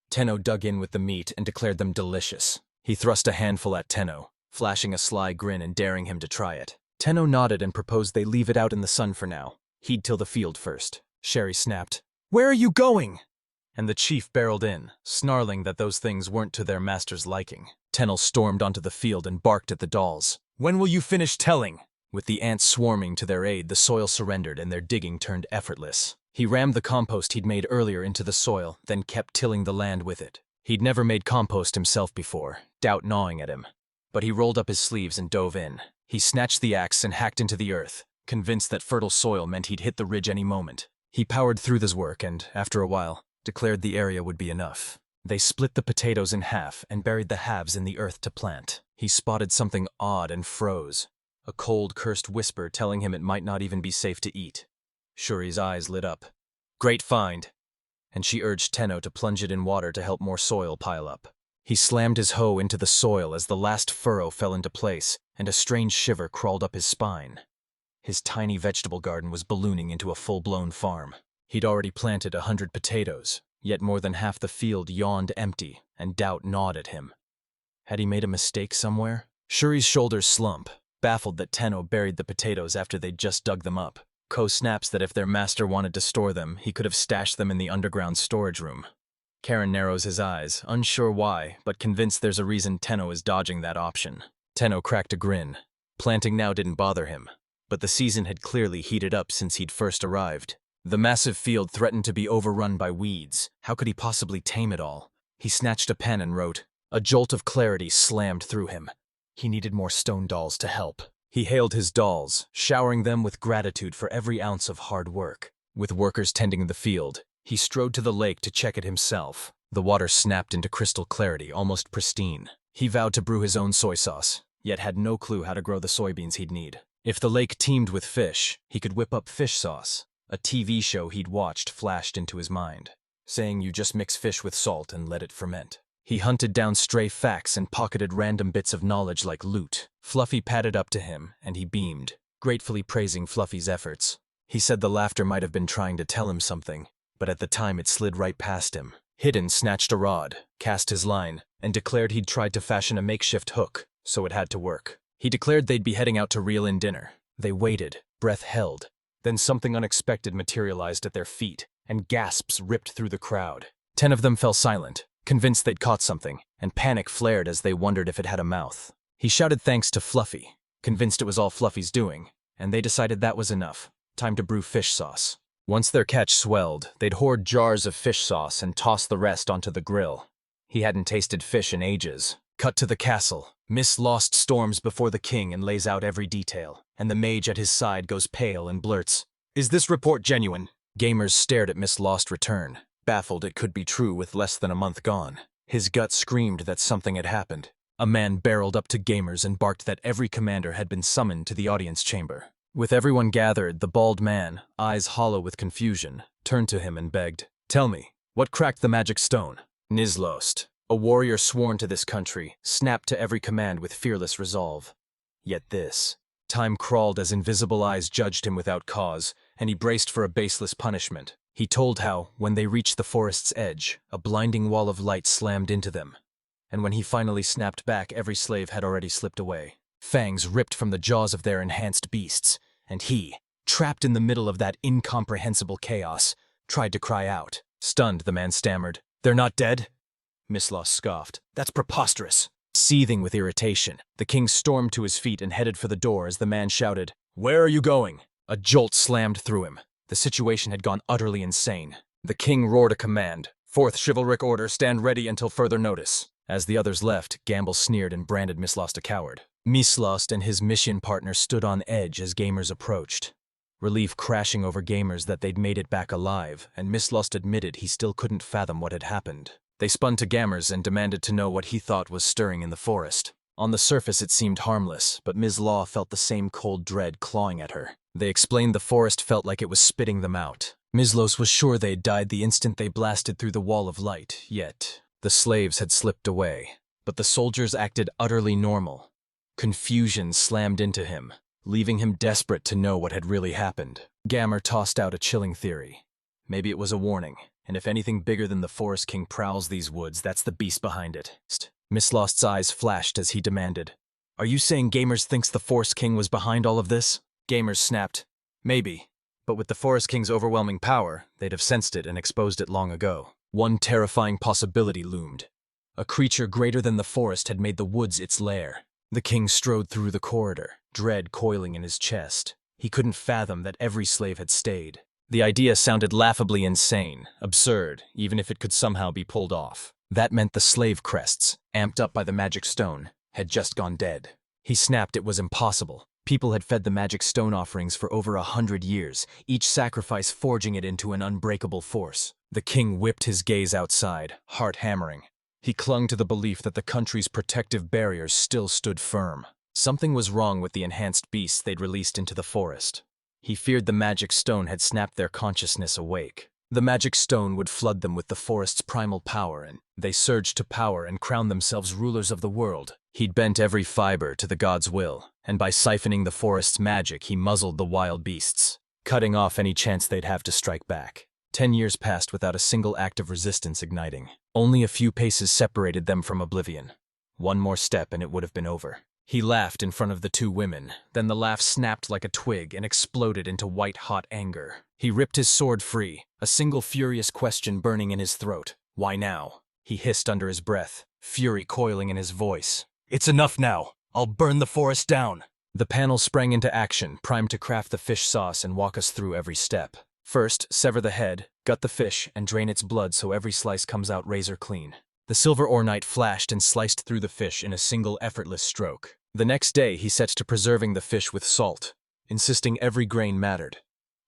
Tenno dug in with the meat and declared them delicious. He thrust a handful at Tenno, flashing a sly grin and daring him to try it. Tenno nodded and proposed they leave it out in the sun for now. He'd till the field first. Sherry snapped, "Where are you going?" And the chief barreled in, snarling that those things weren't to their master's liking. Tenno stormed onto the field and barked at the dolls. "When will you finish telling?" With the ants swarming to their aid, the soil surrendered and their digging turned effortless. He rammed the compost he'd made earlier into the soil, then kept tilling the land with it. He'd never made compost himself before, doubt gnawing at him. But he rolled up his sleeves and dove in. He snatched the axe and hacked into the earth, convinced that fertile soil meant he'd hit the ridge any moment. He powered through this work and, after a while, declared the area would be enough. They split the potatoes in half and buried the halves in the earth to plant. He spotted something odd and froze. A cold, cursed whisper telling him it might not even be safe to eat. Shuri's eyes lit up. "Great find!" And she urged Tenno to plunge it in water to help more soil pile up. He slammed his hoe into the soil as the last furrow fell into place, and a strange shiver crawled up his spine. His tiny vegetable garden was ballooning into a full-blown farm. He'd already planted 100 potatoes, yet more than half the field yawned empty, and doubt gnawed at him. Had he made a mistake somewhere? Shuri's shoulders slump, baffled that Tenno buried the potatoes after they'd just dug them up. Ko snaps that if their master wanted to store them, he could have stashed them in the underground storage room. Karen narrows his eyes, unsure why, but convinced there's a reason Tenno is dodging that option. Tenno cracked a grin. Planting now didn't bother him, but the season had clearly heated up since he'd first arrived. The massive field threatened to be overrun by weeds. How could he possibly tame it all? He snatched a pen and wrote. A jolt of clarity slammed through him. He needed more stone dolls to help. He hailed his dolls, showering them with gratitude for every ounce of hard work. With workers tending the field, He strode to the lake to check it himself. The water snapped into crystal clarity, almost pristine. He vowed to brew his own soy sauce, yet had no clue how to grow the soybeans he'd need. If the lake teemed with fish, he could whip up fish sauce. A TV show he'd watched flashed into his mind, saying you just mix fish with salt and let it ferment. He hunted down stray facts and pocketed random bits of knowledge like loot. Fluffy padded up to him, and he beamed, gratefully praising Fluffy's efforts. He said the laughter might have been trying to tell him something, but at the time it slid right past him. Hidden snatched a rod, cast his line, and declared he'd tried to fashion a makeshift hook, so it had to work. He declared they'd be heading out to reel in dinner. They waited, breath held. Then something unexpected materialized at their feet, and gasps ripped through the crowd. 10 of them fell silent, convinced they'd caught something, and panic flared as they wondered if it had a mouth. He shouted thanks to Fluffy, convinced it was all Fluffy's doing, and they decided that was enough. Time to brew fish sauce. Once their catch swelled, they'd hoard jars of fish sauce and toss the rest onto the grill. He hadn't tasted fish in ages. Cut to the castle. Miss Lost storms before the king and lays out every detail, and the mage at his side goes pale and blurts, "Is this report genuine?" Gamers stared at Miss Lost return, baffled it could be true with less than a month gone. His gut screamed that something had happened. A man barreled up to Gamers and barked that every commander had been summoned to the audience chamber. With everyone gathered, the bald man, eyes hollow with confusion, turned to him and begged, "Tell me, what cracked the magic stone?" Nizlost, a warrior sworn to this country, snapped to every command with fearless resolve. Yet this. Time crawled as invisible eyes judged him without cause, and he braced for a baseless punishment. He told how, when they reached the forest's edge, a blinding wall of light slammed into them. And when he finally snapped back, every slave had already slipped away. Fangs ripped from the jaws of their enhanced beasts, and he, trapped in the middle of that incomprehensible chaos, tried to cry out. Stunned, the man stammered, "They're not dead?" Miss Lost scoffed, "That's preposterous." Seething with irritation, the king stormed to his feet and headed for the door as the man shouted, "Where are you going?" A jolt slammed through him. The situation had gone utterly insane. The king roared a command, "Fourth chivalric order, stand ready until further notice." As the others left, Gamble sneered and branded Miss Lost a coward. Miss Lost and his mission partner stood on edge as Gamers approached. Relief crashing over Gamers that they'd made it back alive, and Miss Lost admitted he still couldn't fathom what had happened. They spun to Gamers and demanded to know what he thought was stirring in the forest. On the surface it seemed harmless, but Ms. Law felt the same cold dread clawing at her. They explained the forest felt like it was spitting them out. Mislos was sure they'd died the instant they blasted through the wall of light, yet the slaves had slipped away. But the soldiers acted utterly normal. Confusion slammed into him, leaving him desperate to know what had really happened. Gammer tossed out a chilling theory. Maybe it was a warning, and if anything bigger than the Forest King prowls these woods, that's the beast behind it. Miss Lost's eyes flashed as he demanded, "Are you saying Gamers thinks the Forest King was behind all of this?" Gamers snapped, "Maybe, but with the Forest King's overwhelming power, they'd have sensed it and exposed it long ago." One terrifying possibility loomed. A creature greater than the forest had made the woods its lair. The king strode through the corridor, dread coiling in his chest. He couldn't fathom that every slave had stayed. The idea sounded laughably insane, absurd, even if it could somehow be pulled off. That meant the slave crests, amped up by the magic stone, had just gone dead. He snapped it was impossible. People had fed the magic stone offerings for over 100 years, each sacrifice forging it into an unbreakable force. The king whipped his gaze outside, heart hammering. He clung to the belief that the country's protective barriers still stood firm. Something was wrong with the enhanced beasts they'd released into the forest. He feared the magic stone had snapped their consciousness awake. The magic stone would flood them with the forest's primal power, and they surged to power and crowned themselves rulers of the world. He'd bent every fiber to the god's will, and by siphoning the forest's magic, he muzzled the wild beasts, cutting off any chance they'd have to strike back. 10 years passed without a single act of resistance igniting. Only a few paces separated them from oblivion. One more step and it would have been over. He laughed in front of the two women, then the laugh snapped like a twig and exploded into white-hot anger. He ripped his sword free, a single furious question burning in his throat. "Why now?" He hissed under his breath, fury coiling in his voice. "It's enough now. I'll burn the forest down." The panel sprang into action, primed to craft the fish sauce and walk us through every step. First, sever the head, gut the fish, and drain its blood so every slice comes out razor clean. The silver ornite flashed and sliced through the fish in a single effortless stroke. The next day, he set to preserving the fish with salt, insisting every grain mattered.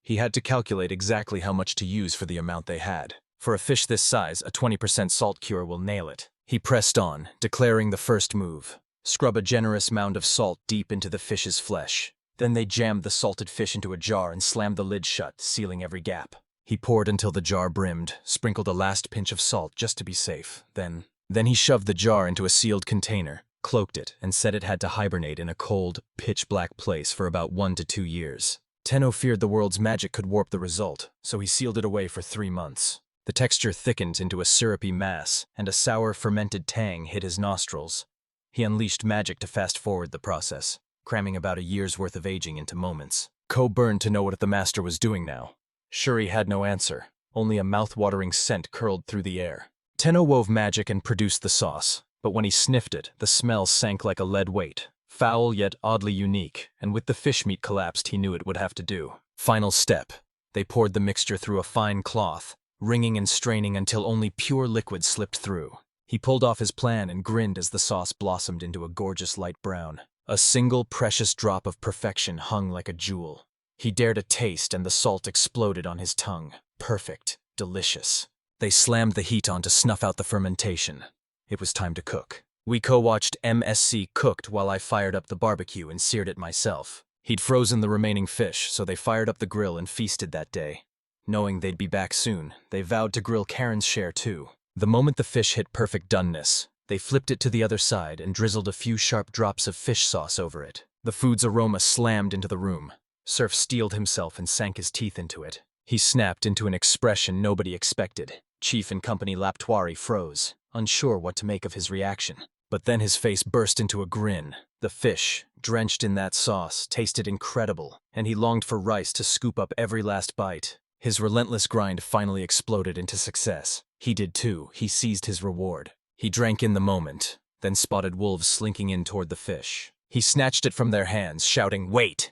He had to calculate exactly how much to use for the amount they had. For a fish this size, a 20% salt cure will nail it. He pressed on, declaring the first move. Scrub a generous mound of salt deep into the fish's flesh. Then they jammed the salted fish into a jar and slammed the lid shut, sealing every gap. He poured until the jar brimmed, sprinkled a last pinch of salt just to be safe. Then he shoved the jar into a sealed container, cloaked it, and said it had to hibernate in a cold, pitch-black place for about 1 to 2 years. Tenno feared the world's magic could warp the result, so he sealed it away for 3 months. The texture thickened into a syrupy mass, and a sour, fermented tang hit his nostrils. He unleashed magic to fast-forward the process, cramming about a year's worth of aging into moments. Ko burned to know what the master was doing now. Shuri had no answer. Only a mouth-watering scent curled through the air. Tenno wove magic and produced the sauce, but when he sniffed it, the smell sank like a lead weight. Foul yet oddly unique, and with the fish meat collapsed, he knew it would have to do. Final step. They poured the mixture through a fine cloth, wringing and straining until only pure liquid slipped through. He pulled off his plan and grinned as the sauce blossomed into a gorgeous light brown. A single precious drop of perfection hung like a jewel. He dared a taste and the salt exploded on his tongue. Perfect. Delicious. They slammed the heat on to snuff out the fermentation. It was time to cook. We co-watched MSC cooked while I fired up the barbecue and seared it myself. He'd frozen the remaining fish, so they fired up the grill and feasted that day. Knowing they'd be back soon, they vowed to grill Karen's share too. The moment the fish hit perfect doneness, they flipped it to the other side and drizzled a few sharp drops of fish sauce over it. The food's aroma slammed into the room. Surf steeled himself and sank his teeth into it. He snapped into an expression nobody expected. Chief and Company Laptuari froze, unsure what to make of his reaction. But then his face burst into a grin. The fish, drenched in that sauce, tasted incredible, and he longed for rice to scoop up every last bite. His relentless grind finally exploded into success. He did too. He seized his reward. He drank in the moment, then spotted wolves slinking in toward the fish. He snatched it from their hands, shouting, "Wait!"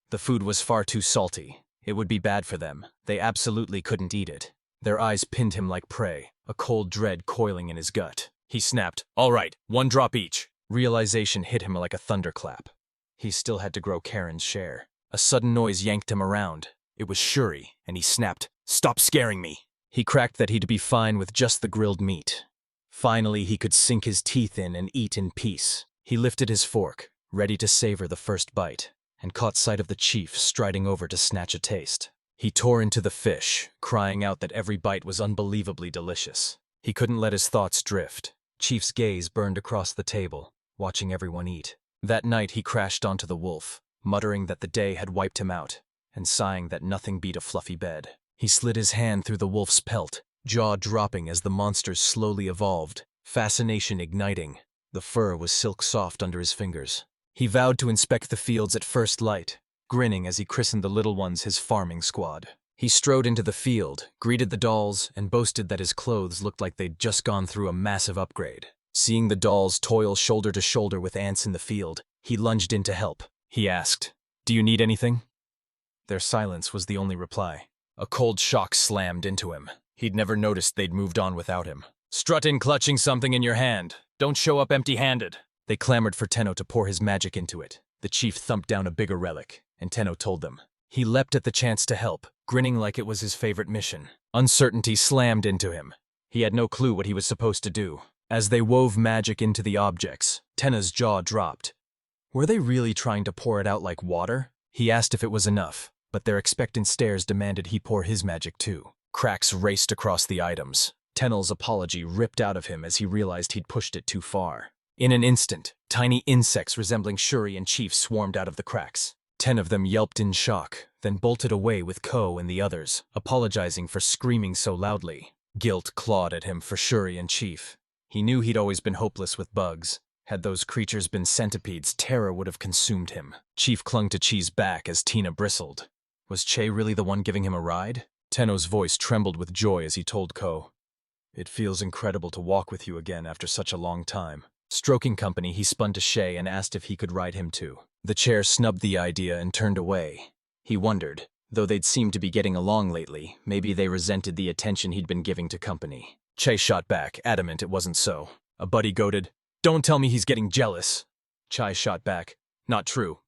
The food was far too salty. It would be bad for them. They absolutely couldn't eat it. Their eyes pinned him like prey, a cold dread coiling in his gut. He snapped, "All right, 1 drop each." Realization hit him like a thunderclap. He still had to grow Karen's share. A sudden noise yanked him around. It was Shuri, and he snapped, "Stop scaring me." He cracked that he'd be fine with just the grilled meat. Finally, he could sink his teeth in and eat in peace. He lifted his fork, ready to savor the first bite, and caught sight of the chief striding over to snatch a taste. He tore into the fish, crying out that every bite was unbelievably delicious. He couldn't let his thoughts drift. Chief's gaze burned across the table, watching everyone eat. That night he crashed onto the wolf, muttering that the day had wiped him out, and sighing that nothing beat a fluffy bed. He slid his hand through the wolf's pelt, jaw dropping as the monsters slowly evolved, fascination igniting. The fur was silk-soft under his fingers. He vowed to inspect the fields at first light, grinning as he christened the little ones his farming squad. He strode into the field, greeted the dolls, and boasted that his clothes looked like they'd just gone through a massive upgrade. Seeing the dolls toil shoulder to shoulder with ants in the field, he lunged in to help. He asked, "Do you need anything?" Their silence was the only reply. A cold shock slammed into him. He'd never noticed they'd moved on without him. "Strut in clutching something in your hand. Don't show up empty-handed." They clamored for Tenno to pour his magic into it. The chief thumped down a bigger relic, and Tenno told them. He leapt at the chance to help, grinning like it was his favorite mission. Uncertainty slammed into him. He had no clue what he was supposed to do. As they wove magic into the objects, Tenna's jaw dropped. Were they really trying to pour it out like water? He asked if it was enough, but their expectant stares demanded he pour his magic too. Cracks raced across the items. Tennel's apology ripped out of him as he realized he'd pushed it too far. In an instant, tiny insects resembling Shuri and Chief swarmed out of the cracks. 10 of them yelped in shock, then bolted away with Ko and the others, apologizing for screaming so loudly. Guilt clawed at him for Shuri and Chief. He knew he'd always been hopeless with bugs. Had those creatures been centipedes, terror would have consumed him. Chief clung to Chi's back as Tina bristled. Was Che really the one giving him a ride? Tenno's voice trembled with joy as he told Ko, "It feels incredible to walk with you again after such a long time." Stroking company, he spun to Shay and asked if he could ride him too. The chair snubbed the idea and turned away. He wondered, though they'd seemed to be getting along lately, maybe they resented the attention he'd been giving to company. Che shot back, adamant it wasn't so. A buddy goaded, "Don't tell me he's getting jealous." Chai shot back, "Not true."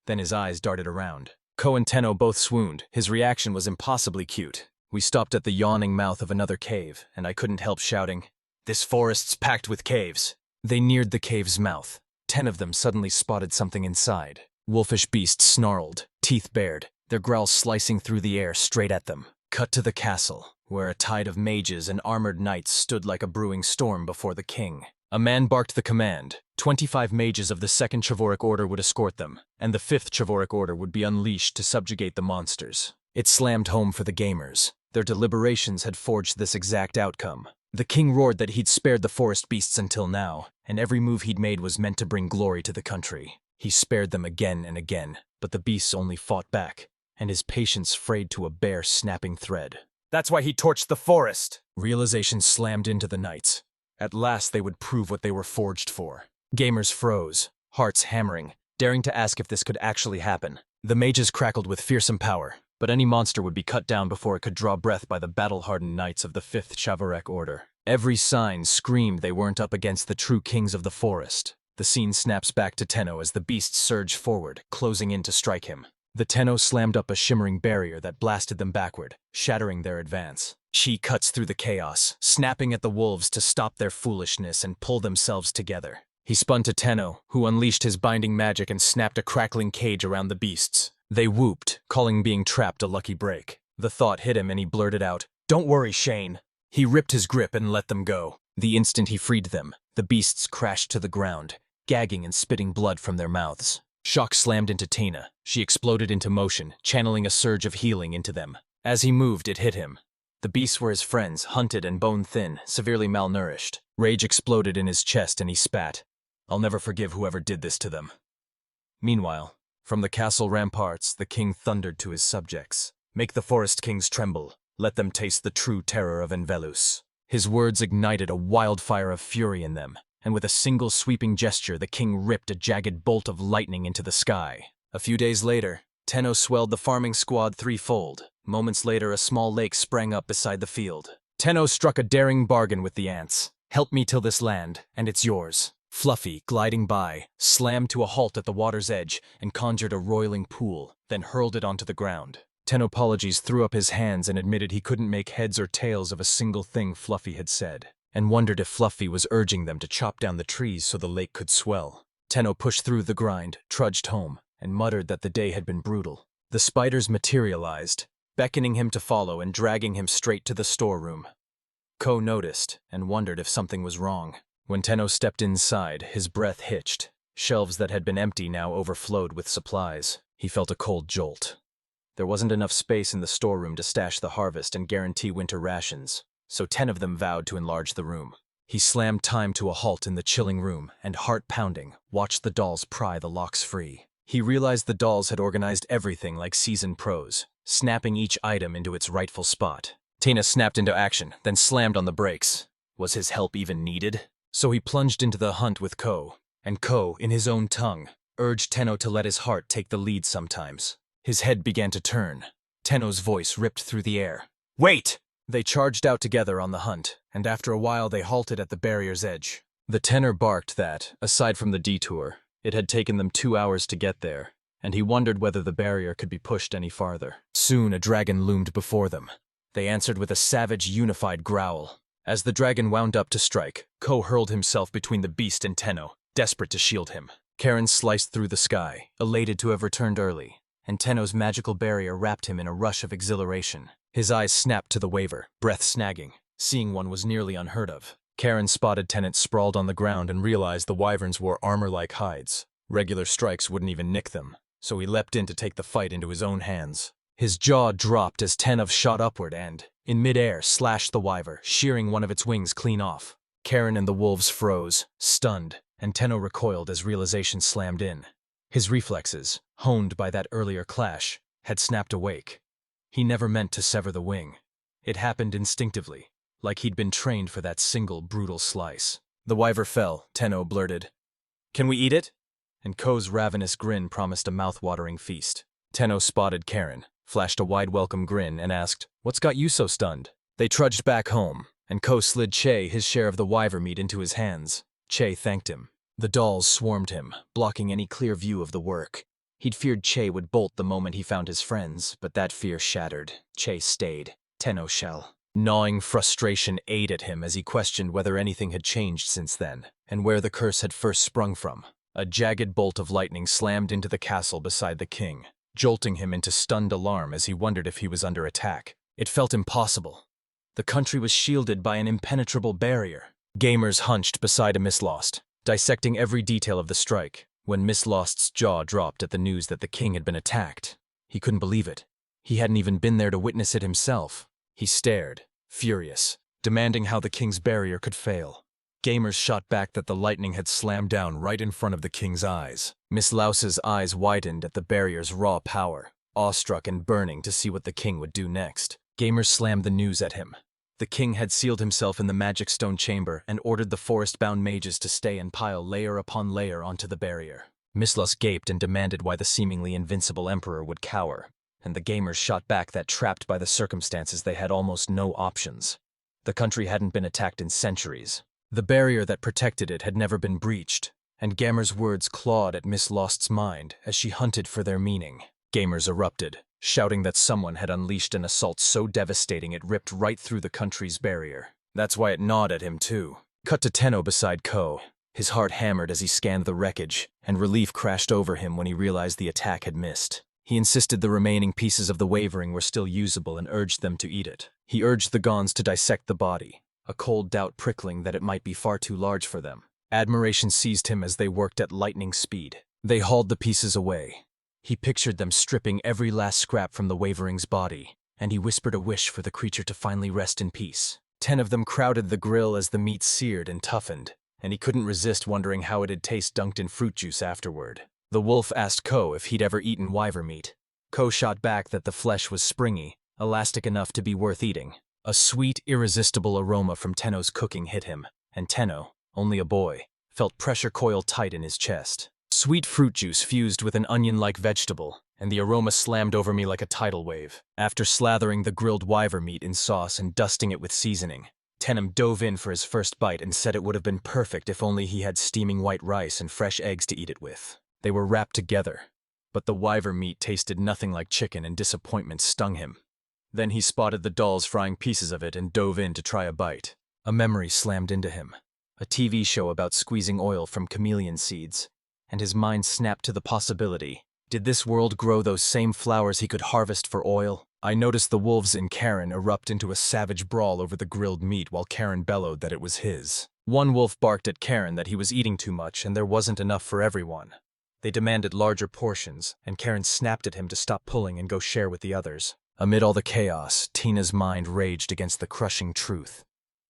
Then his eyes darted around. Ko and Tenno both swooned. His reaction was impossibly cute. We stopped at the yawning mouth of another cave, and I couldn't help shouting, "This forest's packed with caves." They neared the cave's mouth. 10 of them suddenly spotted something inside. Wolfish beasts snarled, teeth bared, their growls slicing through the air straight at them. Cut to the castle, where a tide of mages and armored knights stood like a brewing storm before the king. A man barked the command. 25 mages of the 2nd Chivalric Order would escort them, and the 5th Chivalric Order would be unleashed to subjugate the monsters. It slammed home for the gamers. Their deliberations had forged this exact outcome. The king roared that he'd spared the forest beasts until now, and every move he'd made was meant to bring glory to the country. He spared them again and again, but the beasts only fought back, and his patience frayed to a bare snapping thread. That's why he torched the forest! Realization slammed into the knights. At last they would prove what they were forged for. Gamers froze, hearts hammering, daring to ask if this could actually happen. The mages crackled with fearsome power, but any monster would be cut down before it could draw breath by the battle-hardened knights of the 5th Chivalric Order. Every sign screamed they weren't up against the true kings of the forest. The scene snaps back to Tenno as the beasts surge forward, closing in to strike him. The Tenno slammed up a shimmering barrier that blasted them backward, shattering their advance. Chi cuts through the chaos, snapping at the wolves to stop their foolishness and pull themselves together. He spun to Tenno, who unleashed his binding magic and snapped a crackling cage around the beasts. They whooped, calling being trapped a lucky break. The thought hit him and he blurted out, "Don't worry, Shane." He ripped his grip and let them go. The instant he freed them, the beasts crashed to the ground, gagging and spitting blood from their mouths. Shock slammed into Tina. She exploded into motion, channeling a surge of healing into them. As he moved, it hit him. The beasts were his friends, hunted and bone-thin, severely malnourished. Rage exploded in his chest and he spat. "I'll never forgive whoever did this to them." Meanwhile, from the castle ramparts, the king thundered to his subjects. "Make the forest kings tremble. Let them taste the true terror of Envelus." His words ignited a wildfire of fury in them, and with a single sweeping gesture, the king ripped a jagged bolt of lightning into the sky. A few days later, Tenno swelled the farming squad threefold. Moments later, a small lake sprang up beside the field. Tenno struck a daring bargain with the ants. "Help me till this land, and it's yours." Fluffy, gliding by, slammed to a halt at the water's edge and conjured a roiling pool, then hurled it onto the ground. Tenopologies threw up his hands and admitted he couldn't make heads or tails of a single thing Fluffy had said, and wondered if Fluffy was urging them to chop down the trees so the lake could swell. Tenno pushed through the grind, trudged home, and muttered that the day had been brutal. The spiders materialized, beckoning him to follow and dragging him straight to the storeroom. Ko noticed and wondered if something was wrong. When Tenno stepped inside, his breath hitched. Shelves that had been empty now overflowed with supplies. He felt a cold jolt. There wasn't enough space in the storeroom to stash the harvest and guarantee winter rations, so 10 of them vowed to enlarge the room. He slammed time to a halt in the chilling room and, heart-pounding, watched the dolls pry the locks free. He realized the dolls had organized everything like seasoned pros, snapping each item into its rightful spot. Tina snapped into action, then slammed on the brakes. Was his help even needed? So he plunged into the hunt with Ko, and Ko, in his own tongue, urged Tenno to let his heart take the lead sometimes. His head began to turn. Tenno's voice ripped through the air. "Wait!" They charged out together on the hunt, and after a while they halted at the barrier's edge. The tenor barked that, aside from the detour, it had taken them 2 hours to get there, and he wondered whether the barrier could be pushed any farther. Soon a dragon loomed before them. They answered with a savage, unified growl. As the dragon wound up to strike, Ko hurled himself between the beast and Tenno, desperate to shield him. Karen sliced through the sky, elated to have returned early, and Tenno's magical barrier wrapped him in a rush of exhilaration. His eyes snapped to the waver, breath snagging. Seeing one was nearly unheard of. Karen spotted Tennant sprawled on the ground and realized the wyverns wore armor-like hides. Regular strikes wouldn't even nick them, so he leapt in to take the fight into his own hands. His jaw dropped as Tenov shot upward and, in midair, slashed the wyvern, shearing one of its wings clean off. Karen and the wolves froze, stunned, and Tenno recoiled as realization slammed in. His reflexes, honed by that earlier clash, had snapped awake. He never meant to sever the wing. It happened instinctively, like he'd been trained for that single brutal slice. The wyvern fell, Tenno blurted, "Can we eat it?" And Ko's ravenous grin promised a mouth-watering feast. Tenno spotted Karen, flashed a wide welcome grin, and asked, "What's got you so stunned?" They trudged back home, and Ko slid Che his share of the wyvern meat into his hands. Che thanked him. The dolls swarmed him, blocking any clear view of the work. He'd feared Che would bolt the moment he found his friends, but that fear shattered. Che stayed. Tenno shell. Gnawing frustration ate at him as he questioned whether anything had changed since then, and where the curse had first sprung from. A jagged bolt of lightning slammed into the castle beside the king, jolting him into stunned alarm as he wondered if he was under attack. It felt impossible. The country was shielded by an impenetrable barrier. Gamers hunched beside a Miss Lost, dissecting every detail of the strike, when Miss Lost's jaw dropped at the news that the king had been attacked. He couldn't believe it. He hadn't even been there to witness it himself. He stared, furious, demanding how the king's barrier could fail. Gamers shot back that the lightning had slammed down right in front of the king's eyes. Miss Louse's eyes widened at the barrier's raw power, awestruck and burning to see what the king would do next. Gamers slammed the news at him. The king had sealed himself in the magic stone chamber and ordered the forest-bound mages to stay and pile layer upon layer onto the barrier. Miss Louse gaped and demanded why the seemingly invincible emperor would cower, and the gamers shot back that trapped by the circumstances they had almost no options. The country hadn't been attacked in centuries. The barrier that protected it had never been breached, and Gamers' words clawed at Miss Lost's mind as she hunted for their meaning. Gamers erupted, shouting that someone had unleashed an assault so devastating it ripped right through the country's barrier. That's why it gnawed at him too. Cut to Tenno beside Ko. His heart hammered as he scanned the wreckage, and relief crashed over him when he realized the attack had missed. He insisted the remaining pieces of the wyvern were still usable and urged them to eat it. He urged the Gons to dissect the body, a cold doubt prickling that it might be far too large for them. Admiration seized him as they worked at lightning speed. They hauled the pieces away. He pictured them stripping every last scrap from the wyvern's body, and he whispered a wish for the creature to finally rest in peace. 10 of them crowded the grill as the meat seared and toughened, and he couldn't resist wondering how it'd taste dunked in fruit juice afterward. The wolf asked Ko if he'd ever eaten wyvern meat. Ko shot back that the flesh was springy, elastic enough to be worth eating. A sweet, irresistible aroma from Tenno's cooking hit him, and Tenno, only a boy, felt pressure coil tight in his chest. Sweet fruit juice fused with an onion-like vegetable, and the aroma slammed over me like a tidal wave. After slathering the grilled wyvern meat in sauce and dusting it with seasoning, Tenno dove in for his first bite and said it would have been perfect if only he had steaming white rice and fresh eggs to eat it with. They were wrapped together, but the wyvern meat tasted nothing like chicken and disappointment stung him. Then he spotted the dolls frying pieces of it and dove in to try a bite. A memory slammed into him, a TV show about squeezing oil from chameleon seeds, and his mind snapped to the possibility. Did this world grow those same flowers he could harvest for oil? I noticed the wolves in Karen erupt into a savage brawl over the grilled meat while Karen bellowed that it was his. One wolf barked at Karen that he was eating too much and there wasn't enough for everyone. They demanded larger portions, and Karen snapped at him to stop pulling and go share with the others. Amid all the chaos, Tina's mind raged against the crushing truth.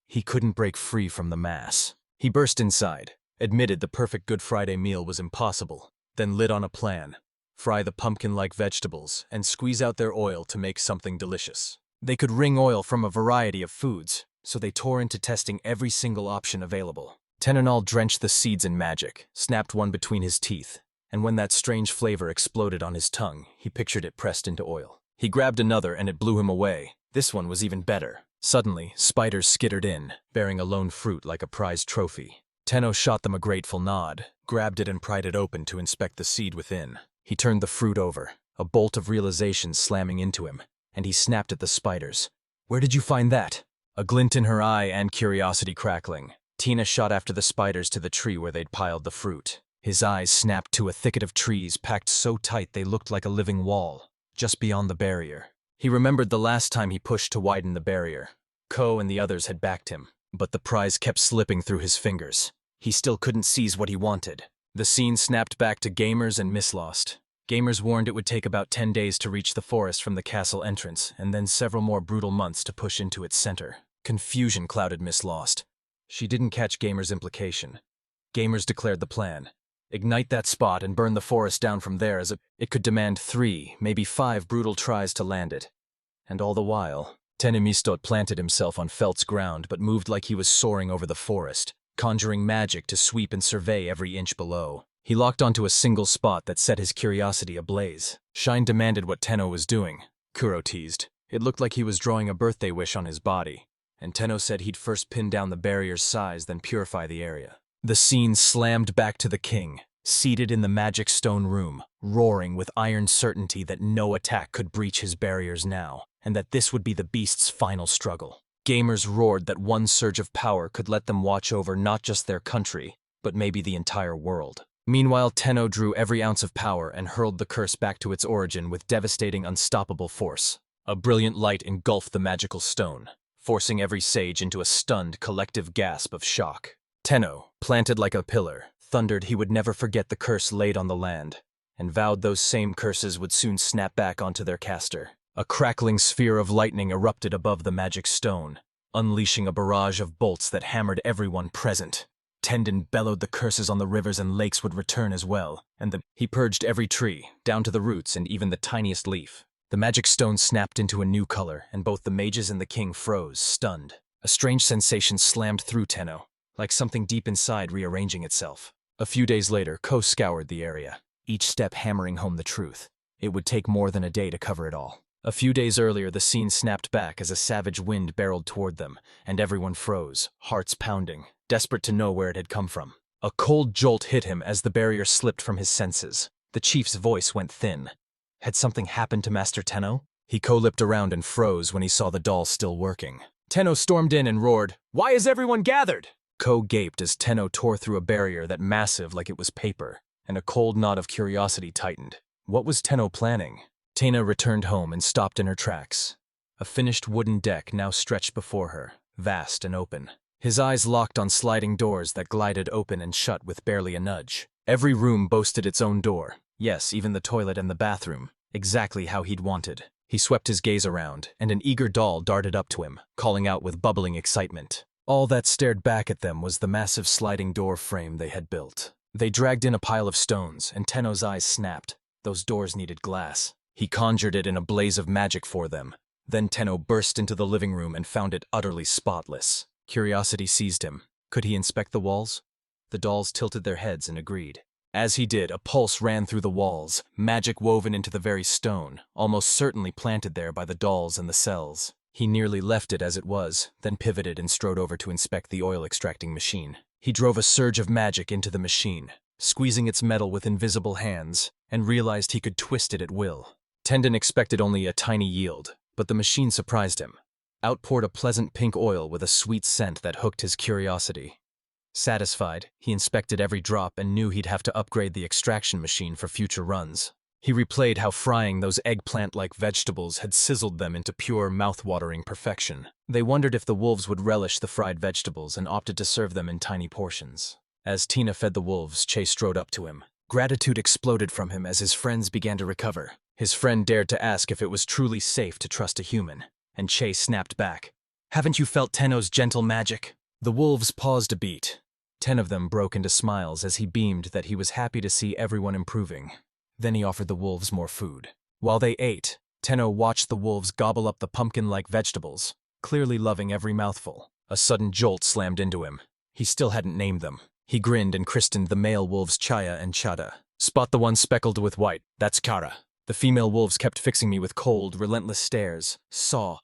He couldn't break free from the mass. He burst inside, admitted the perfect Good Friday meal was impossible, then lit on a plan. Fry the pumpkin-like vegetables and squeeze out their oil to make something delicious. They could wring oil from a variety of foods, so they tore into testing every single option available. Tenenal drenched the seeds in magic, snapped one between his teeth, and when that strange flavor exploded on his tongue, he pictured it pressed into oil. He grabbed another and it blew him away. This one was even better. Suddenly, spiders skittered in, bearing a lone fruit like a prized trophy. Tenno shot them a grateful nod, grabbed it and pried it open to inspect the seed within. He turned the fruit over, a bolt of realization slamming into him, and he snapped at the spiders. "Where did you find that?" A glint in her eye and curiosity crackling. Tina shot after the spiders to the tree where they'd piled the fruit. His eyes snapped to a thicket of trees packed so tight they looked like a living wall, just beyond the barrier. He remembered the last time he pushed to widen the barrier. Ko and the others had backed him, but the prize kept slipping through his fingers. He still couldn't seize what he wanted. The scene snapped back to Gamers and Miss Lost. Gamers warned it would take about 10 days to reach the forest from the castle entrance, and then several more brutal months to push into its center. Confusion clouded Miss Lost. She didn't catch Gamers' implication. Gamers declared the plan. Ignite that spot and burn the forest down from there as it could demand 3, maybe 5 brutal tries to land it. And all the while, Tenemistot planted himself on Felt's ground but moved like he was soaring over the forest, conjuring magic to sweep and survey every inch below. He locked onto a single spot that set his curiosity ablaze. Shine demanded what Tenno was doing. Kuro teased. It looked like he was drawing a birthday wish on his body, and Tenno said he'd first pin down the barrier's size, then purify the area. The scene slammed back to the king, seated in the magic stone room, roaring with iron certainty that no attack could breach his barriers now, and that this would be the beast's final struggle. Gamers roared that one surge of power could let them watch over not just their country, but maybe the entire world. Meanwhile, Tenno drew every ounce of power and hurled the curse back to its origin with devastating, unstoppable force. A brilliant light engulfed the magical stone, forcing every sage into a stunned, collective gasp of shock. Tenno, planted like a pillar, thundered he would never forget the curse laid on the land, and vowed those same curses would soon snap back onto their caster. A crackling sphere of lightning erupted above the magic stone, unleashing a barrage of bolts that hammered everyone present. Tendon bellowed the curses on the rivers and lakes would return as well, and he purged every tree, down to the roots and even the tiniest leaf. The magic stone snapped into a new color, and both the mages and the king froze, stunned. A strange sensation slammed through Tenno, like something deep inside rearranging itself. A few days later, Ko scoured the area, each step hammering home the truth. It would take more than a day to cover it all. A few days earlier, the scene snapped back as a savage wind barreled toward them, and everyone froze, hearts pounding, desperate to know where it had come from. A cold jolt hit him as the barrier slipped from his senses. The chief's voice went thin. Had something happened to Master Tenno? He co-lipped around and froze when he saw the doll still working. Tenno stormed in and roared, "Why is everyone gathered?" Ko gaped as Tenno tore through a barrier that massive like it was paper, and a cold knot of curiosity tightened. What was Tenno planning? Tena returned home and stopped in her tracks. A finished wooden deck now stretched before her, vast and open. His eyes locked on sliding doors that glided open and shut with barely a nudge. Every room boasted its own door. Yes, even the toilet and the bathroom. Exactly how he'd wanted. He swept his gaze around, and an eager doll darted up to him, calling out with bubbling excitement. All that stared back at them was the massive sliding door frame they had built. They dragged in a pile of stones, and Tenno's eyes snapped. Those doors needed glass. He conjured it in a blaze of magic for them. Then Tenno burst into the living room and found it utterly spotless. Curiosity seized him. Could he inspect the walls? The dolls tilted their heads and agreed. As he did, a pulse ran through the walls, magic woven into the very stone, almost certainly planted there by the dolls and the cells. He nearly left it as it was, then pivoted and strode over to inspect the oil-extracting machine. He drove a surge of magic into the machine, squeezing its metal with invisible hands, and realized he could twist it at will. Tendon expected only a tiny yield, but the machine surprised him. Out poured a pleasant pink oil with a sweet scent that hooked his curiosity. Satisfied, he inspected every drop and knew he'd have to upgrade the extraction machine for future runs. He replayed how frying those eggplant-like vegetables had sizzled them into pure, mouth-watering perfection. They wondered if the wolves would relish the fried vegetables and opted to serve them in tiny portions. As Tina fed the wolves, Chase strode up to him. Gratitude exploded from him as his friends began to recover. His friend dared to ask if it was truly safe to trust a human, and Chase snapped back. "Haven't you felt Tenno's gentle magic?" The wolves paused a beat. 10 of them broke into smiles as he beamed that he was happy to see everyone improving. Then he offered the wolves more food. While they ate, Tenno watched the wolves gobble up the pumpkin-like vegetables, clearly loving every mouthful. A sudden jolt slammed into him. He still hadn't named them. He grinned and christened the male wolves Chaya and Chada. "Spot the one speckled with white. That's Kara." The female wolves kept fixing me with cold, relentless stares. Saw,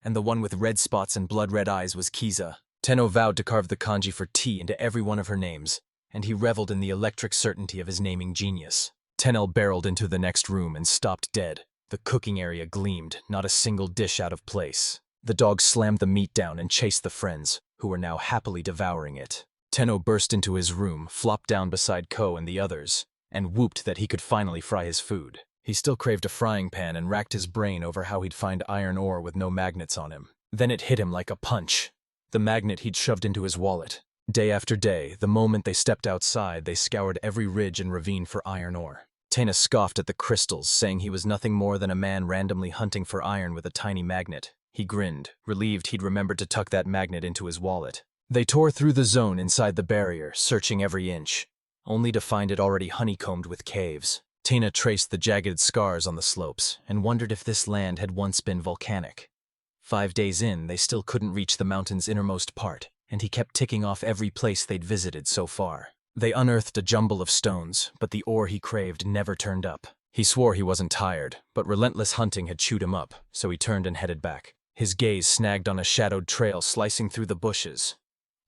and the one with red spots and blood-red eyes was Kiza. Tenno vowed to carve the kanji for T into every one of her names, and he reveled in the electric certainty of his naming genius. Tenno barreled into the next room and stopped dead. The cooking area gleamed, not a single dish out of place. The dog slammed the meat down and chased the friends, who were now happily devouring it. Tenno burst into his room, flopped down beside Ko and the others, and whooped that he could finally fry his food. He still craved a frying pan and racked his brain over how he'd find iron ore with no magnets on him. Then it hit him like a punch. The magnet he'd shoved into his wallet. Day after day, the moment they stepped outside, they scoured every ridge and ravine for iron ore. Tena scoffed at the crystals, saying he was nothing more than a man randomly hunting for iron with a tiny magnet. He grinned, relieved he'd remembered to tuck that magnet into his wallet. They tore through the zone inside the barrier, searching every inch, only to find it already honeycombed with caves. Tina traced the jagged scars on the slopes and wondered if this land had once been volcanic. 5 days in, they still couldn't reach the mountain's innermost part, and he kept ticking off every place they'd visited so far. They unearthed a jumble of stones, but the ore he craved never turned up. He swore he wasn't tired, but relentless hunting had chewed him up, so he turned and headed back. His gaze snagged on a shadowed trail slicing through the bushes.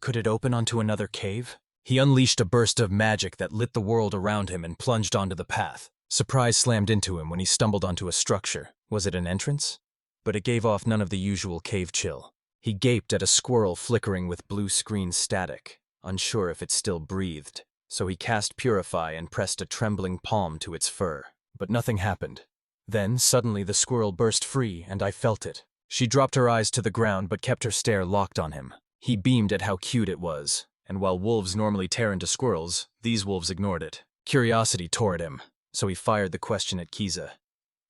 Could it open onto another cave? He unleashed a burst of magic that lit the world around him and plunged onto the path. Surprise slammed into him when he stumbled onto a structure. Was it an entrance? But it gave off none of the usual cave chill. He gaped at a squirrel flickering with blue screen static, unsure if it still breathed. So he cast Purify and pressed a trembling palm to its fur. But nothing happened. Then, suddenly, the squirrel burst free, and I felt it. She dropped her eyes to the ground but kept her stare locked on him. He beamed at how cute it was, and while wolves normally tear into squirrels, these wolves ignored it. Curiosity tore at him, so he fired the question at Kiza.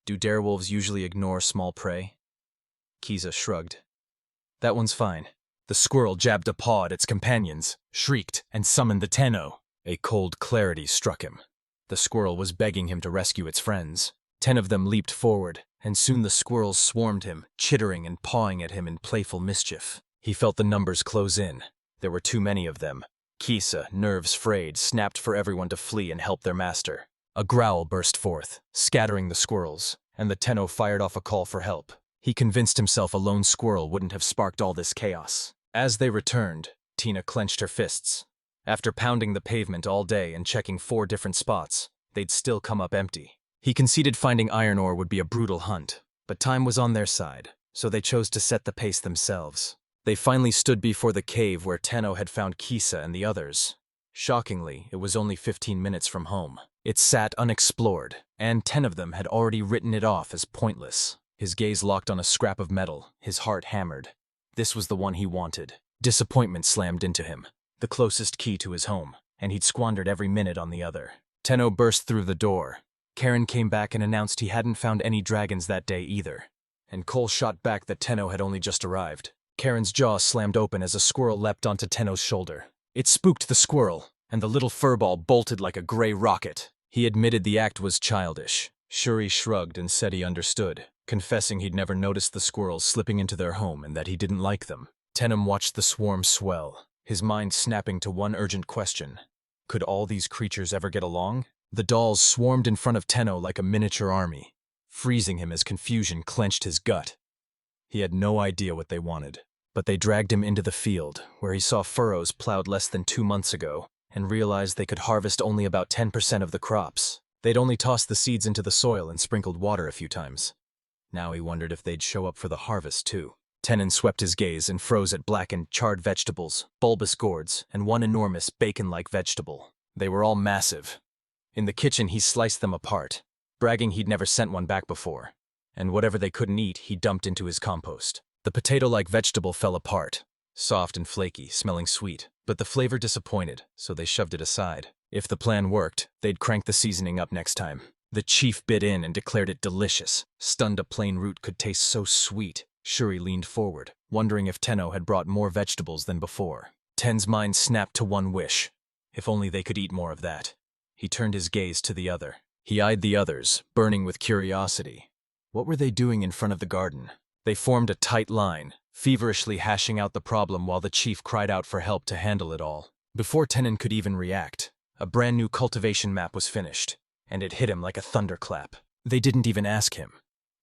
Do direwolves usually ignore small prey? Kiza shrugged. That one's fine. The squirrel jabbed a paw at its companions, shrieked, and summoned the Tenno. A cold clarity struck him. The squirrel was begging him to rescue its friends. 10 of them leaped forward, and soon the squirrels swarmed him, chittering and pawing at him in playful mischief. He felt the numbers close in. There were too many of them. Kiza, nerves frayed, snapped for everyone to flee and help their master. A growl burst forth, scattering the squirrels, and the Tenno fired off a call for help. He convinced himself a lone squirrel wouldn't have sparked all this chaos. As they returned, Tina clenched her fists. After pounding the pavement all day and checking 4 different spots, they'd still come up empty. He conceded finding iron ore would be a brutal hunt, but time was on their side, so they chose to set the pace themselves. They finally stood before the cave where Tenno had found Kiza and the others. Shockingly, it was only 15 minutes from home. It sat unexplored, and 10 of them had already written it off as pointless. His gaze locked on a scrap of metal, his heart hammered. This was the one he wanted. Disappointment slammed into him, the closest key to his home, and he'd squandered every minute on the other. Tenno burst through the door. Karen came back and announced he hadn't found any dragons that day either. And Cole shot back that Tenno had only just arrived. Karen's jaw slammed open as a squirrel leapt onto Tenno's shoulder. It spooked the squirrel, and the little furball bolted like a gray rocket. He admitted the act was childish. Shuri shrugged and said he understood, confessing he'd never noticed the squirrels slipping into their home and that he didn't like them. Tenno watched the swarm swell, his mind snapping to one urgent question. Could all these creatures ever get along? The dolls swarmed in front of Tenno like a miniature army, freezing him as confusion clenched his gut. He had no idea what they wanted, but they dragged him into the field, where he saw furrows plowed less than 2 months ago, and realized they could harvest only about 10% of the crops. They'd only tossed the seeds into the soil and sprinkled water a few times. Now he wondered if they'd show up for the harvest, too. Tenon swept his gaze and froze at blackened, charred vegetables, bulbous gourds, and one enormous, bacon-like vegetable. They were all massive. In the kitchen, he sliced them apart, bragging he'd never sent one back before. And whatever they couldn't eat, he dumped into his compost. The potato-like vegetable fell apart, soft and flaky, smelling sweet, but the flavor disappointed, so they shoved it aside. If the plan worked, they'd crank the seasoning up next time. The chief bit in and declared it delicious, stunned a plain root could taste so sweet. Shuri leaned forward, wondering if Tenno had brought more vegetables than before. Ten's mind snapped to one wish. If only they could eat more of that. He turned his gaze to the other. He eyed the others, burning with curiosity. What were they doing in front of the garden? They formed a tight line, feverishly hashing out the problem while the chief cried out for help to handle it all. Before Tenon could even react, a brand new cultivation map was finished, and it hit him like a thunderclap. They didn't even ask him.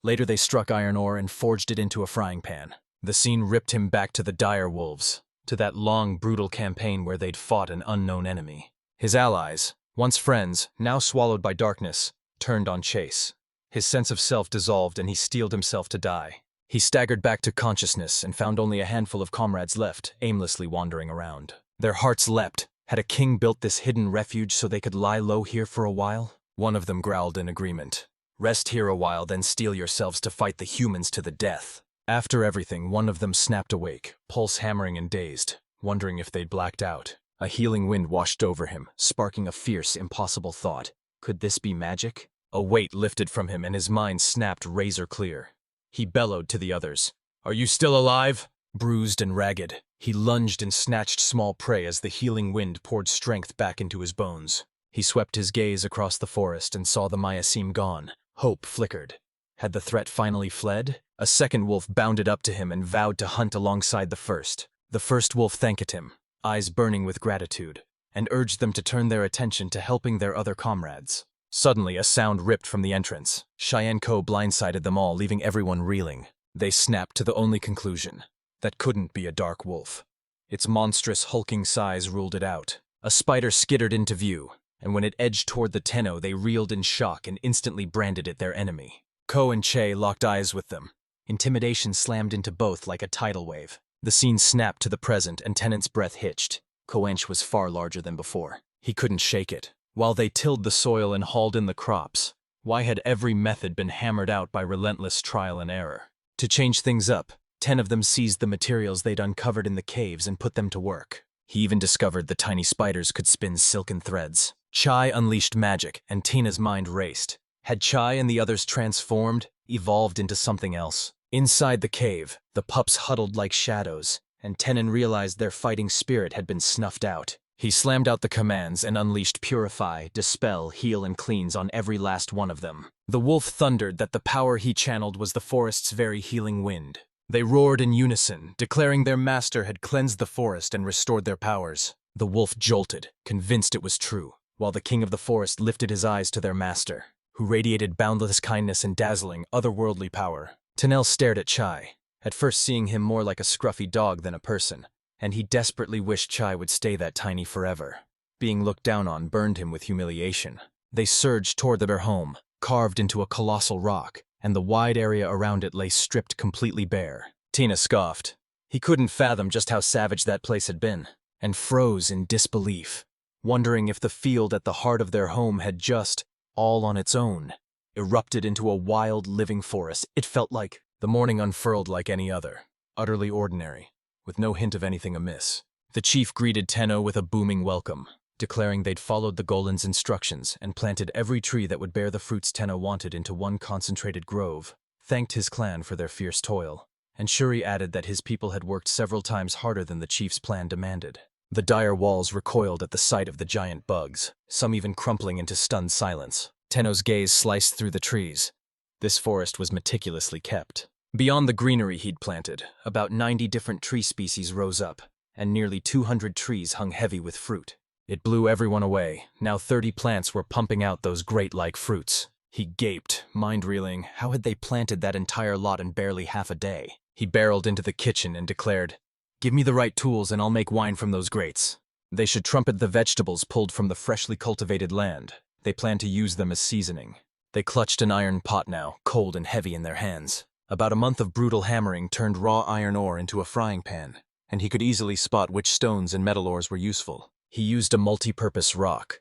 Later they struck iron ore and forged it into a frying pan. The scene ripped him back to the dire wolves, to that long, brutal campaign where they'd fought an unknown enemy. His allies, once friends, now swallowed by darkness, turned on chase. His sense of self dissolved and he steeled himself to die. He staggered back to consciousness and found only a handful of comrades left, aimlessly wandering around. Their hearts leapt. Had a king built this hidden refuge so they could lie low here for a while? One of them growled in agreement. Rest here a while, then steel yourselves to fight the humans to the death. After everything, one of them snapped awake, pulse hammering and dazed, wondering if they'd blacked out. A healing wind washed over him, sparking a fierce, impossible thought. Could this be magic? A weight lifted from him and his mind snapped razor clear. He bellowed to the others. Are you still alive? Bruised and ragged, he lunged and snatched small prey as the healing wind poured strength back into his bones. He swept his gaze across the forest and saw the Miocene gone. Hope flickered. Had the threat finally fled? A second wolf bounded up to him and vowed to hunt alongside the first. The first wolf thanked him, eyes burning with gratitude, and urged them to turn their attention to helping their other comrades. Suddenly, a sound ripped from the entrance. Cheyenne Co blindsided them all, leaving everyone reeling. They snapped to the only conclusion. That couldn't be a dark wolf. Its monstrous, hulking size ruled it out. A spider skittered into view, and when it edged toward the Tenno, they reeled in shock and instantly branded it their enemy. Ko and Che locked eyes with them. Intimidation slammed into both like a tidal wave. The scene snapped to the present, and Tennant's breath hitched. Koench was far larger than before. He couldn't shake it. While they tilled the soil and hauled in the crops, why had every method been hammered out by relentless trial and error? To change things up, 10 of them seized the materials they'd uncovered in the caves and put them to work. He even discovered the tiny spiders could spin silken threads. Chai unleashed magic, and Tina's mind raced. Had Chai and the others transformed, evolved into something else? Inside the cave, the pups huddled like shadows, and Tenon realized their fighting spirit had been snuffed out. He slammed out the commands and unleashed Purify, Dispel, Heal, and Cleanse on every last one of them. The wolf thundered that the power he channeled was the forest's very healing wind. They roared in unison, declaring their master had cleansed the forest and restored their powers. The wolf jolted, convinced it was true, while the king of the forest lifted his eyes to their master, who radiated boundless kindness and dazzling, otherworldly power. Tanel stared at Chai, at first seeing him more like a scruffy dog than a person, and he desperately wished Chai would stay that tiny forever. Being looked down on burned him with humiliation. They surged toward their home, carved into a colossal rock, and the wide area around it lay stripped completely bare. Tina scoffed. He couldn't fathom just how savage that place had been, and froze in disbelief, wondering if the field at the heart of their home had just, all on its own, erupted into a wild, living forest. It felt like the morning unfurled like any other, utterly ordinary, with no hint of anything amiss. The chief greeted Tenno with a booming welcome, declaring they'd followed the Golan's instructions and planted every tree that would bear the fruits Tenno wanted into one concentrated grove, thanked his clan for their fierce toil, and Shuri added that his people had worked several times harder than the chief's plan demanded. The dire walls recoiled at the sight of the giant bugs, some even crumpling into stunned silence. Tenno's gaze sliced through the trees. This forest was meticulously kept. Beyond the greenery he'd planted, about 90 different tree species rose up, and nearly 200 trees hung heavy with fruit. It blew everyone away. Now 30 plants were pumping out those great-like fruits. He gaped, mind-reeling. How had they planted that entire lot in barely half a day? He barreled into the kitchen and declared, "Give me the right tools and I'll make wine from those grates." They should trumpet the vegetables pulled from the freshly cultivated land. They planned to use them as seasoning. They clutched an iron pot now, cold and heavy in their hands. About a month of brutal hammering turned raw iron ore into a frying pan, and he could easily spot which stones and metal ores were useful. He used a multi-purpose rock,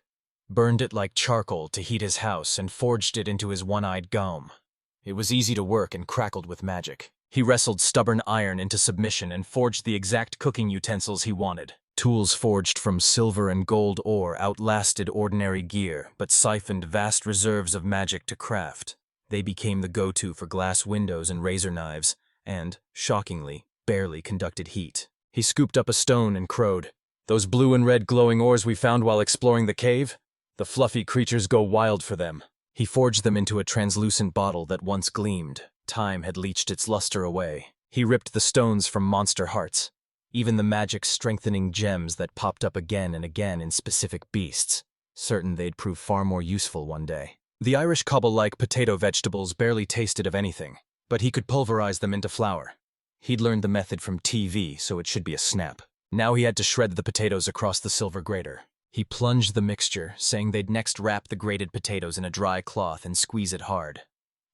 burned it like charcoal to heat his house, and forged it into his one-eyed Gaum. It was easy to work and crackled with magic. He wrestled stubborn iron into submission and forged the exact cooking utensils he wanted. Tools forged from silver and gold ore outlasted ordinary gear, but siphoned vast reserves of magic to craft. They became the go-to for glass windows and razor knives, and, shockingly, barely conducted heat. He scooped up a stone and crowed, "Those blue and red glowing ores we found while exploring the cave? The fluffy creatures go wild for them." He forged them into a translucent bottle that once gleamed. Time had leached its luster away. He ripped the stones from monster hearts, even the magic-strengthening gems that popped up again and again in specific beasts, certain they'd prove far more useful one day. The Irish cobble-like potato vegetables barely tasted of anything, but he could pulverize them into flour. He'd learned the method from TV, so it should be a snap. Now he had to shred the potatoes across the silver grater. He plunged the mixture, saying they'd next wrap the grated potatoes in a dry cloth and squeeze it hard.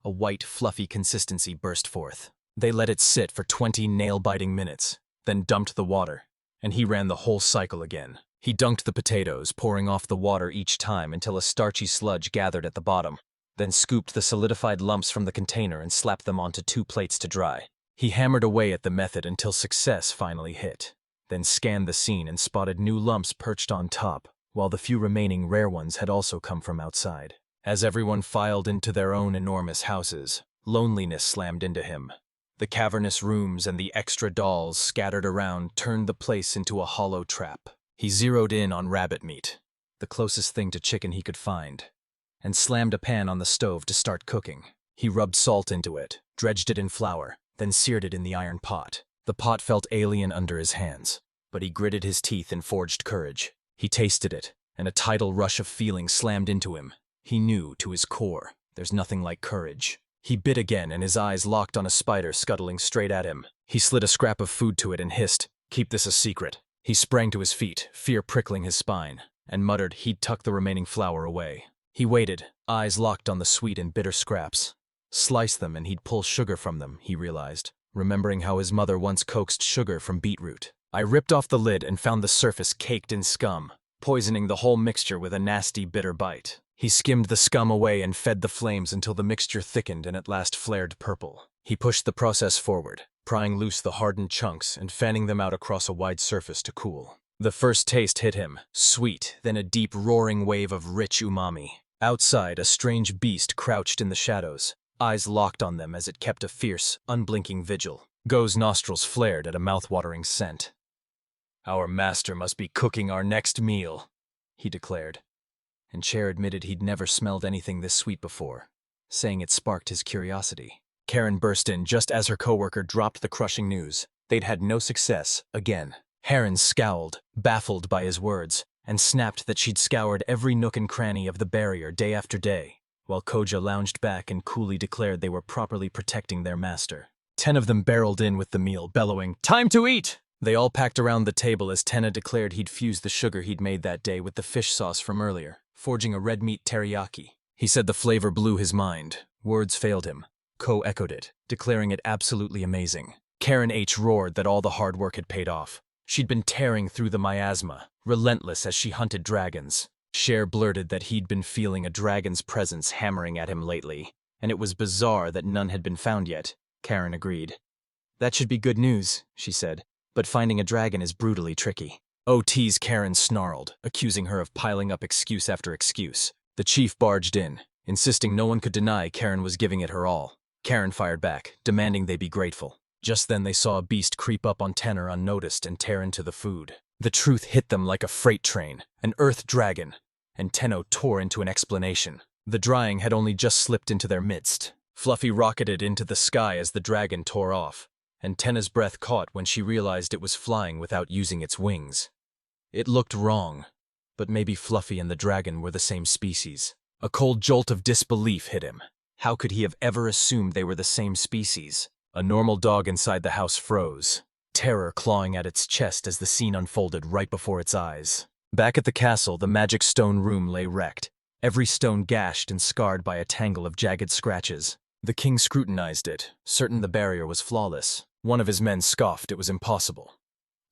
A white, fluffy consistency burst forth. They let it sit for 20 nail-biting minutes, then dumped the water, and he ran the whole cycle again. He dunked the potatoes, pouring off the water each time until a starchy sludge gathered at the bottom, then scooped the solidified lumps from the container and slapped them onto 2 plates to dry. He hammered away at the method until success finally hit, then scanned the scene and spotted new lumps perched on top, while the few remaining rare ones had also come from outside. As everyone filed into their own enormous houses, loneliness slammed into him. The cavernous rooms and the extra dolls scattered around turned the place into a hollow trap. He zeroed in on rabbit meat, the closest thing to chicken he could find, and slammed a pan on the stove to start cooking. He rubbed salt into it, dredged it in flour, then seared it in the iron pot. The pot felt alien under his hands, but he gritted his teeth and forged courage. He tasted it, and a tidal rush of feeling slammed into him. He knew, to his core, there's nothing like courage. He bit again, and his eyes locked on a spider scuttling straight at him. He slid a scrap of food to it and hissed, "Keep this a secret." He sprang to his feet, fear prickling his spine, and muttered he'd tuck the remaining flour away. He waited, eyes locked on the sweet and bitter scraps. Slice them and he'd pull sugar from them, he realized, remembering how his mother once coaxed sugar from beetroot. I ripped off the lid and found the surface caked in scum, poisoning the whole mixture with a nasty, bitter bite. He skimmed the scum away and fed the flames until the mixture thickened and at last flared purple. He pushed the process forward, prying loose the hardened chunks and fanning them out across a wide surface to cool. The first taste hit him, sweet, then a deep roaring wave of rich umami. Outside, a strange beast crouched in the shadows, eyes locked on them as it kept a fierce, unblinking vigil. Go's nostrils flared at a mouth-watering scent. "Our master must be cooking our next meal," he declared. And Cher admitted he'd never smelled anything this sweet before, saying it sparked his curiosity. Karen burst in just as her coworker dropped the crushing news. They'd had no success, again. Heron scowled, baffled by his words, and snapped that she'd scoured every nook and cranny of the barrier day after day, while Koja lounged back and coolly declared they were properly protecting their master. 10 of them barreled in with the meal, bellowing, "Time to eat!" They all packed around the table as Tenna declared he'd fused the sugar he'd made that day with the fish sauce from earlier, forging a red meat teriyaki. He said the flavor blew his mind. Words failed him. Ko echoed it, declaring it absolutely amazing. Karen H. roared that all the hard work had paid off. She'd been tearing through the miasma, relentless as she hunted dragons. Cher blurted that he'd been feeling a dragon's presence hammering at him lately, and it was bizarre that none had been found yet. Karen agreed. "That should be good news," she said, "but finding a dragon is brutally tricky." OT's Karen snarled, accusing her of piling up excuse after excuse. The chief barged in, insisting no one could deny Karen was giving it her all. Karen fired back, demanding they be grateful. Just then they saw a beast creep up on Tamer unnoticed and tear into the food. The truth hit them like a freight train, an earth dragon, and Tenno tore into an explanation. The drying had only just slipped into their midst. Fluffy rocketed into the sky as the dragon tore off, and Tenna's breath caught when she realized it was flying without using its wings. It looked wrong, but maybe Fluffy and the dragon were the same species. A cold jolt of disbelief hit him. How could he have ever assumed they were the same species? A normal dog inside the house froze, terror clawing at its chest as the scene unfolded right before its eyes. Back at the castle, the magic stone room lay wrecked, every stone gashed and scarred by a tangle of jagged scratches. The king scrutinized it, certain the barrier was flawless. One of his men scoffed it was impossible.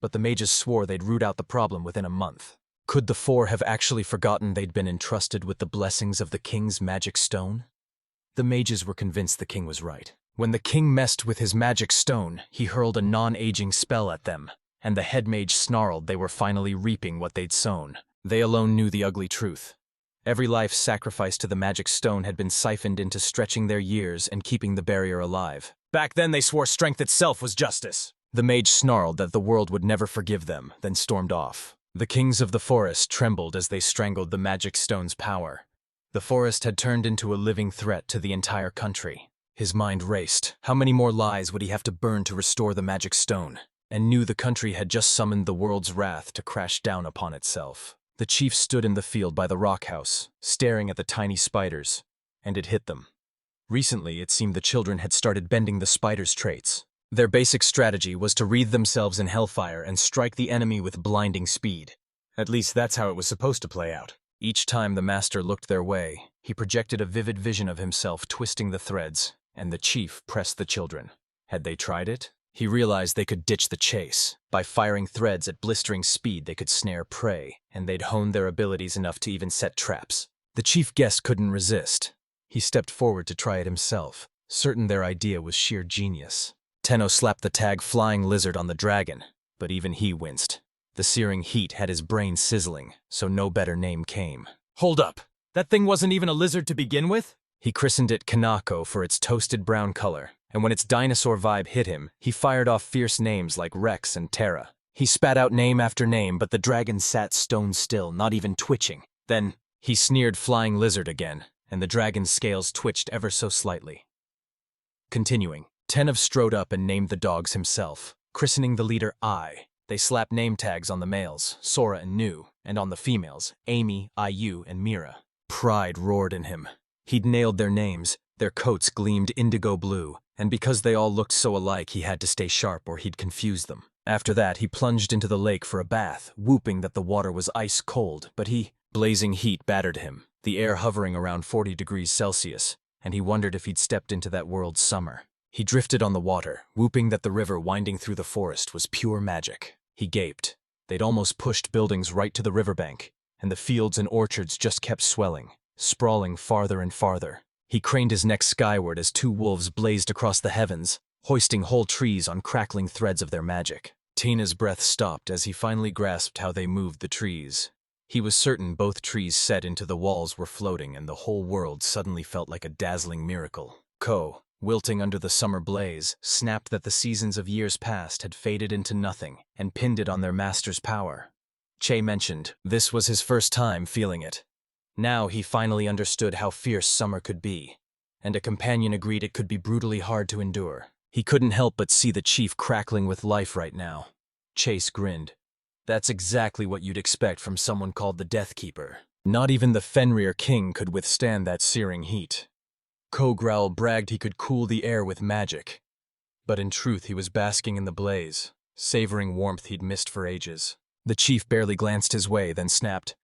But the mages swore they'd root out the problem within a month. Could the four have actually forgotten they'd been entrusted with the blessings of the king's magic stone? The mages were convinced the king was right. When the king messed with his magic stone, he hurled a non-aging spell at them, and the head mage snarled they were finally reaping what they'd sown. They alone knew the ugly truth. Every life sacrificed to the magic stone had been siphoned into stretching their years and keeping the barrier alive. Back then they swore strength itself was justice. The mage snarled that the world would never forgive them, then stormed off. The kings of the forest trembled as they strangled the magic stone's power. The forest had turned into a living threat to the entire country. His mind raced. How many more lives would he have to burn to restore the magic stone? And knew the country had just summoned the world's wrath to crash down upon itself. The chief stood in the field by the rock house, staring at the tiny spiders, and it hit them. Recently, it seemed the children had started bending the spiders' traits. Their basic strategy was to wreathe themselves in hellfire and strike the enemy with blinding speed. At least that's how it was supposed to play out. Each time the master looked their way, he projected a vivid vision of himself twisting the threads, and the chief pressed the children. Had they tried it? He realized they could ditch the chase. By firing threads at blistering speed, they could snare prey, and they'd honed their abilities enough to even set traps. The chief guest couldn't resist. He stepped forward to try it himself, certain their idea was sheer genius. Tenno slapped the tag flying lizard on the dragon, but even he winced. The searing heat had his brain sizzling, so no better name came. "Hold up! That thing wasn't even a lizard to begin with?" He christened it Kanako for its toasted brown color, and when its dinosaur vibe hit him, he fired off fierce names like Rex and Terra. He spat out name after name, but the dragon sat stone still, not even twitching. Then, he sneered flying lizard again, and the dragon's scales twitched ever so slightly. Continuing, Tenov strode up and named the dogs himself, christening the leader I. They slapped name tags on the males, Sora and Nu, and on the females, Amy, Ayu, and Mira. Pride roared in him. He'd nailed their names, their coats gleamed indigo blue, and because they all looked so alike he had to stay sharp or he'd confuse them. After that, he plunged into the lake for a bath, whooping that the water was ice cold, but blazing heat battered him, the air hovering around 40 degrees Celsius, and he wondered if he'd stepped into that world's summer. He drifted on the water, whooping that the river winding through the forest was pure magic. He gaped. They'd almost pushed buildings right to the riverbank, and the fields and orchards just kept swelling, sprawling farther and farther. He craned his neck skyward as two wolves blazed across the heavens, hoisting whole trees on crackling threads of their magic. Tina's breath stopped as he finally grasped how they moved the trees. He was certain both trees set into the walls were floating, and the whole world suddenly felt like a dazzling miracle. Ko, wilting under the summer blaze, snapped that the seasons of years past had faded into nothing and pinned it on their master's power. Che mentioned this was his first time feeling it. Now he finally understood how fierce summer could be, and a companion agreed it could be brutally hard to endure. He couldn't help but see the chief crackling with life right now. Chase grinned. That's exactly what you'd expect from someone called the Death Keeper. Not even the Fenrir king could withstand that searing heat. Ko-Growl bragged he could cool the air with magic. But in truth he was basking in the blaze, savoring warmth he'd missed for ages. The chief barely glanced his way, then snapped,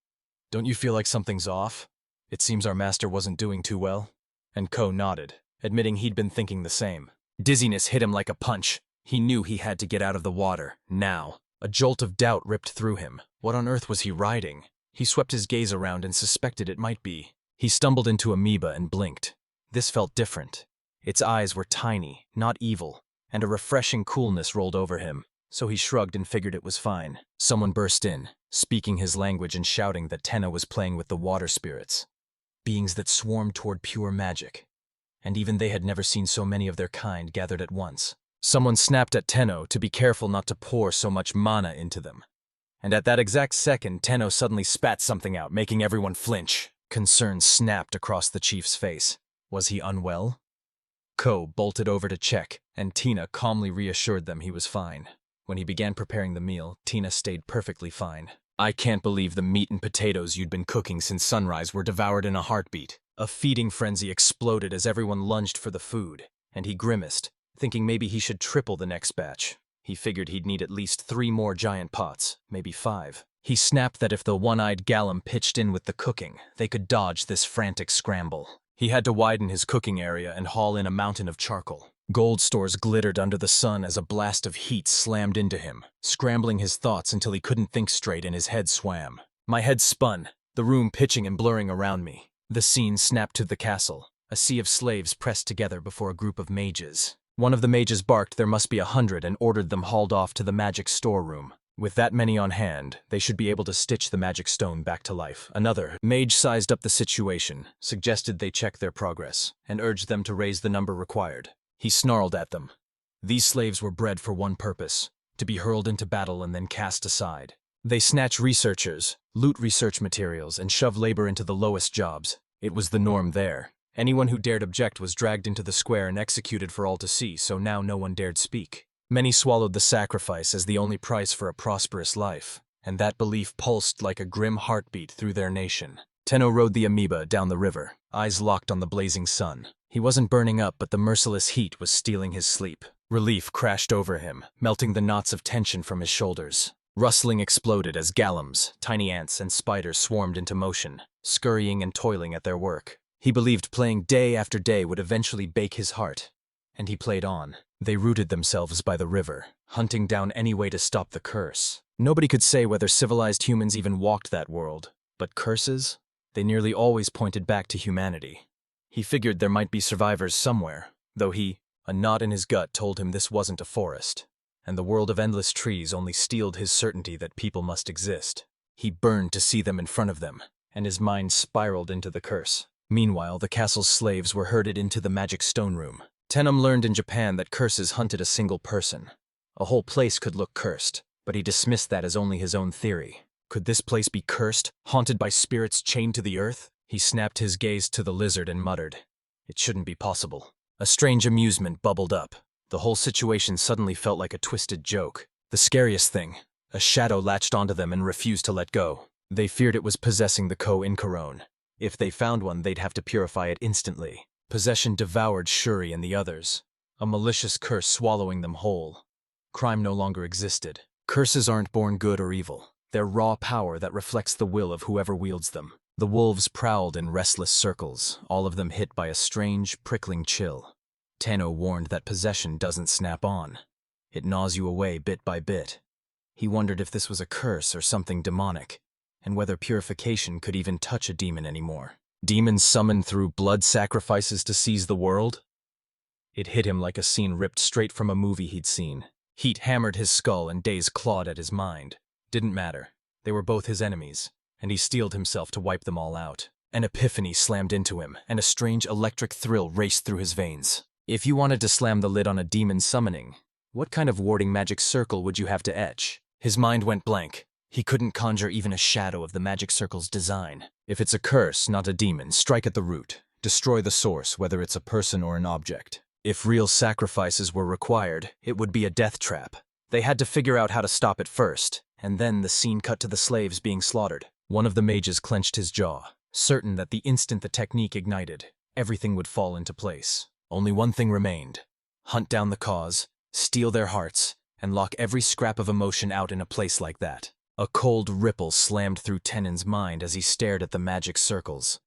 "Don't you feel like something's off? It seems our master wasn't doing too well." And Ko nodded, admitting he'd been thinking the same. Dizziness hit him like a punch. He knew he had to get out of the water, now. A jolt of doubt ripped through him. What on earth was he riding? He swept his gaze around and suspected it might be. He stumbled into Amoeba and blinked. This felt different. Its eyes were tiny, not evil, and a refreshing coolness rolled over him. So he shrugged and figured it was fine. Someone burst in, speaking his language and shouting that Tenno was playing with the water spirits. Beings that swarmed toward pure magic. And even they had never seen so many of their kind gathered at once. Someone snapped at Tenno to be careful not to pour so much mana into them. And at that exact second, Tenno suddenly spat something out, making everyone flinch. Concern snapped across the chief's face. Was he unwell? Ko bolted over to check, and Tina calmly reassured them he was fine. When he began preparing the meal, Tina stayed perfectly fine. "I can't believe the meat and potatoes you'd been cooking since sunrise were devoured in a heartbeat." A feeding frenzy exploded as everyone lunged for the food, and he grimaced, thinking maybe he should triple the next batch. He figured he'd need at least 3 more giant pots, maybe 5. He snapped that if the one-eyed Gallum pitched in with the cooking, they could dodge this frantic scramble. He had to widen his cooking area and haul in a mountain of charcoal. Gold stores glittered under the sun as a blast of heat slammed into him, scrambling his thoughts until he couldn't think straight and his head swam. My head spun, the room pitching and blurring around me. The scene snapped to the castle, a sea of slaves pressed together before a group of mages. One of the mages barked there must be 100 and ordered them hauled off to the magic storeroom. With that many on hand, they should be able to stitch the magic stone back to life. Another mage sized up the situation, suggested they check their progress, and urged them to raise the number required. He snarled at them. These slaves were bred for one purpose, to be hurled into battle and then cast aside. They snatch researchers, loot research materials, and shove labor into the lowest jobs. It was the norm there. Anyone who dared object was dragged into the square and executed for all to see, so now no one dared speak. Many swallowed the sacrifice as the only price for a prosperous life, and that belief pulsed like a grim heartbeat through their nation. Tenno rode the amoeba down the river, eyes locked on the blazing sun. He wasn't burning up, but the merciless heat was stealing his sleep. Relief crashed over him, melting the knots of tension from his shoulders. Rustling exploded as gallums, tiny ants, and spiders swarmed into motion, scurrying and toiling at their work. He believed playing day after day would eventually bake his heart. And he played on. They rooted themselves by the river, hunting down any way to stop the curse. Nobody could say whether civilized humans even walked that world, but curses? They nearly always pointed back to humanity. He figured there might be survivors somewhere, though a knot in his gut told him this wasn't a forest, and the world of endless trees only steeled his certainty that people must exist. He burned to see them in front of them, and his mind spiraled into the curse. Meanwhile, the castle's slaves were herded into the magic stone room. Tenom learned in Japan that curses hunted a single person. A whole place could look cursed, but he dismissed that as only his own theory. Could this place be cursed, haunted by spirits chained to the earth? He snapped his gaze to the lizard and muttered, "It shouldn't be possible." A strange amusement bubbled up. The whole situation suddenly felt like a twisted joke. The scariest thing, a shadow latched onto them and refused to let go. They feared it was possessing the Ko-Inkarone. If they found one, they'd have to purify it instantly. Possession devoured Shuri and the others, a malicious curse swallowing them whole. Crime no longer existed. Curses aren't born good or evil. They're raw power that reflects the will of whoever wields them. The wolves prowled in restless circles, all of them hit by a strange, prickling chill. Tenno warned that possession doesn't snap on. It gnaws you away bit by bit. He wondered if this was a curse or something demonic, and whether purification could even touch a demon anymore. Demons summoned through blood sacrifices to seize the world? It hit him like a scene ripped straight from a movie he'd seen. Heat hammered his skull and days clawed at his mind. Didn't matter. They were both his enemies, and he steeled himself to wipe them all out. An epiphany slammed into him, and a strange electric thrill raced through his veins. If you wanted to slam the lid on a demon summoning, what kind of warding magic circle would you have to etch? His mind went blank. He couldn't conjure even a shadow of the magic circle's design. If it's a curse, not a demon, strike at the root. Destroy the source, whether it's a person or an object. If real sacrifices were required, it would be a death trap. They had to figure out how to stop it first, and then the scene cut to the slaves being slaughtered. One of the mages clenched his jaw, certain that the instant the technique ignited, everything would fall into place. Only one thing remained: hunt down the cause, steal their hearts, and lock every scrap of emotion out in a place like that. A cold ripple slammed through Tennon's mind as he stared at the magic circles.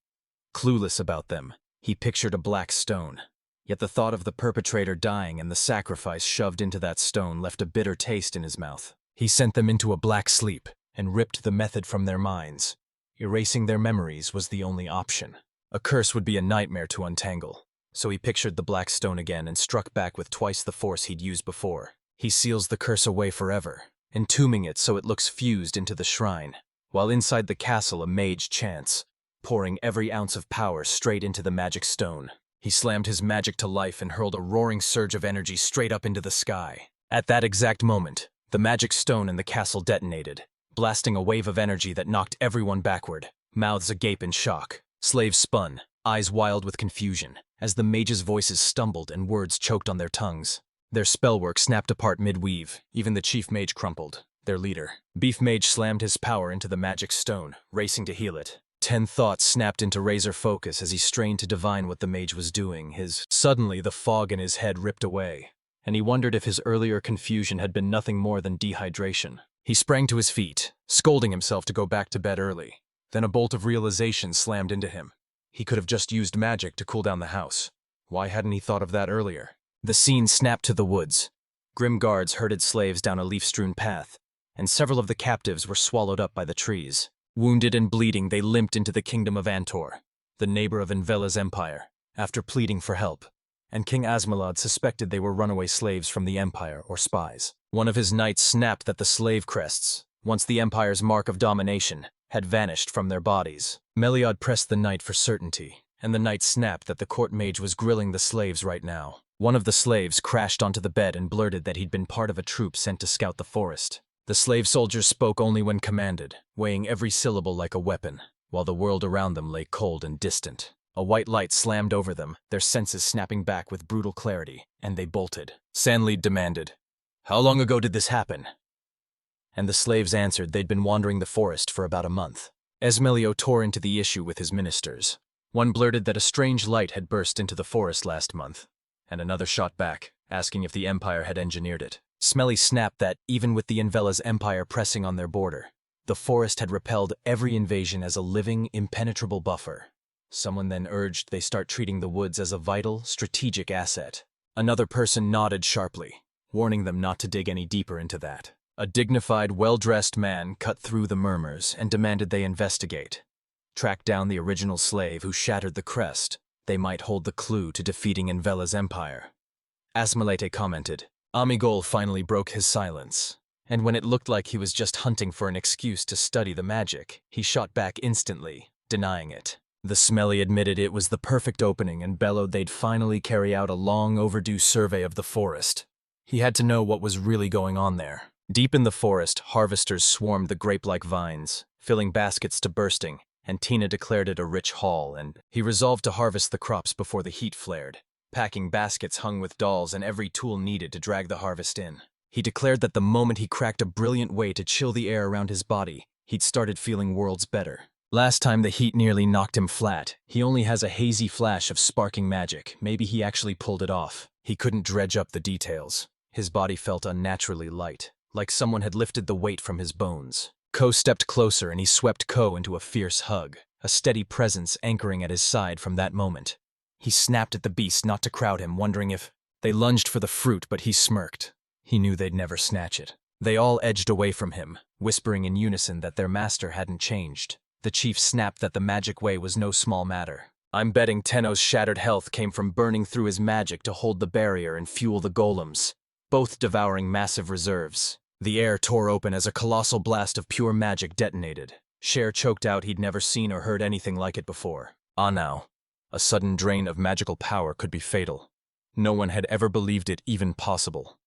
Clueless about them, he pictured a black stone. Yet the thought of the perpetrator dying and the sacrifice shoved into that stone left a bitter taste in his mouth. He sent them into a black sleep and ripped the method from their minds. Erasing their memories was the only option. A curse would be a nightmare to untangle, so he pictured the black stone again and struck back with twice the force he'd used before. He seals the curse away forever, entombing it so it looks fused into the shrine, while inside the castle a mage chants, pouring every ounce of power straight into the magic stone. He slammed his magic to life and hurled a roaring surge of energy straight up into the sky. At that exact moment, the magic stone in the castle detonated, blasting a wave of energy that knocked everyone backward, mouths agape in shock. Slaves spun, eyes wild with confusion, as the mages' voices stumbled and words choked on their tongues. Their spellwork snapped apart mid-weave. Even the chief mage crumpled, their leader. Beef Mage slammed his power into the magic stone, racing to heal it. 10 thoughts snapped into razor focus as he strained to divine what the mage was doing. Suddenly, the fog in his head ripped away, and he wondered if his earlier confusion had been nothing more than dehydration. He sprang to his feet, scolding himself to go back to bed early. Then a bolt of realization slammed into him. He could have just used magic to cool down the house. Why hadn't he thought of that earlier? The scene snapped to the woods. Grim guards herded slaves down a leaf-strewn path, and several of the captives were swallowed up by the trees. Wounded and bleeding, they limped into the kingdom of Antor, the neighbor of Envela's empire, after pleading for help, and King Asmalad suspected they were runaway slaves from the empire or spies. One of his knights snapped that the slave crests, once the empire's mark of domination, had vanished from their bodies. Meliod pressed the knight for certainty, and the knight snapped that the court mage was grilling the slaves right now. One of the slaves crashed onto the bed and blurted that he'd been part of a troop sent to scout the forest. The slave soldiers spoke only when commanded, weighing every syllable like a weapon, while the world around them lay cold and distant. A white light slammed over them, their senses snapping back with brutal clarity, and they bolted. Sanlead demanded, "How long ago did this happen?" And the slaves answered they'd been wandering the forest for about a month. Esmelio tore into the issue with his ministers. One blurted that a strange light had burst into the forest last month, and another shot back, asking if the Empire had engineered it. Smelly snapped that, even with the Envela's empire pressing on their border, the forest had repelled every invasion as a living, impenetrable buffer. Someone then urged they start treating the woods as a vital, strategic asset. Another person nodded sharply, warning them not to dig any deeper into that. A dignified, well-dressed man cut through the murmurs and demanded they investigate. Track down the original slave who shattered the crest. They might hold the clue to defeating Envela's empire. Asmalete commented. Amigol finally broke his silence, and when it looked like he was just hunting for an excuse to study the magic, he shot back instantly, denying it. The Smelly admitted it was the perfect opening and bellowed they'd finally carry out a long-overdue survey of the forest. He had to know what was really going on there. Deep in the forest, harvesters swarmed the grape-like vines, filling baskets to bursting, and Tina declared it a rich haul, and he resolved to harvest the crops before the heat flared, packing baskets hung with dolls and every tool needed to drag the harvest in. He declared that the moment he cracked a brilliant way to chill the air around his body, he'd started feeling worlds better. Last time the heat nearly knocked him flat. He only has a hazy flash of sparking magic. Maybe he actually pulled it off. He couldn't dredge up the details. His body felt unnaturally light, like someone had lifted the weight from his bones. Ko stepped closer and he swept Ko into a fierce hug, a steady presence anchoring at his side from that moment. He snapped at the beast not to crowd him, wondering if... They lunged for the fruit, but he smirked. He knew they'd never snatch it. They all edged away from him, whispering in unison that their master hadn't changed. The chief snapped that the magic way was no small matter. I'm betting Tenno's shattered health came from burning through his magic to hold the barrier and fuel the golems, both devouring massive reserves. The air tore open as a colossal blast of pure magic detonated. Cher choked out he'd never seen or heard anything like it before. Now, a sudden drain of magical power could be fatal. No one had ever believed it even possible.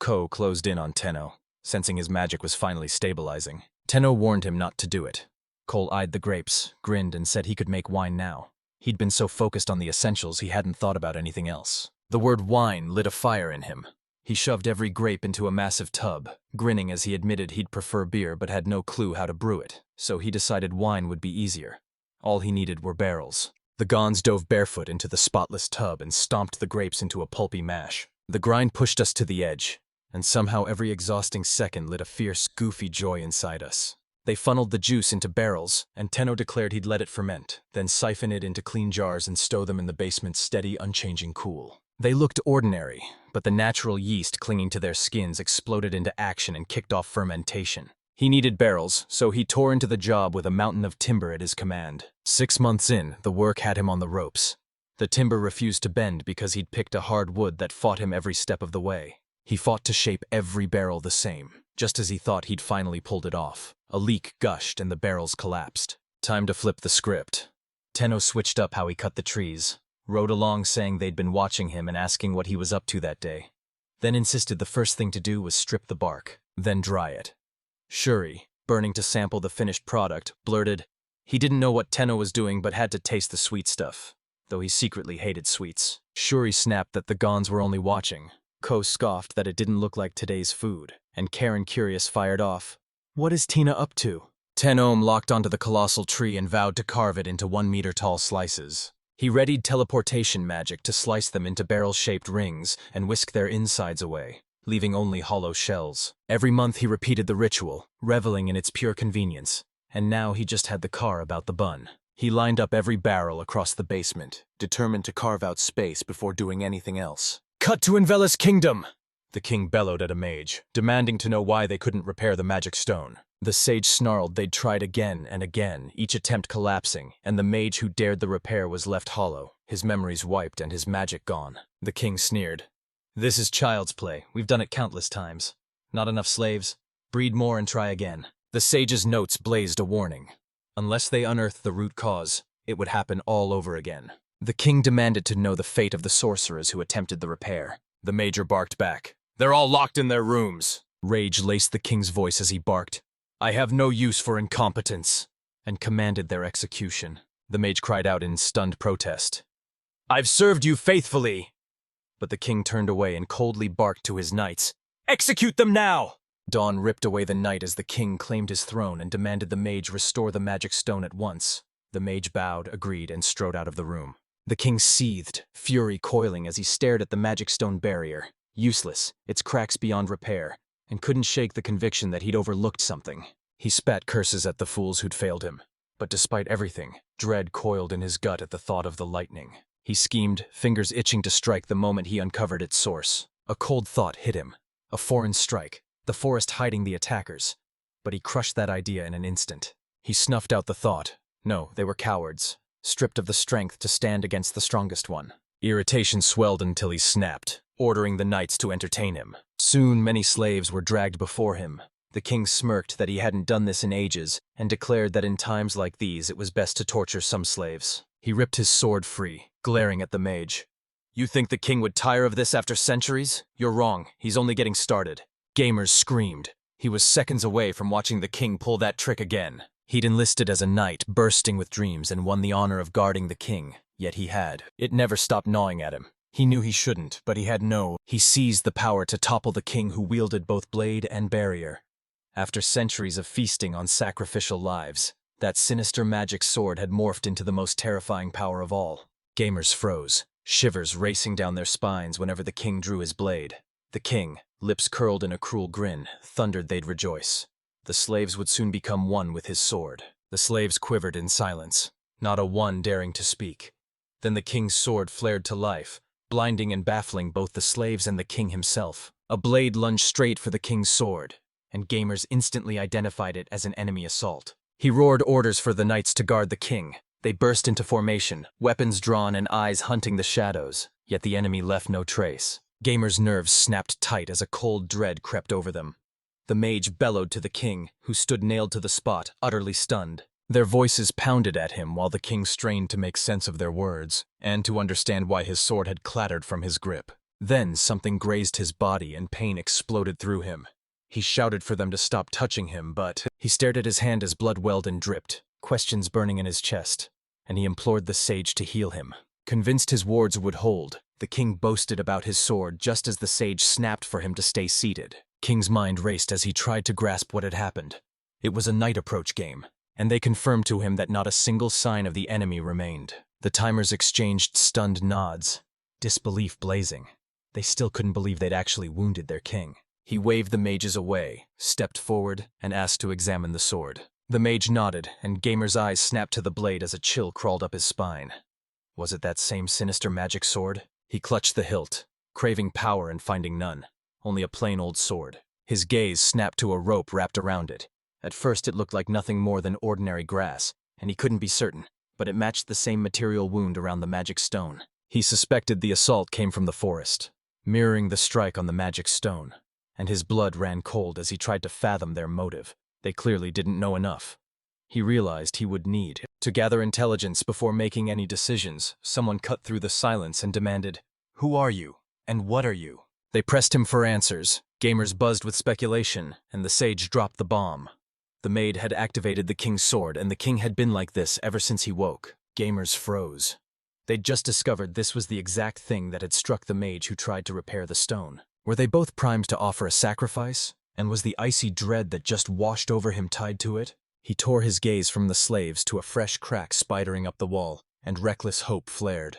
Ko closed in on Tenno, sensing his magic was finally stabilizing. Tenno warned him not to do it. Cole eyed the grapes, grinned, and said he could make wine now. He'd been so focused on the essentials he hadn't thought about anything else. The word wine lit a fire in him. He shoved every grape into a massive tub, grinning as he admitted he'd prefer beer but had no clue how to brew it, so he decided wine would be easier. All he needed were barrels. The Gons dove barefoot into the spotless tub and stomped the grapes into a pulpy mash. The grind pushed us to the edge, and somehow every exhausting second lit a fierce, goofy joy inside us. They funneled the juice into barrels, and Tenno declared he'd let it ferment, then siphon it into clean jars and stow them in the basement's steady, unchanging cool. They looked ordinary, but the natural yeast clinging to their skins exploded into action and kicked off fermentation. He needed barrels, so he tore into the job with a mountain of timber at his command. 6 months in, the work had him on the ropes. The timber refused to bend because he'd picked a hard wood that fought him every step of the way. He fought to shape every barrel the same, just as he thought he'd finally pulled it off. A leak gushed and the barrels collapsed. Time to flip the script. Tenno switched up how he cut the trees, rode along saying they'd been watching him and asking what he was up to that day. Then insisted the first thing to do was strip the bark, then dry it. Shuri, burning to sample the finished product, blurted, he didn't know what Tenno was doing but had to taste the sweet stuff, though he secretly hated sweets. Shuri snapped that the Gons were only watching. Ko scoffed that it didn't look like today's food, and Karen, curious, fired off, what is Tina up to? Tenno locked onto the colossal tree and vowed to carve it into 1-meter-tall slices. He readied teleportation magic to slice them into barrel-shaped rings and whisk their insides away, leaving only hollow shells. Every month he repeated the ritual, reveling in its pure convenience, and now he just had the car about the bun. He lined up every barrel across the basement, determined to carve out space before doing anything else. Cut to Invella's kingdom! The king bellowed at a mage, demanding to know why they couldn't repair the magic stone. The sage snarled they'd tried again and again, each attempt collapsing, and the mage who dared the repair was left hollow, his memories wiped and his magic gone. The king sneered. This is child's play. We've done it countless times. Not enough slaves? Breed more and try again. The sage's notes blazed a warning. Unless they unearthed the root cause, it would happen all over again. The king demanded to know the fate of the sorcerers who attempted the repair. The major barked back. They're all locked in their rooms. Rage laced the king's voice as he barked, I have no use for incompetence, and commanded their execution. The mage cried out in stunned protest. I've served you faithfully. But the king turned away and coldly barked to his knights, execute them now! Dawn ripped away the night as the king claimed his throne and demanded the mage restore the magic stone at once. The mage bowed, agreed, and strode out of the room. The king seethed, fury coiling as he stared at the magic stone barrier. Useless, its cracks beyond repair, and couldn't shake the conviction that he'd overlooked something. He spat curses at the fools who'd failed him. But despite everything, dread coiled in his gut at the thought of the lightning. He schemed, fingers itching to strike the moment he uncovered its source. A cold thought hit him. A foreign strike, the forest hiding the attackers. But he crushed that idea in an instant. He snuffed out the thought. No, they were cowards, stripped of the strength to stand against the strongest one. Irritation swelled until he snapped, ordering the knights to entertain him. Soon many slaves were dragged before him. The king smirked that he hadn't done this in ages, and declared that in times like these it was best to torture some slaves. He ripped his sword free, glaring at the mage. You think the king would tire of this after centuries? You're wrong, he's only getting started. Gamers screamed. He was seconds away from watching the king pull that trick again. He'd enlisted as a knight, bursting with dreams, and won the honor of guarding the king. Yet he had. It never stopped gnawing at him. He knew he shouldn't, but he had no. He seized the power to topple the king who wielded both blade and barrier. After centuries of feasting on sacrificial lives, that sinister magic sword had morphed into the most terrifying power of all. Gamers froze, shivers racing down their spines whenever the king drew his blade. The king, lips curled in a cruel grin, thundered they'd rejoice. The slaves would soon become one with his sword. The slaves quivered in silence, not a one daring to speak. Then the king's sword flared to life, blinding and baffling both the slaves and the king himself. A blade lunged straight for the king's sword, and gamers instantly identified it as an enemy assault. He roared orders for the knights to guard the king. They burst into formation, weapons drawn and eyes hunting the shadows, yet the enemy left no trace. Gamers' nerves snapped tight as a cold dread crept over them. The mage bellowed to the king, who stood nailed to the spot, utterly stunned. Their voices pounded at him while the king strained to make sense of their words, and to understand why his sword had clattered from his grip. Then something grazed his body and pain exploded through him. He shouted for them to stop touching him, but he stared at his hand as blood welled and dripped, questions burning in his chest, and he implored the sage to heal him. Convinced his words would hold, the king boasted about his sword just as the sage snapped for him to stay seated. King's mind raced as he tried to grasp what had happened. It was a night approach game, and they confirmed to him that not a single sign of the enemy remained. The Tamers exchanged stunned nods, disbelief blazing. They still couldn't believe they'd actually wounded their king. He waved the mages away, stepped forward, and asked to examine the sword. The mage nodded, and Gamer's eyes snapped to the blade as a chill crawled up his spine. Was it that same sinister magic sword? He clutched the hilt, craving power and finding none. Only a plain old sword. His gaze snapped to a rope wrapped around it. At first it looked like nothing more than ordinary grass, and he couldn't be certain, but it matched the same material wound around the magic stone. He suspected the assault came from the forest, mirroring the strike on the magic stone, and his blood ran cold as he tried to fathom their motive. They clearly didn't know enough. He realized he would need to gather intelligence before making any decisions. Someone cut through the silence and demanded, "Who are you, and what are you?" They pressed him for answers. Gamers buzzed with speculation, and the sage dropped the bomb. The maid had activated the king's sword, and the king had been like this ever since he woke. Gamers froze. They'd just discovered this was the exact thing that had struck the mage who tried to repair the stone. Were they both primed to offer a sacrifice? And was the icy dread that just washed over him tied to it? He tore his gaze from the slaves to a fresh crack spidering up the wall, and reckless hope flared.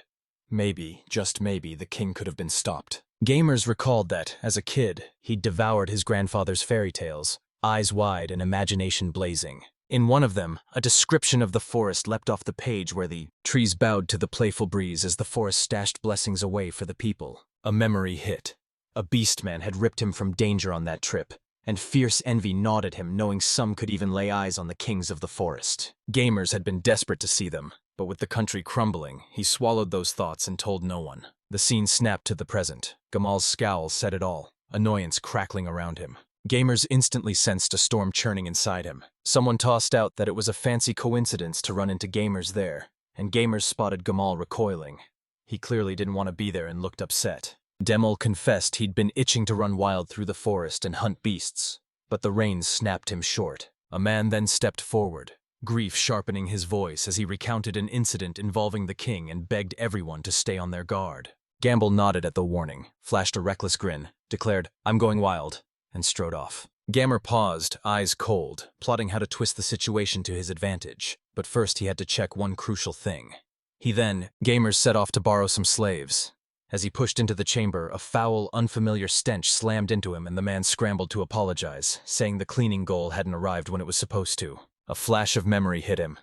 Maybe, just maybe, the king could have been stopped. Gamers recalled that, as a kid, he'd devoured his grandfather's fairy tales, eyes wide and imagination blazing. In one of them, a description of the forest leapt off the page where the trees bowed to the playful breeze as the forest stashed blessings away for the people. A memory hit. A beastman had ripped him from danger on that trip, and fierce envy gnawed at him knowing some could even lay eyes on the kings of the forest. Gamers had been desperate to see them, but with the country crumbling, he swallowed those thoughts and told no one. The scene snapped to the present. Gamal's scowl said it all, annoyance crackling around him. Gamers instantly sensed a storm churning inside him. Someone tossed out that it was a fancy coincidence to run into Gamers there, and Gamers spotted Gamal recoiling. He clearly didn't want to be there and looked upset. Demol confessed he'd been itching to run wild through the forest and hunt beasts, but the reins snapped him short. A man then stepped forward, grief sharpening his voice as he recounted an incident involving the king and begged everyone to stay on their guard. Gamble nodded at the warning, flashed a reckless grin, declared, "I'm going wild," and strode off. Gamer paused, eyes cold, plotting how to twist the situation to his advantage. But first he had to check one crucial thing. Gamers set off to borrow some slaves. As he pushed into the chamber, a foul, unfamiliar stench slammed into him and the man scrambled to apologize, saying the cleaning goal hadn't arrived when it was supposed to. A flash of memory hit him.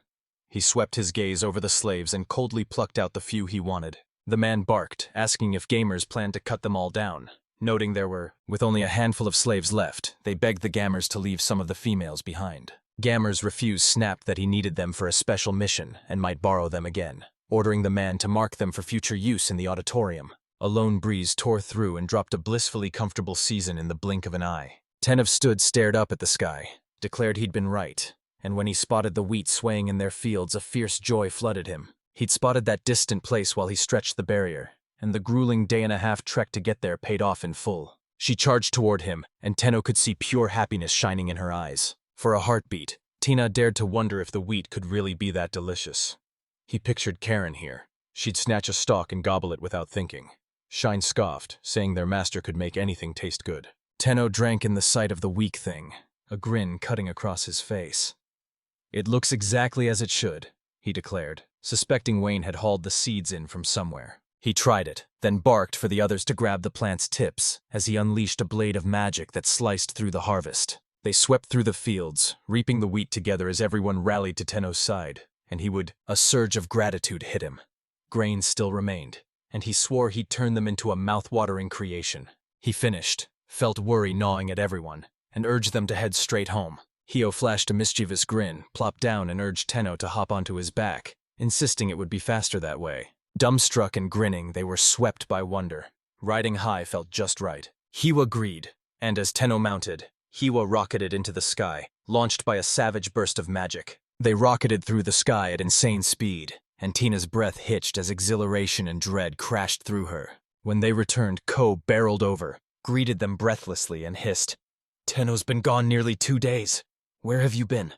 He swept his gaze over the slaves and coldly plucked out the few he wanted. The man barked, asking if Gamers planned to cut them all down. Noting there were, with only a handful of slaves left, they begged the Gamers to leave some of the females behind. Gamers refused snapped that he needed them for a special mission and might borrow them again, ordering the man to mark them for future use in the auditorium. A lone breeze tore through and dropped a blissfully comfortable season in the blink of an eye. Tenev stood stared up at the sky, declared he'd been right, and when he spotted the wheat swaying in their fields, a fierce joy flooded him. He'd spotted that distant place while he stretched the barrier, and the grueling day-and-a-half trek to get there paid off in full. She charged toward him, and Tenno could see pure happiness shining in her eyes. For a heartbeat, Tina dared to wonder if the wheat could really be that delicious. He pictured Karen here. She'd snatch a stalk and gobble it without thinking. Shine scoffed, saying their master could make anything taste good. Tenno drank in the sight of the weak thing, a grin cutting across his face. "It looks exactly as it should," he declared, suspecting Wayne had hauled the seeds in from somewhere. He tried it, then barked for the others to grab the plant's tips as he unleashed a blade of magic that sliced through the harvest. They swept through the fields, reaping the wheat together as everyone rallied to Tenno's side, and a surge of gratitude hit him. Grain still remained, and he swore he'd turn them into a mouth-watering creation. He finished, felt worry gnawing at everyone, and urged them to head straight home. Hio flashed a mischievous grin, plopped down and urged Tenno to hop onto his back, insisting it would be faster that way. Dumbstruck and grinning, they were swept by wonder. Riding high felt just right. Hio agreed, and as Tenno mounted, Hio rocketed into the sky, launched by a savage burst of magic. They rocketed through the sky at insane speed, and Tina's breath hitched as exhilaration and dread crashed through her. When they returned, Ko barreled over, greeted them breathlessly, and hissed, "Tenno's been gone nearly 2 days. Where have you been?"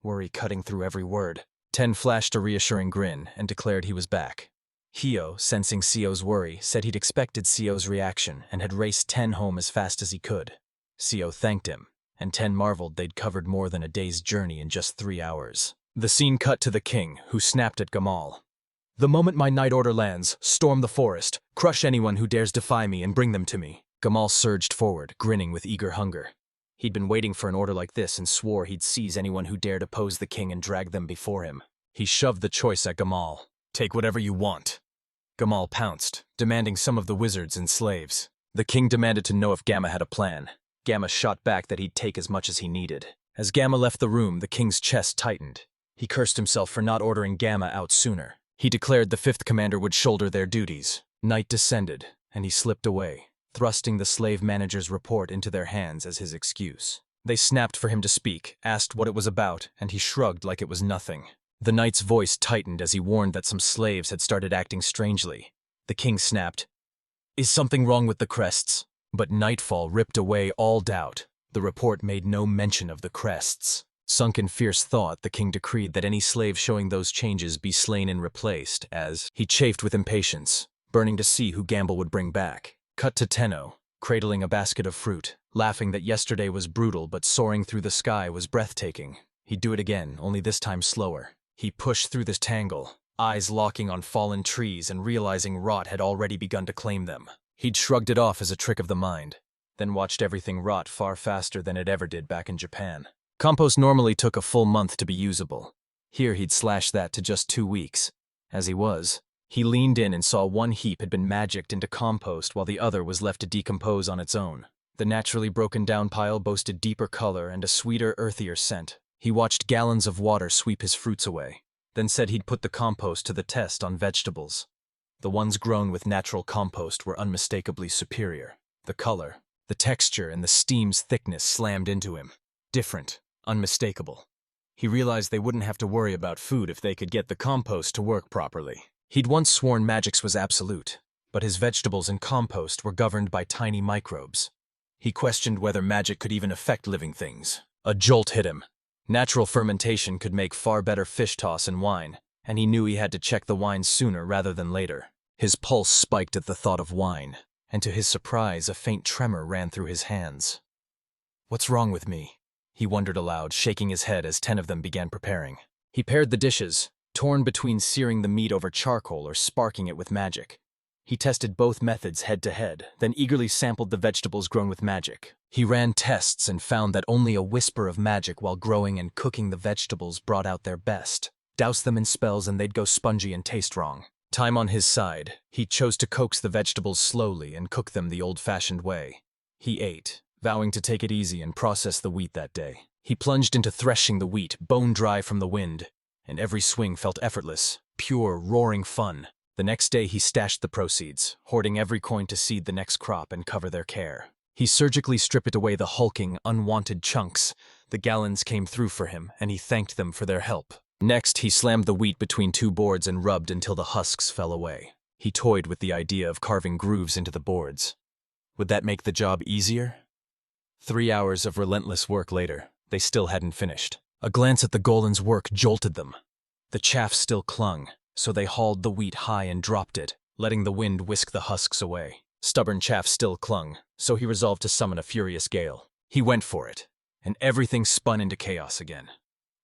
Worry cutting through every word. Ten flashed a reassuring grin and declared he was back. Hio, sensing Sio's worry, said he'd expected Sio's reaction and had raced Ten home as fast as he could. Sio thanked him, and Ten marveled they'd covered more than a day's journey in just 3 hours. The scene cut to the king, who snapped at Gamal. "The moment my night order lands, storm the forest, crush anyone who dares defy me and bring them to me." Gamal surged forward, grinning with eager hunger. He'd been waiting for an order like this and swore he'd seize anyone who dared oppose the king and drag them before him. He shoved the choice at Gamal. "Take whatever you want." Gamal pounced, demanding some of the wizards and slaves. The king demanded to know if Gamma had a plan. Gamma shot back that he'd take as much as he needed. As Gamma left the room, the king's chest tightened. He cursed himself for not ordering Gamma out sooner. He declared the 5th commander would shoulder their duties. Night descended, and he slipped away, thrusting the slave manager's report into their hands as his excuse. They snapped for him to speak, asked what it was about, and he shrugged like it was nothing. The knight's voice tightened as he warned that some slaves had started acting strangely. The king snapped, "Is something wrong with the crests?" But nightfall ripped away all doubt. The report made no mention of the crests. Sunk in fierce thought, the king decreed that any slave showing those changes be slain and replaced, as he chafed with impatience, burning to see who Gamble would bring back. Cut to Tenno, cradling a basket of fruit, laughing that yesterday was brutal but soaring through the sky was breathtaking. He'd do it again, only this time slower. He pushed through this tangle, eyes locking on fallen trees and realizing rot had already begun to claim them. He'd shrugged it off as a trick of the mind, then watched everything rot far faster than it ever did back in Japan. Compost normally took a full month to be usable. Here he'd slashed that to just 2 weeks. As he leaned in and saw one heap had been magicked into compost while the other was left to decompose on its own. The naturally broken down pile boasted deeper color and a sweeter, earthier scent. He watched gallons of water sweep his fruits away, then said he'd put the compost to the test on vegetables. The ones grown with natural compost were unmistakably superior. The color, the texture, and the steam's thickness slammed into him. Different, unmistakable. He realized they wouldn't have to worry about food if they could get the compost to work properly. He'd once sworn magics was absolute, but his vegetables and compost were governed by tiny microbes. He questioned whether magic could even affect living things. A jolt hit him. Natural fermentation could make far better fish toss and wine, and he knew he had to check the wine sooner rather than later. His pulse spiked at the thought of wine, and to his surprise, a faint tremor ran through his hands. "What's wrong with me?" he wondered aloud, shaking his head as 10 of them began preparing. He paired the dishes, torn between searing the meat over charcoal or sparking it with magic. He tested both methods head to head, then eagerly sampled the vegetables grown with magic. He ran tests and found that only a whisper of magic while growing and cooking the vegetables brought out their best. Douse them in spells and they'd go spongy and taste wrong. Time on his side, he chose to coax the vegetables slowly and cook them the old-fashioned way. He ate, vowing to take it easy and process the wheat that day. He plunged into threshing the wheat, bone dry from the wind, and every swing felt effortless, pure, roaring fun. The next day he stashed the proceeds, hoarding every coin to seed the next crop and cover their care. He surgically stripped away the hulking, unwanted chunks. The gallons came through for him, and he thanked them for their help. Next, he slammed the wheat between 2 boards and rubbed until the husks fell away. He toyed with the idea of carving grooves into the boards. Would that make the job easier? 3 hours of relentless work later, they still hadn't finished. A glance at the Golan's work jolted them. The chaff still clung, so they hauled the wheat high and dropped it, letting the wind whisk the husks away. Stubborn chaff still clung, so he resolved to summon a furious gale. He went for it, and everything spun into chaos again.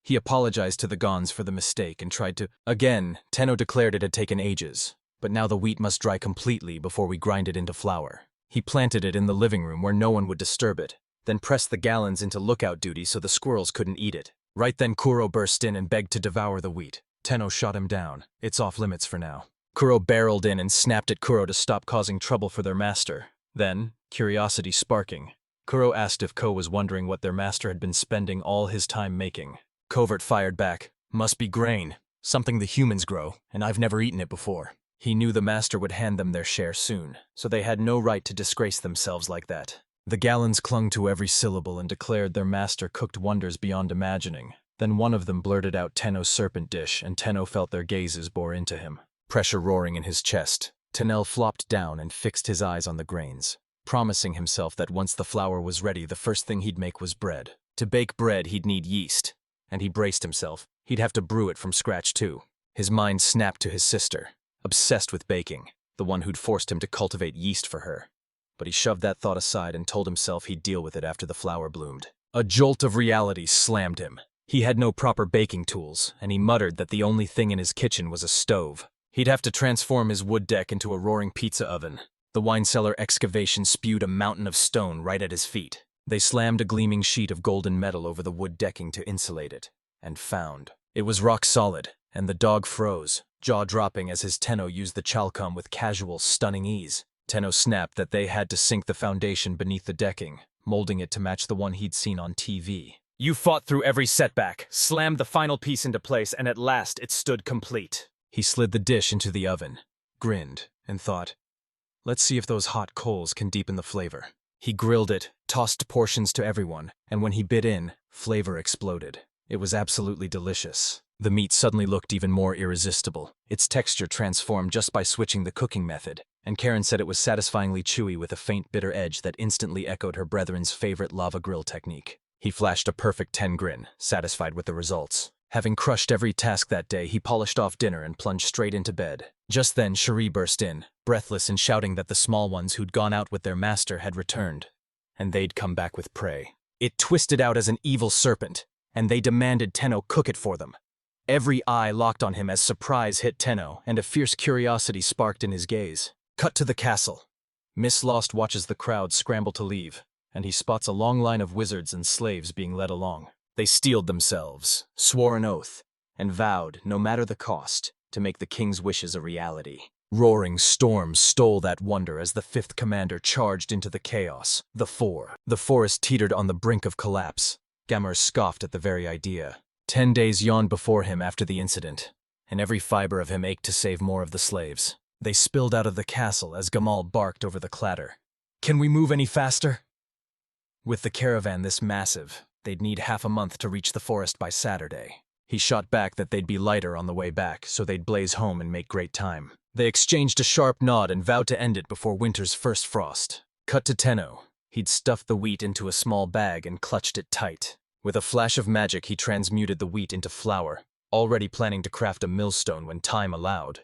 He apologized to the Gons for the mistake and tried to... Again, Tenno declared it had taken ages. but now the wheat must dry completely before we grind it into flour. He planted it in the living room where no one would disturb it, then pressed the gallons into lookout duty so the squirrels couldn't eat it. Right then Kuro burst in and begged to devour the wheat. Tenno shot him down. It's off limits for now. Kuro barreled in and snapped at Kuro to stop causing trouble for their master. Then, curiosity sparking, Kuro asked if Ko was wondering what their master had been spending all his time making. Covert fired back, "Must be grain. Something the humans grow, and I've never eaten it before." He knew the master would hand them their share soon, so they had no right to disgrace themselves like that. The gallons clung to every syllable and declared their master cooked wonders beyond imagining. Then one of them blurted out Tenno's serpent dish, and Tenno felt their gazes bore into him. Pressure roaring in his chest, Tenel flopped down and fixed his eyes on the grains, promising himself that once the flour was ready, the first thing he'd make was bread. To bake bread, he'd need yeast, and he braced himself. He'd have to brew it from scratch too. His mind snapped to his sister, obsessed with baking, the one who'd forced him to cultivate yeast for her. But he shoved that thought aside and told himself he'd deal with it after the flour bloomed. A jolt of reality slammed him. He had no proper baking tools, and he muttered that the only thing in his kitchen was a stove. He'd have to transform his wood deck into a roaring pizza oven. The wine cellar excavation spewed a mountain of stone right at his feet. They slammed a gleaming sheet of golden metal over the wood decking to insulate it, and found. It was rock solid, and the dog froze, jaw-dropping as his Tenno used the chalcum with casual, stunning ease. Tenno snapped that they had to sink the foundation beneath the decking, molding it to match the one he'd seen on TV. You fought through every setback, slammed the final piece into place, and at last it stood complete. He slid the dish into the oven, grinned, and thought, let's see if those hot coals can deepen the flavor. He grilled it, tossed portions to everyone, and when he bit in, flavor exploded. It was absolutely delicious. The meat suddenly looked even more irresistible. Its texture transformed just by switching the cooking method, and Karen said it was satisfyingly chewy with a faint bitter edge that instantly echoed her brethren's favorite lava grill technique. He flashed a perfect 10 grin, satisfied with the results. Having crushed every task that day, he polished off dinner and plunged straight into bed. Just then, Cherie burst in, breathless and shouting that the small ones who'd gone out with their master had returned, and they'd come back with prey. It twisted out as an evil serpent, and they demanded Tenno cook it for them. Every eye locked on him as surprise hit Tenno, and a fierce curiosity sparked in his gaze. Cut to the castle. Miss Lost watches the crowd scramble to leave, and he spots a long line of wizards and slaves being led along. They steeled themselves, swore an oath, and vowed, no matter the cost, to make the king's wishes a reality. Roaring storms stole that wonder as the fifth commander charged into the chaos. The forest teetered on the brink of collapse. Gammer scoffed at the very idea. 10 days yawned before him after the incident, and every fiber of him ached to save more of the slaves. They spilled out of the castle as Gamal barked over the clatter. Can we move any faster? With the caravan this massive, they'd need half a month to reach the forest by Saturday. He shot back that they'd be lighter on the way back, so they'd blaze home and make great time. They exchanged a sharp nod and vowed to end it before winter's first frost. Cut to Tenno. He'd stuffed the wheat into a small bag and clutched it tight. With a flash of magic, he transmuted the wheat into flour, already planning to craft a millstone when time allowed.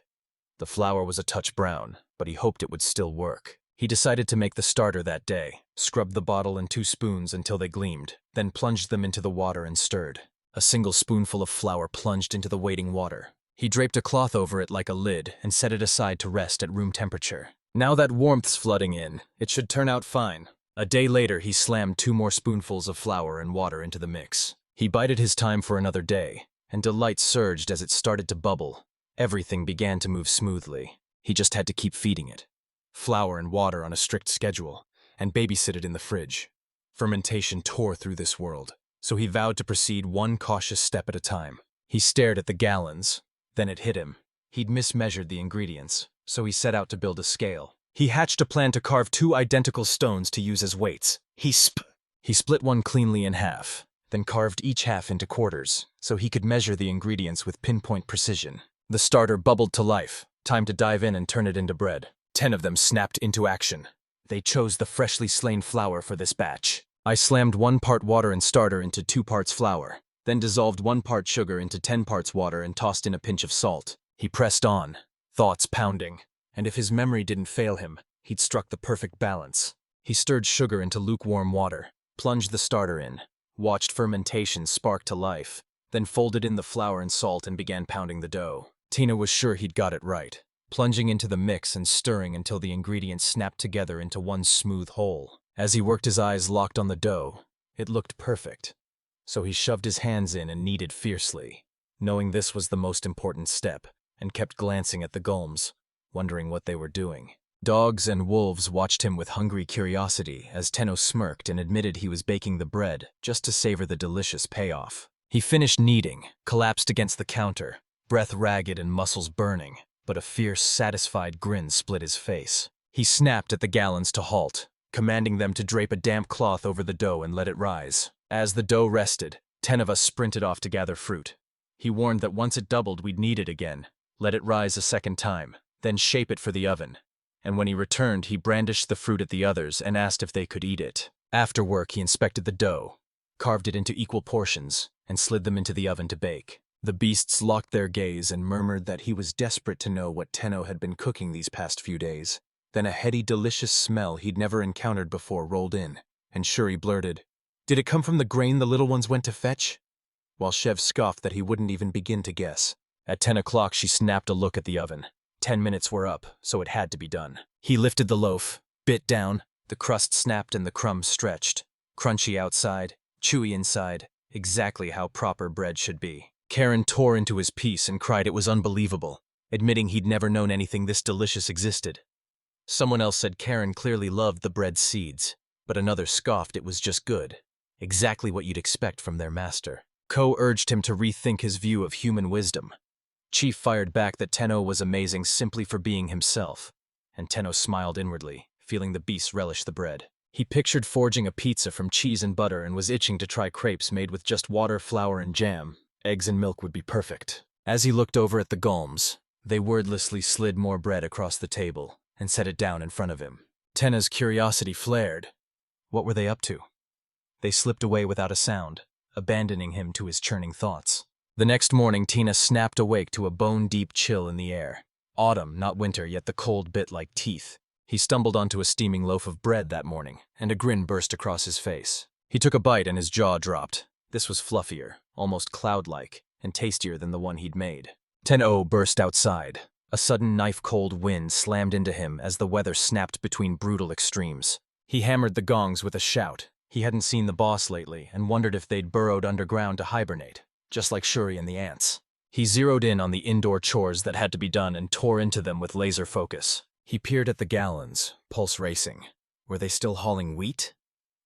The flour was a touch brown, but he hoped it would still work. He decided to make the starter that day, scrubbed the bottle and 2 spoons until they gleamed, then plunged them into the water and stirred. A single spoonful of flour plunged into the waiting water. He draped a cloth over it like a lid and set it aside to rest at room temperature. Now that warmth's flooding in, it should turn out fine. A day later, he slammed 2 more spoonfuls of flour and water into the mix. He bided his time for another day, and delight surged as it started to bubble. Everything began to move smoothly. He just had to keep feeding it. Flour and water on a strict schedule, and babysit it in the fridge. Fermentation tore through this world, so he vowed to proceed one cautious step at a time. He stared at the gallons, then it hit him. He'd mismeasured the ingredients, so he set out to build a scale. He hatched a plan to carve 2 identical stones to use as weights. He split one cleanly in half, then carved each half into quarters, so he could measure the ingredients with pinpoint precision. The starter bubbled to life. Time to dive in and turn it into bread. 10 of them snapped into action. They chose the freshly slain flour for this batch. I slammed 1 part water and starter into 2 parts flour, then dissolved 1 part sugar into 10 parts water and tossed in a pinch of salt. He pressed on, thoughts pounding, and if his memory didn't fail him, he'd struck the perfect balance. He stirred sugar into lukewarm water, plunged the starter in, watched fermentation spark to life, then folded in the flour and salt and began pounding the dough. Tina was sure he'd got it right. plunging into the mix and stirring until the ingredients snapped together into one smooth whole. As he worked, his eyes locked on the dough. It looked perfect. So he shoved his hands in and kneaded fiercely, knowing this was the most important step, and kept glancing at the gulms, wondering what they were doing. Dogs and wolves watched him with hungry curiosity as Tenno smirked and admitted he was baking the bread just to savor the delicious payoff. He finished kneading, collapsed against the counter, breath ragged and muscles burning, but a fierce, satisfied grin split his face. He snapped at the gallons to halt, commanding them to drape a damp cloth over the dough and let it rise. As the dough rested, 10 of us sprinted off to gather fruit. He warned that once it doubled, we'd knead it again, let it rise a second time, then shape it for the oven. And when he returned, he brandished the fruit at the others and asked if they could eat it. After work, he inspected the dough, carved it into equal portions, and slid them into the oven to bake. The beasts locked their gaze and murmured that he was desperate to know what Tenno had been cooking these past few days. Then a heady, delicious smell he'd never encountered before rolled in, and Shuri blurted, "Did it come from the grain the little ones went to fetch?" While Shev scoffed that he wouldn't even begin to guess. At 10 o'clock, she snapped a look at the oven. 10 minutes were up, so it had to be done. He lifted the loaf, bit down, the crust snapped and the crumbs stretched. Crunchy outside, chewy inside, exactly how proper bread should be. Karen tore into his piece and cried it was unbelievable, admitting he'd never known anything this delicious existed. Someone else said Karen clearly loved the bread seeds, but another scoffed it was just good, exactly what you'd expect from their master. Ko urged him to rethink his view of human wisdom. Chief fired back that Tenno was amazing simply for being himself, and Tenno smiled inwardly, feeling the beasts relish the bread. He pictured forging a pizza from cheese and butter and was itching to try crepes made with just water, flour, and jam. Eggs and milk would be perfect. As he looked over at the gulms, they wordlessly slid more bread across the table and set it down in front of him. Tenna's curiosity flared. What were they up to? They slipped away without a sound, abandoning him to his churning thoughts. The next morning, Tina snapped awake to a bone-deep chill in the air. Autumn, not winter, yet the cold bit like teeth. He stumbled onto a steaming loaf of bread that morning, and a grin burst across his face. He took a bite and his jaw dropped. This was fluffier, almost cloud-like, and tastier than the one he'd made. Tenno burst outside. A sudden knife-cold wind slammed into him as the weather snapped between brutal extremes. He hammered the gongs with a shout. He hadn't seen the boss lately and wondered if they'd burrowed underground to hibernate, just like Shuri and the ants. He zeroed in on the indoor chores that had to be done and tore into them with laser focus. He peered at the gallons, pulse racing. Were they still hauling wheat?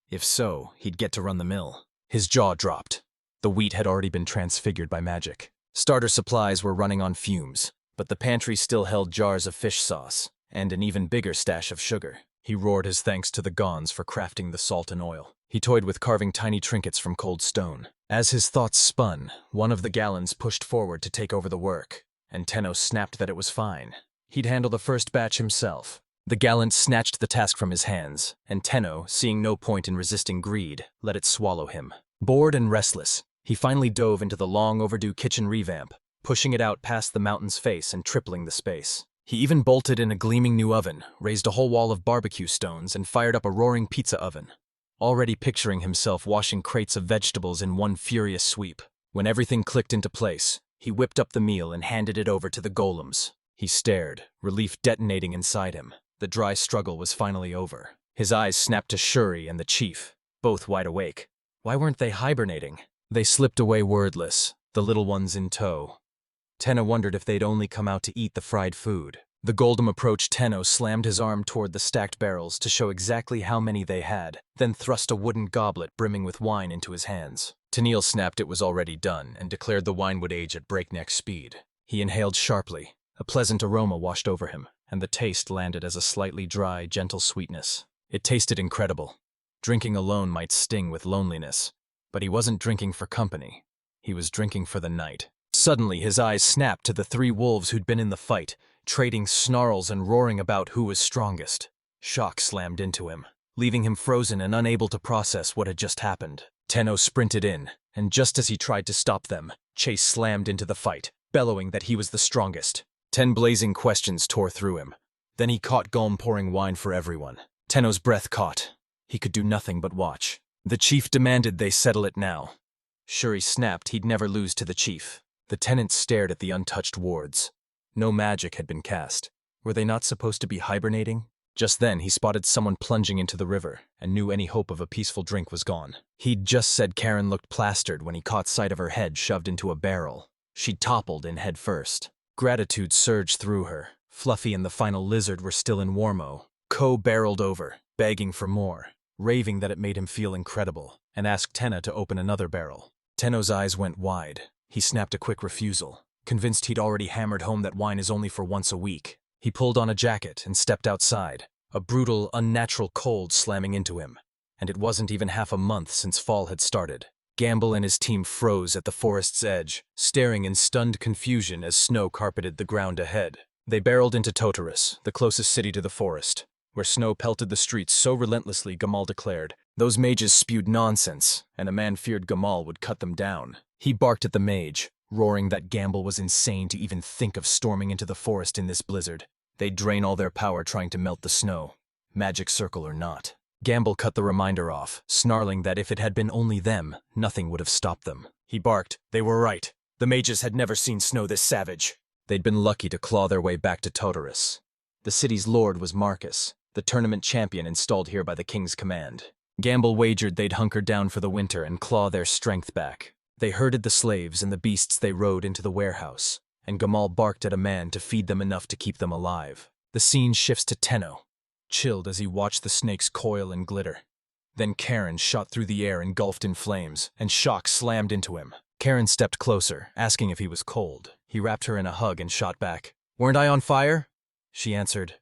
If so, he'd get to run the mill. His jaw dropped. The wheat had already been transfigured by magic. Starter supplies were running on fumes, but the pantry still held jars of fish sauce and an even bigger stash of sugar. He roared his thanks to the Gons for crafting the salt and oil. He toyed with carving tiny trinkets from cold stone. As his thoughts spun, one of the gallons pushed forward to take over the work, and Tenno snapped that it was fine. He'd handle the first batch himself. The gallant snatched the task from his hands, and Tenno, seeing no point in resisting greed, let it swallow him. Bored and restless, he finally dove into the long-overdue kitchen revamp, pushing it out past the mountain's face and tripling the space. He even bolted in a gleaming new oven, raised a whole wall of barbecue stones, and fired up a roaring pizza oven. Already picturing himself washing crates of vegetables in one furious sweep. When everything clicked into place, he whipped up the meal and handed it over to the golems. He stared, relief detonating inside him. The dry struggle was finally over. His eyes snapped to Shuri and the chief, both wide awake. Why weren't they hibernating? They slipped away wordless, the little ones in tow. Tenno wondered if they'd only come out to eat the fried food. The Goldem approached Tenno, slammed his arm toward the stacked barrels to show exactly how many they had, then thrust a wooden goblet brimming with wine into his hands. Tennille snapped it was already done and declared the wine would age at breakneck speed. He inhaled sharply. A pleasant aroma washed over him, and the taste landed as a slightly dry, gentle sweetness. It tasted incredible. Drinking alone might sting with loneliness, but he wasn't drinking for company. He was drinking for the night. Suddenly, his eyes snapped to the 3 wolves who'd been in the fight, trading snarls and roaring about who was strongest. Shock slammed into him, leaving him frozen and unable to process what had just happened. Tenno sprinted in, and just as he tried to stop them, Chase slammed into the fight, bellowing that he was the strongest. 10 blazing questions tore through him. Then he caught Golm pouring wine for everyone. Tenno's breath caught. He could do nothing but watch. The chief demanded they settle it now. Shuri snapped he'd never lose to the chief. The tenants stared at the untouched wards. No magic had been cast. Were they not supposed to be hibernating? Just then, he spotted someone plunging into the river and knew any hope of a peaceful drink was gone. He'd just said Karen looked plastered when he caught sight of her head shoved into a barrel. She toppled in head first. Gratitude surged through her. Fluffy and the final lizard were still in Warmo. Ko barreled over, begging for more, raving that it made him feel incredible, and asked Tenna to open another barrel. Tenno's eyes went wide. He snapped a quick refusal, convinced he'd already hammered home that wine is only for once a week. He pulled on a jacket and stepped outside, a brutal, unnatural cold slamming into him. And it wasn't even half a month since fall had started. Gamble and his team froze at the forest's edge, staring in stunned confusion as snow carpeted the ground ahead. They barreled into Totorus, the closest city to the forest, where snow pelted the streets so relentlessly Gamal declared, "Those mages spewed nonsense, and a man feared Gamal would cut them down." He barked at the mage, roaring that Gamble was insane to even think of storming into the forest in this blizzard. They'd drain all their power trying to melt the snow, magic circle or not. Gamble cut the reminder off, snarling that if it had been only them, nothing would have stopped them. He barked, they were right. The mages had never seen snow this savage. They'd been lucky to claw their way back to Totorus. The city's lord was Marcus, the tournament champion installed here by the king's command. Gamble wagered they'd hunker down for the winter and claw their strength back. They herded the slaves and the beasts they rode into the warehouse, and Gamal barked at a man to feed them enough to keep them alive. The scene shifts to Tenno, chilled as he watched the snakes coil and glitter. Then Karen shot through the air engulfed in flames, and shock slammed into him. Karen stepped closer, asking if he was cold. He wrapped her in a hug and shot back. "Weren't I on fire?" She answered,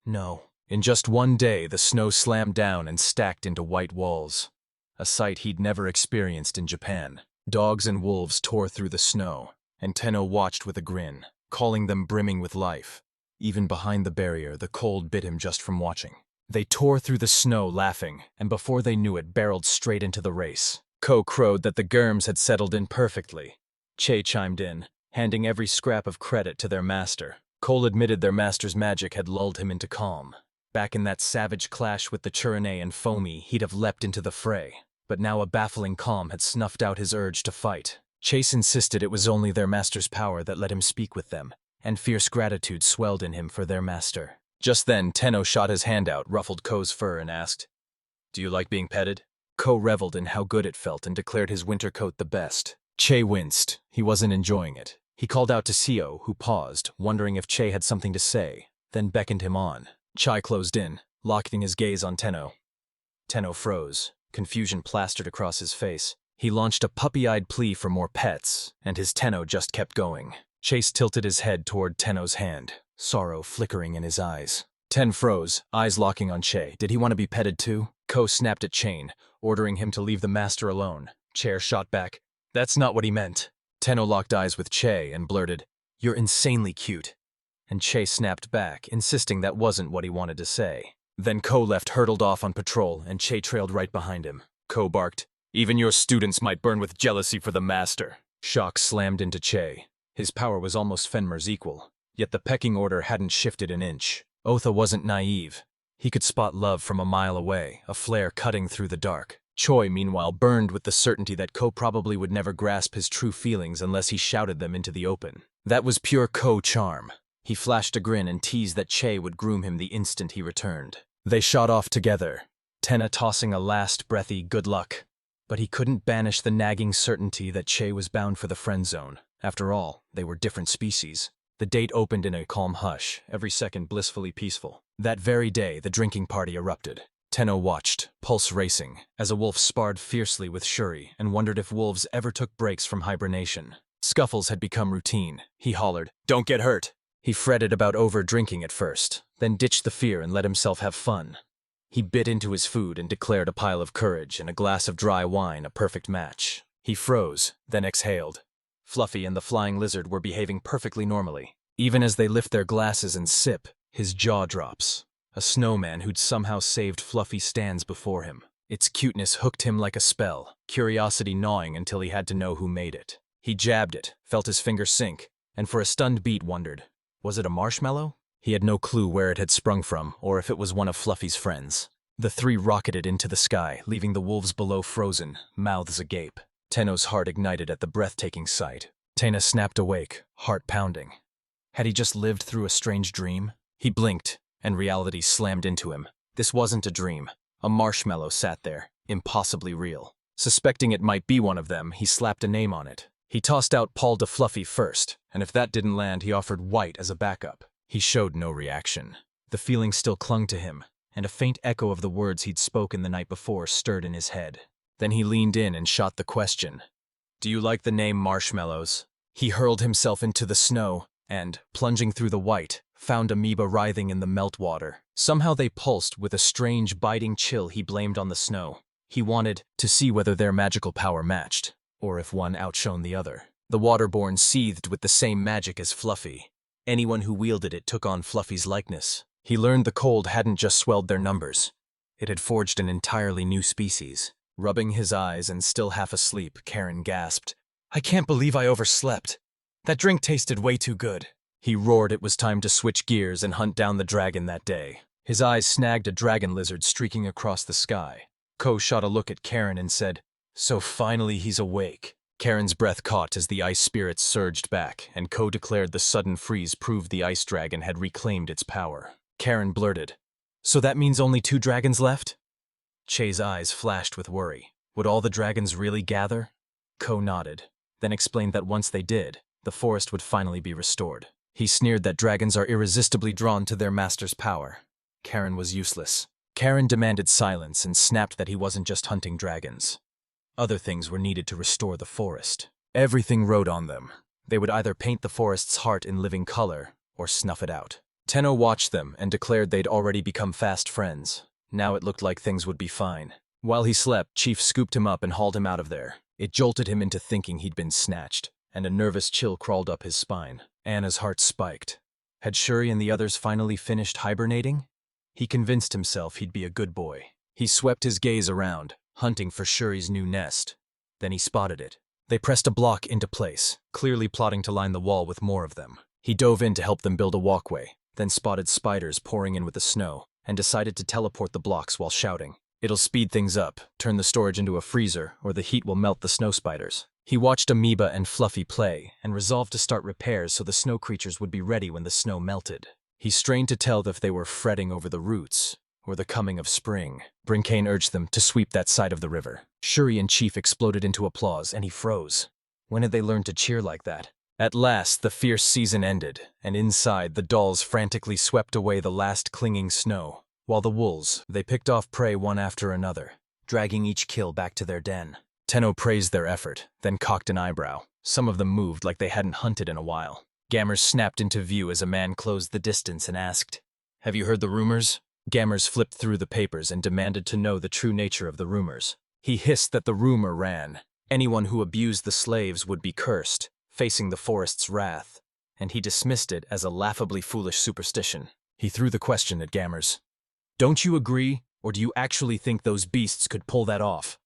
"No." In just one day, the snow slammed down and stacked into white walls, a sight he'd never experienced in Japan. Dogs and wolves tore through the snow, and Tenno watched with a grin, calling them brimming with life. Even behind the barrier, the cold bit him just from watching. They tore through the snow laughing, and before they knew it, barreled straight into the race. Ko crowed that the germs had settled in perfectly. Che chimed in, handing every scrap of credit to their master. Cole admitted their master's magic had lulled him into calm. Back in that savage clash with the Churene and Foamy, he'd have leapt into the fray. But now a baffling calm had snuffed out his urge to fight. Chase insisted it was only their master's power that let him speak with them, and fierce gratitude swelled in him for their master. Just then, Tenno shot his hand out, ruffled Ko's fur, and asked, "Do you like being petted?" Ko reveled in how good it felt and declared his winter coat the best. Che winced. He wasn't enjoying it. He called out to Sio, who paused, wondering if Che had something to say, then beckoned him on. Chai closed in, locking his gaze on Tenno. Tenno froze. Confusion plastered across his face. He launched a puppy-eyed plea for more pets, and his Tenno just kept going. Chase tilted his head toward Tenno's hand, sorrow flickering in his eyes. Ten froze, eyes locking on Che. Did he want to be petted too? Ko snapped at Chain, ordering him to leave the master alone. Chair shot back, "That's not what he meant." Tenno locked eyes with Che and blurted, "You're insanely cute." And Che snapped back, insisting that wasn't what he wanted to say. Then Ko left hurtled off on patrol, and Che trailed right behind him. Ko barked, "Even your students might burn with jealousy for the master." Shock slammed into Che. His power was almost Fenrir's equal, yet the pecking order hadn't shifted an inch. Otha wasn't naive. He could spot love from a mile away, a flare cutting through the dark. Choi, meanwhile, burned with the certainty that Ko probably would never grasp his true feelings unless he shouted them into the open. That was pure Ko charm. He flashed a grin and teased that Che would groom him the instant he returned. They shot off together, Tenna tossing a last breathy good luck. But he couldn't banish the nagging certainty that Che was bound for the friend zone. After all, they were different species. The date opened in a calm hush, every second blissfully peaceful. That very day, the drinking party erupted. Tenno watched, pulse racing, as a wolf sparred fiercely with Shuri and wondered if wolves ever took breaks from hibernation. Scuffles had become routine. He hollered, "Don't get hurt!" He fretted about over-drinking at first, then ditched the fear and let himself have fun. He bit into his food and declared a pile of courage and a glass of dry wine a perfect match. He froze, then exhaled. Fluffy and the flying lizard were behaving perfectly normally. Even as they lift their glasses and sip, his jaw drops. A snowman who'd somehow saved Fluffy stands before him. Its cuteness hooked him like a spell, curiosity gnawing until he had to know who made it. He jabbed it, felt his finger sink, and for a stunned beat wondered, was it a marshmallow? He had no clue where it had sprung from, or if it was one of Fluffy's friends. The three rocketed into the sky, leaving the wolves below frozen, mouths agape. Tenno's heart ignited at the breathtaking sight. Tenna snapped awake, heart pounding. Had he just lived through a strange dream? He blinked, and reality slammed into him. This wasn't a dream. A marshmallow sat there, impossibly real. Suspecting it might be one of them, he slapped a name on it. He tossed out Paul de Fluffy first, and if that didn't land, he offered White as a backup. He showed no reaction. The feeling still clung to him, and a faint echo of the words he'd spoken the night before stirred in his head. Then he leaned in and shot the question. "Do you like the name Marshmallows?" He hurled himself into the snow, and, plunging through the white, found amoeba writhing in the meltwater. Somehow they pulsed with a strange, biting chill he blamed on the snow. He wanted to see whether their magical power matched, or if one outshone the other. The waterborn seethed with the same magic as Fluffy. Anyone who wielded it took on Fluffy's likeness. He learned the cold hadn't just swelled their numbers. It had forged an entirely new species. Rubbing his eyes and still half asleep, Karen gasped, "I can't believe I overslept. That drink tasted way too good." He roared it was time to switch gears and hunt down the dragon that day. His eyes snagged a dragon lizard streaking across the sky. Ko shot a look at Karen and said, "So finally he's awake." Karen's breath caught as the ice spirits surged back, and Ko declared the sudden freeze proved the ice dragon had reclaimed its power. Karen blurted, "So that means only 2 dragons left?" Che's eyes flashed with worry. Would all the dragons really gather? Ko nodded, then explained that once they did, the forest would finally be restored. He sneered that dragons are irresistibly drawn to their master's power. Karen was useless. Karen demanded silence and snapped that he wasn't just hunting dragons. Other things were needed to restore the forest. Everything rode on them. They would either paint the forest's heart in living color or snuff it out. Tenno watched them and declared they'd already become fast friends. Now it looked like things would be fine. While he slept, Chief scooped him up and hauled him out of there. It jolted him into thinking he'd been snatched, and a nervous chill crawled up his spine. Anna's heart spiked. Had Shuri and the others finally finished hibernating? He convinced himself he'd be a good boy. He swept his gaze around, hunting for Shuri's new nest. Then he spotted it. They pressed a block into place, clearly plotting to line the wall with more of them. He dove in to help them build a walkway, then spotted spiders pouring in with the snow, and decided to teleport the blocks while shouting, "It'll speed things up, turn the storage into a freezer, or the heat will melt the snow spiders." He watched Amoeba and Fluffy play, and resolved to start repairs so the snow creatures would be ready when the snow melted. He strained to tell if they were fretting over the roots, or the coming of spring. Brinkane urged them to sweep that side of the river. Shuri and Chief exploded into applause, and he froze. When had they learned to cheer like that? At last, the fierce season ended, and inside, the dolls frantically swept away the last clinging snow, while the wolves, they picked off prey one after another, dragging each kill back to their den. Tenno praised their effort, then cocked an eyebrow. Some of them moved like they hadn't hunted in a while. Gammers snapped into view as a man closed the distance and asked, "Have you heard the rumors?" Gammers flipped through the papers and demanded to know the true nature of the rumors. He hissed that the rumor ran, anyone who abused the slaves would be cursed, facing the forest's wrath, and he dismissed it as a laughably foolish superstition. He threw the question at Gammers. "Don't you agree, or do you actually think those beasts could pull that off?"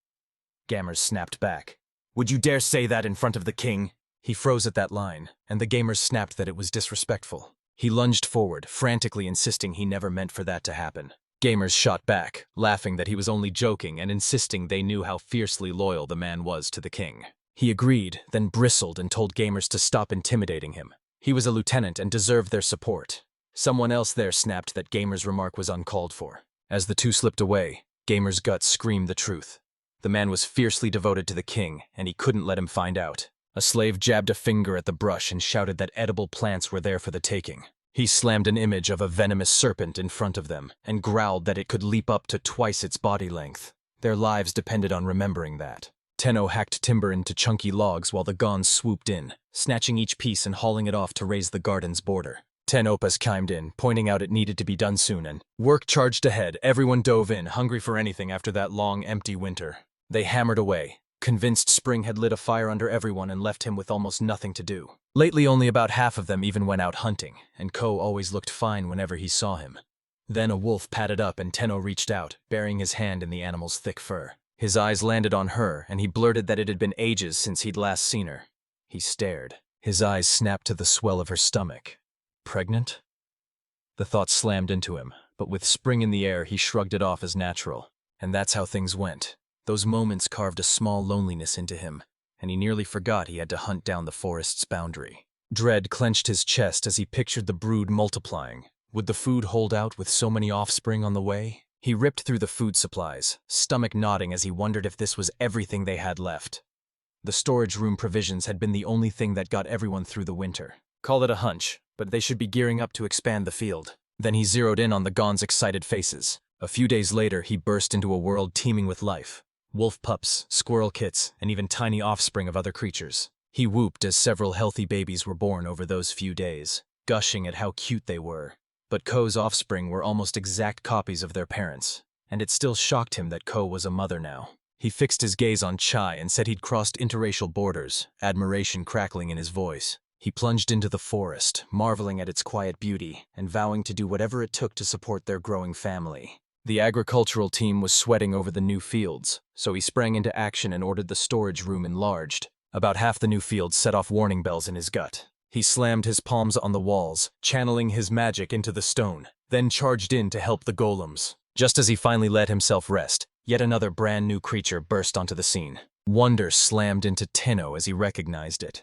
Gammers snapped back. "Would you dare say that in front of the king?" He froze at that line, and the gamers snapped that it was disrespectful. He lunged forward, frantically insisting he never meant for that to happen. Gamers shot back, laughing that he was only joking and insisting they knew how fiercely loyal the man was to the king. He agreed, then bristled and told gamers to stop intimidating him. He was a lieutenant and deserved their support. Someone else there snapped that Gamer's remark was uncalled for. As the two slipped away, Gamer's gut screamed the truth. The man was fiercely devoted to the king, and he couldn't let him find out. A slave jabbed a finger at the brush and shouted that edible plants were there for the taking. He slammed an image of a venomous serpent in front of them and growled that it could leap up to twice its body length. Their lives depended on remembering that. Tenno hacked timber into chunky logs while the Gons swooped in, snatching each piece and hauling it off to raise the garden's border. Ten Opas chimed in, pointing out it needed to be done soon, and work charged ahead. Everyone dove in, hungry for anything after that long, empty winter. They hammered away, convinced spring had lit a fire under everyone and left him with almost nothing to do. Lately, only about half of them even went out hunting, and Ko always looked fine whenever he saw him. Then a wolf padded up and Tenno reached out, burying his hand in the animal's thick fur. His eyes landed on her, and he blurted that it had been ages since he'd last seen her. He stared. His eyes snapped to the swell of her stomach. Pregnant? The thought slammed into him, but with spring in the air, he shrugged it off as natural. And that's how things went. Those moments carved a small loneliness into him, and he nearly forgot he had to hunt down the forest's boundary. Dread clenched his chest as he pictured the brood multiplying, Would the food hold out with so many offspring on the way? He ripped through the food supplies, stomach nodding as he wondered if this was everything they had left. The storage room provisions had been the only thing that got everyone through the winter. Call it a hunch, but they should be gearing up to expand the field. Then he zeroed in on the Gon's excited faces. A few days later, he burst into a world teeming with life. Wolf pups, squirrel kits, and even tiny offspring of other creatures. He whooped as several healthy babies were born over those few days, gushing at how cute they were. But Ko's offspring were almost exact copies of their parents, and it still shocked him that Ko was a mother now. He fixed his gaze on Chai and said he'd crossed interracial borders, admiration crackling in his voice. He plunged into the forest, marveling at its quiet beauty, and vowing to do whatever it took to support their growing family. The agricultural team was sweating over the new fields, so he sprang into action and ordered the storage room enlarged. About half the new fields set off warning bells in his gut. He slammed his palms on the walls, channeling his magic into the stone, then charged in to help the golems. Just as he finally let himself rest, yet another brand new creature burst onto the scene. Wonder slammed into Tenno as he recognized it.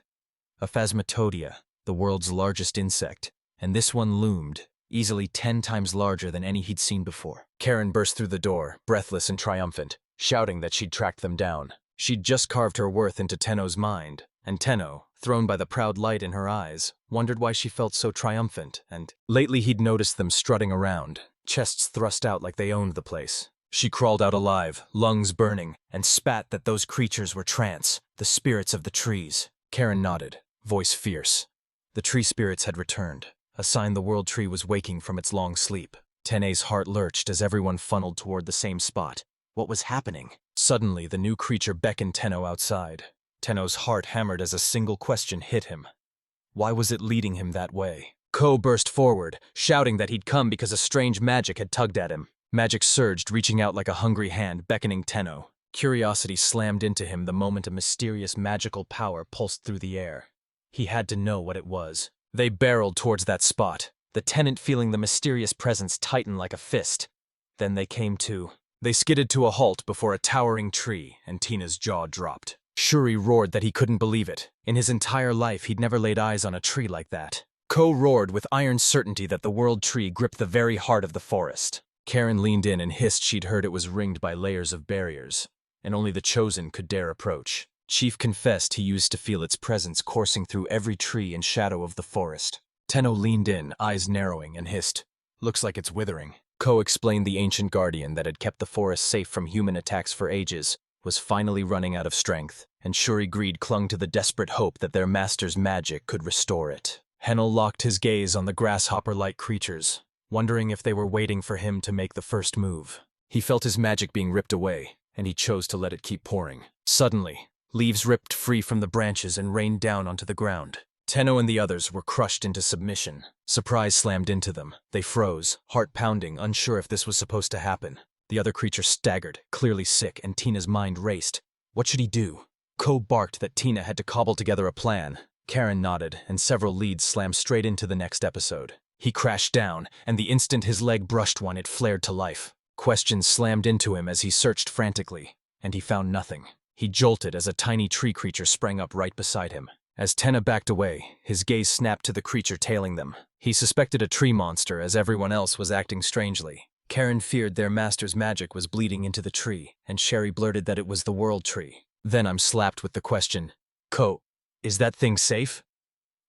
A Phasmatodea, the world's largest insect, and this one loomed, easily 10 times larger than any he'd seen before. Karen burst through the door, breathless and triumphant, shouting that she'd tracked them down. She'd just carved her worth into Tenno's mind, and Tenno, thrown by the proud light in her eyes, wondered why she felt so triumphant, and lately he'd noticed them strutting around, chests thrust out like they owned the place. She crawled out alive, lungs burning, and spat that those creatures were trance, the spirits of the trees. Karen nodded, voice fierce. The tree spirits had returned, a sign the world tree was waking from its long sleep. Tenne's heart lurched as everyone funneled toward the same spot. What was happening? Suddenly, the new creature beckoned Tenno outside. Tenno's heart hammered as a single question hit him. Why was it leading him that way? Ko burst forward, shouting that he'd come because a strange magic had tugged at him. Magic surged, reaching out like a hungry hand, beckoning Tenno. Curiosity slammed into him the moment a mysterious magical power pulsed through the air. He had to know what it was. They barreled towards that spot, the tenant feeling the mysterious presence tighten like a fist. Then they came to. They skidded to a halt before a towering tree, and Tina's jaw dropped. Shuri roared that he couldn't believe it. In his entire life, he'd never laid eyes on a tree like that. Ko roared with iron certainty that the world tree gripped the very heart of the forest. Karen leaned in and hissed she'd heard it was ringed by layers of barriers, and only the chosen could dare approach. Chief confessed he used to feel its presence coursing through every tree and shadow of the forest. Tenno leaned in, eyes narrowing, and hissed, "Looks like it's withering." Ko explained the ancient guardian that had kept the forest safe from human attacks for ages was finally running out of strength, and Shuri Greed clung to the desperate hope that their master's magic could restore it. Hennel locked his gaze on the grasshopper-like creatures, wondering if they were waiting for him to make the first move. He felt his magic being ripped away, and he chose to let it keep pouring. Suddenly, leaves ripped free from the branches and rained down onto the ground. Tenno and the others were crushed into submission. Surprise slammed into them. They froze, heart pounding, unsure if this was supposed to happen. The other creature staggered, clearly sick, and Tina's mind raced. What should he do? Ko barked that Tina had to cobble together a plan. Karen nodded, and several leads slammed straight into the next episode. He crashed down, and the instant his leg brushed one, it flared to life. Questions slammed into him as he searched frantically, and he found nothing. He jolted as a tiny tree creature sprang up right beside him. As Tenna backed away, his gaze snapped to the creature tailing them. He suspected a tree monster as everyone else was acting strangely. Karen feared their master's magic was bleeding into the tree, and Sherry blurted that it was the world tree. Then I'm slapped with the question, "Ko, is that thing safe?"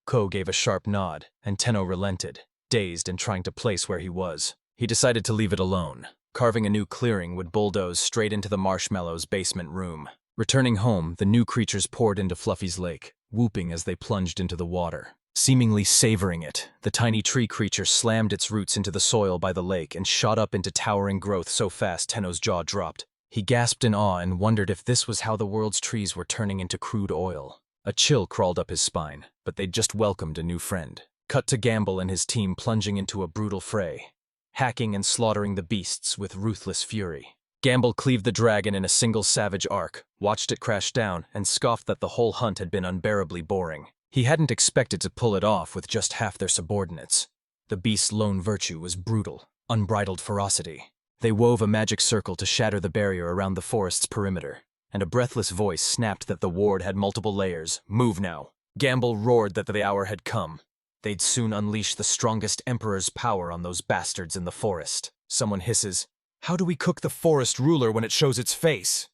Ko gave a sharp nod, and Tenno relented, dazed and trying to place where he was. He decided to leave it alone. Carving a new clearing would bulldoze straight into the Marshmallow's basement room. Returning home, the new creatures poured into Fluffy's lake, whooping as they plunged into the water. Seemingly savoring it, the tiny tree creature slammed its roots into the soil by the lake and shot up into towering growth so fast Tenno's jaw dropped. He gasped in awe and wondered if this was how the world's trees were turning into crude oil. A chill crawled up his spine, but they'd just welcomed a new friend. Cut to Gamble and his team plunging into a brutal fray, hacking and slaughtering the beasts with ruthless fury. Gamble cleaved the dragon in a single savage arc, watched it crash down, and scoffed that the whole hunt had been unbearably boring. He hadn't expected to pull it off with just half their subordinates. The beast's lone virtue was brutal, unbridled ferocity. They wove a magic circle to shatter the barrier around the forest's perimeter, and a breathless voice snapped that the ward had multiple layers. "Move now." Gamble roared that the hour had come. They'd soon unleash the strongest emperor's power on those bastards in the forest. Someone hisses, "How do we cook the forest ruler when it shows its face?"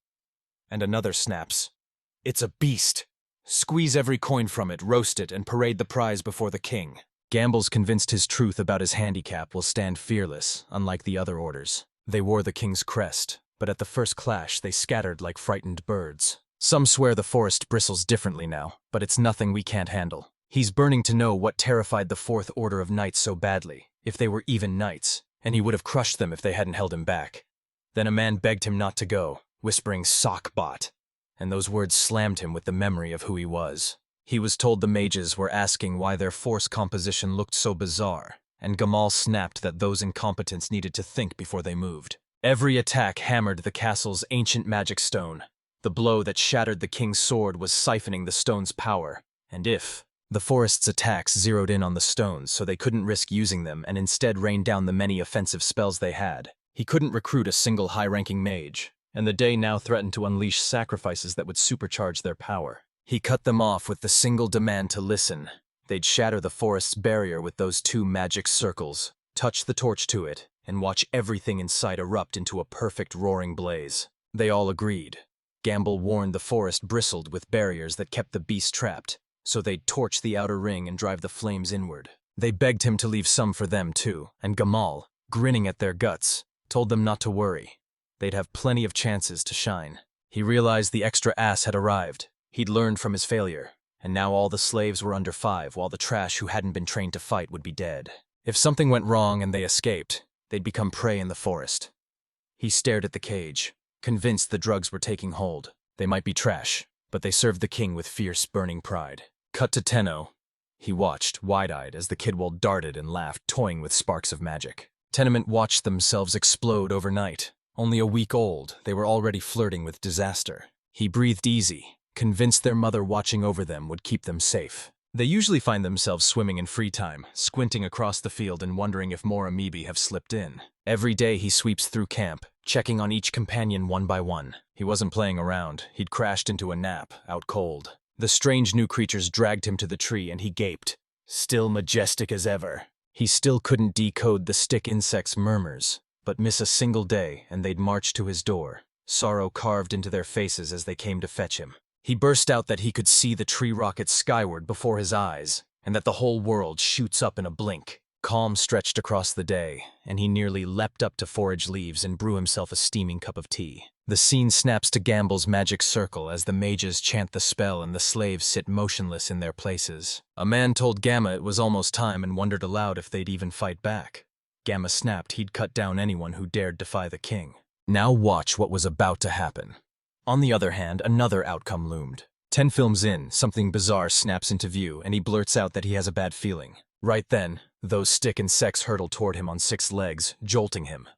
And another snaps, "It's a beast. Squeeze every coin from it, roast it, and parade the prize before the king." Gamble's convinced his truth about his handicap will stand fearless, unlike the other orders. They wore the king's crest, but at the first clash they scattered like frightened birds. Some swear the forest bristles differently now, but it's nothing we can't handle. He's burning to know what terrified the Fourth Order of Knights so badly, if they were even knights, and he would have crushed them if they hadn't held him back. Then a man begged him not to go, whispering "sockbot," and those words slammed him with the memory of who he was. He was told the mages were asking why their force composition looked so bizarre, and Gamal snapped that those incompetents needed to think before they moved. Every attack hammered the castle's ancient magic stone. The blow that shattered the king's sword was siphoning the stone's power, and the forest's attacks zeroed in on the stones so they couldn't risk using them and instead rained down the many offensive spells they had. He couldn't recruit a single high-ranking mage, and the day now threatened to unleash sacrifices that would supercharge their power. He cut them off with the single demand to listen. They'd shatter the forest's barrier with those 2 magic circles, touch the torch to it, and watch everything in sight erupt into a perfect roaring blaze. They all agreed. Gamble warned the forest bristled with barriers that kept the beast trapped, so they'd torch the outer ring and drive the flames inward. They begged him to leave some for them too, and Gamal, grinning at their guts, told them not to worry. They'd have plenty of chances to shine. He realized the extra ass had arrived. He'd learned from his failure, and now all the slaves were under 5, while the trash who hadn't been trained to fight would be dead. If something went wrong and they escaped, they'd become prey in the forest. He stared at the cage, convinced the drugs were taking hold. They might be trash, but they served the king with fierce, burning pride. Cut to Tenno. He watched, wide-eyed, as the Kidwall darted and laughed, toying with sparks of magic. Tenement watched themselves explode overnight. Only a week old, they were already flirting with disaster. He breathed easy, convinced their mother watching over them would keep them safe. They usually find themselves swimming in free time, squinting across the field and wondering if more amoebae have slipped in. Every day he sweeps through camp, checking on each companion one by one. He wasn't playing around. He'd crashed into a nap, out cold. The strange new creatures dragged him to the tree and he gaped, still majestic as ever. He still couldn't decode the stick insect's murmurs, but miss a single day and they'd march to his door, sorrow carved into their faces as they came to fetch him. He burst out that he could see the tree rocket skyward before his eyes, and that the whole world shoots up in a blink. Calm stretched across the day, and he nearly leapt up to forage leaves and brew himself a steaming cup of tea. The scene snaps to Gamble's magic circle as the mages chant the spell and the slaves sit motionless in their places. A man told Gamma it was almost time and wondered aloud if they'd even fight back. Gamma snapped he'd cut down anyone who dared defy the king. Now watch what was about to happen. On the other hand, another outcome loomed. 10 films in, something bizarre snaps into view, and he blurts out that he has a bad feeling. Right then, those stick insects hurtle toward him on 6 legs, jolting him.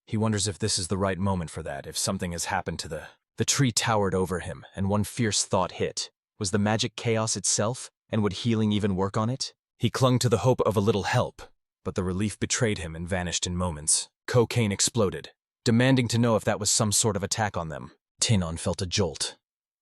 He wonders if this is the right moment for that, if something has happened to the tree towered over him, and one fierce thought hit. Was the magic chaos itself, and would healing even work on it? He clung to the hope of a little help, but the relief betrayed him and vanished in moments. Cocaine exploded, demanding to know if that was some sort of attack on them. Tinon felt a jolt.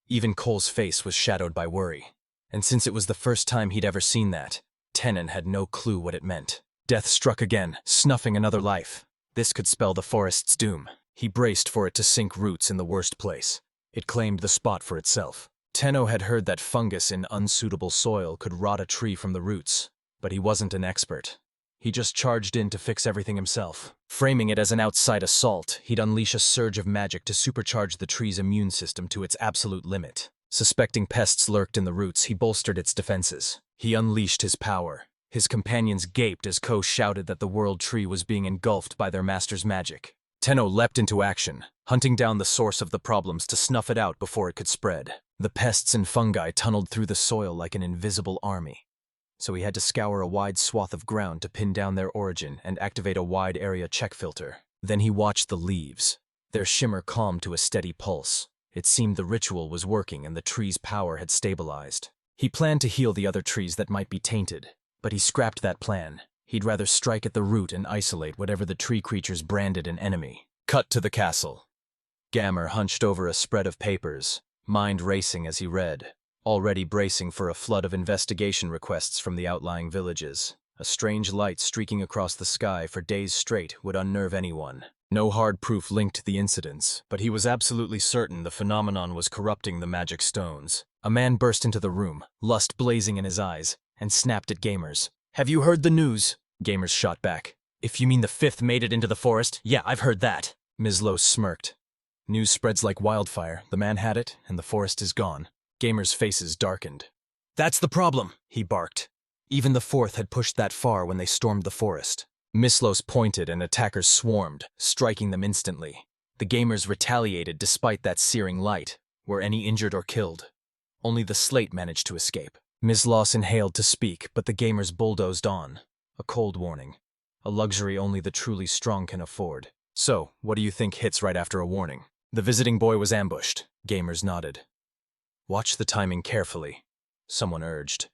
Even Cole's face was shadowed by worry, and since it was the first time he'd ever seen that, Tenon had no clue what it meant. Death struck again, snuffing another life. This could spell the forest's doom. He braced for it to sink roots in the worst place. It claimed the spot for itself. Tenno had heard that fungus in unsuitable soil could rot a tree from the roots, but he wasn't an expert. He just charged in to fix everything himself. Framing it as an outside assault, he'd unleash a surge of magic to supercharge the tree's immune system to its absolute limit. Suspecting pests lurked in the roots, he bolstered its defenses. He unleashed his power. His companions gaped as Ko shouted that the world tree was being engulfed by their master's magic. Tenno leapt into action, hunting down the source of the problems to snuff it out before it could spread. The pests and fungi tunneled through the soil like an invisible army, so he had to scour a wide swath of ground to pin down their origin and activate a wide area check filter. Then he watched the leaves. Their shimmer calmed to a steady pulse. It seemed the ritual was working and the tree's power had stabilized. He planned to heal the other trees that might be tainted, but he scrapped that plan. He'd rather strike at the root and isolate whatever the tree creatures branded an enemy. Cut to the castle. Gammer hunched over a spread of papers, mind racing as he read. already bracing for a flood of investigation requests from the outlying villages. A strange light streaking across the sky for days straight would unnerve anyone. No hard proof linked the incidents, but he was absolutely certain the phenomenon was corrupting the magic stones. A man burst into the room, lust blazing in his eyes, and snapped at Gamers. "Have you heard the news?" Gamers shot back. "If you mean the fifth made it into the forest, yeah, I've heard that." Mislos smirked. "News spreads like wildfire. The man had it, and the forest is gone." Gamers' faces darkened. "That's the problem," he barked. Even the fourth had pushed that far when they stormed the forest. Mislos pointed and attackers swarmed, striking them instantly. The Gamers retaliated despite that searing light. Were any injured or killed? Only the slate managed to escape. Mislos inhaled to speak, but the Gamers bulldozed on. A cold warning. A luxury only the truly strong can afford. "So, what do you think hits right after a warning?" "The visiting boy was ambushed." Gamers nodded. "Watch the timing carefully," someone urged.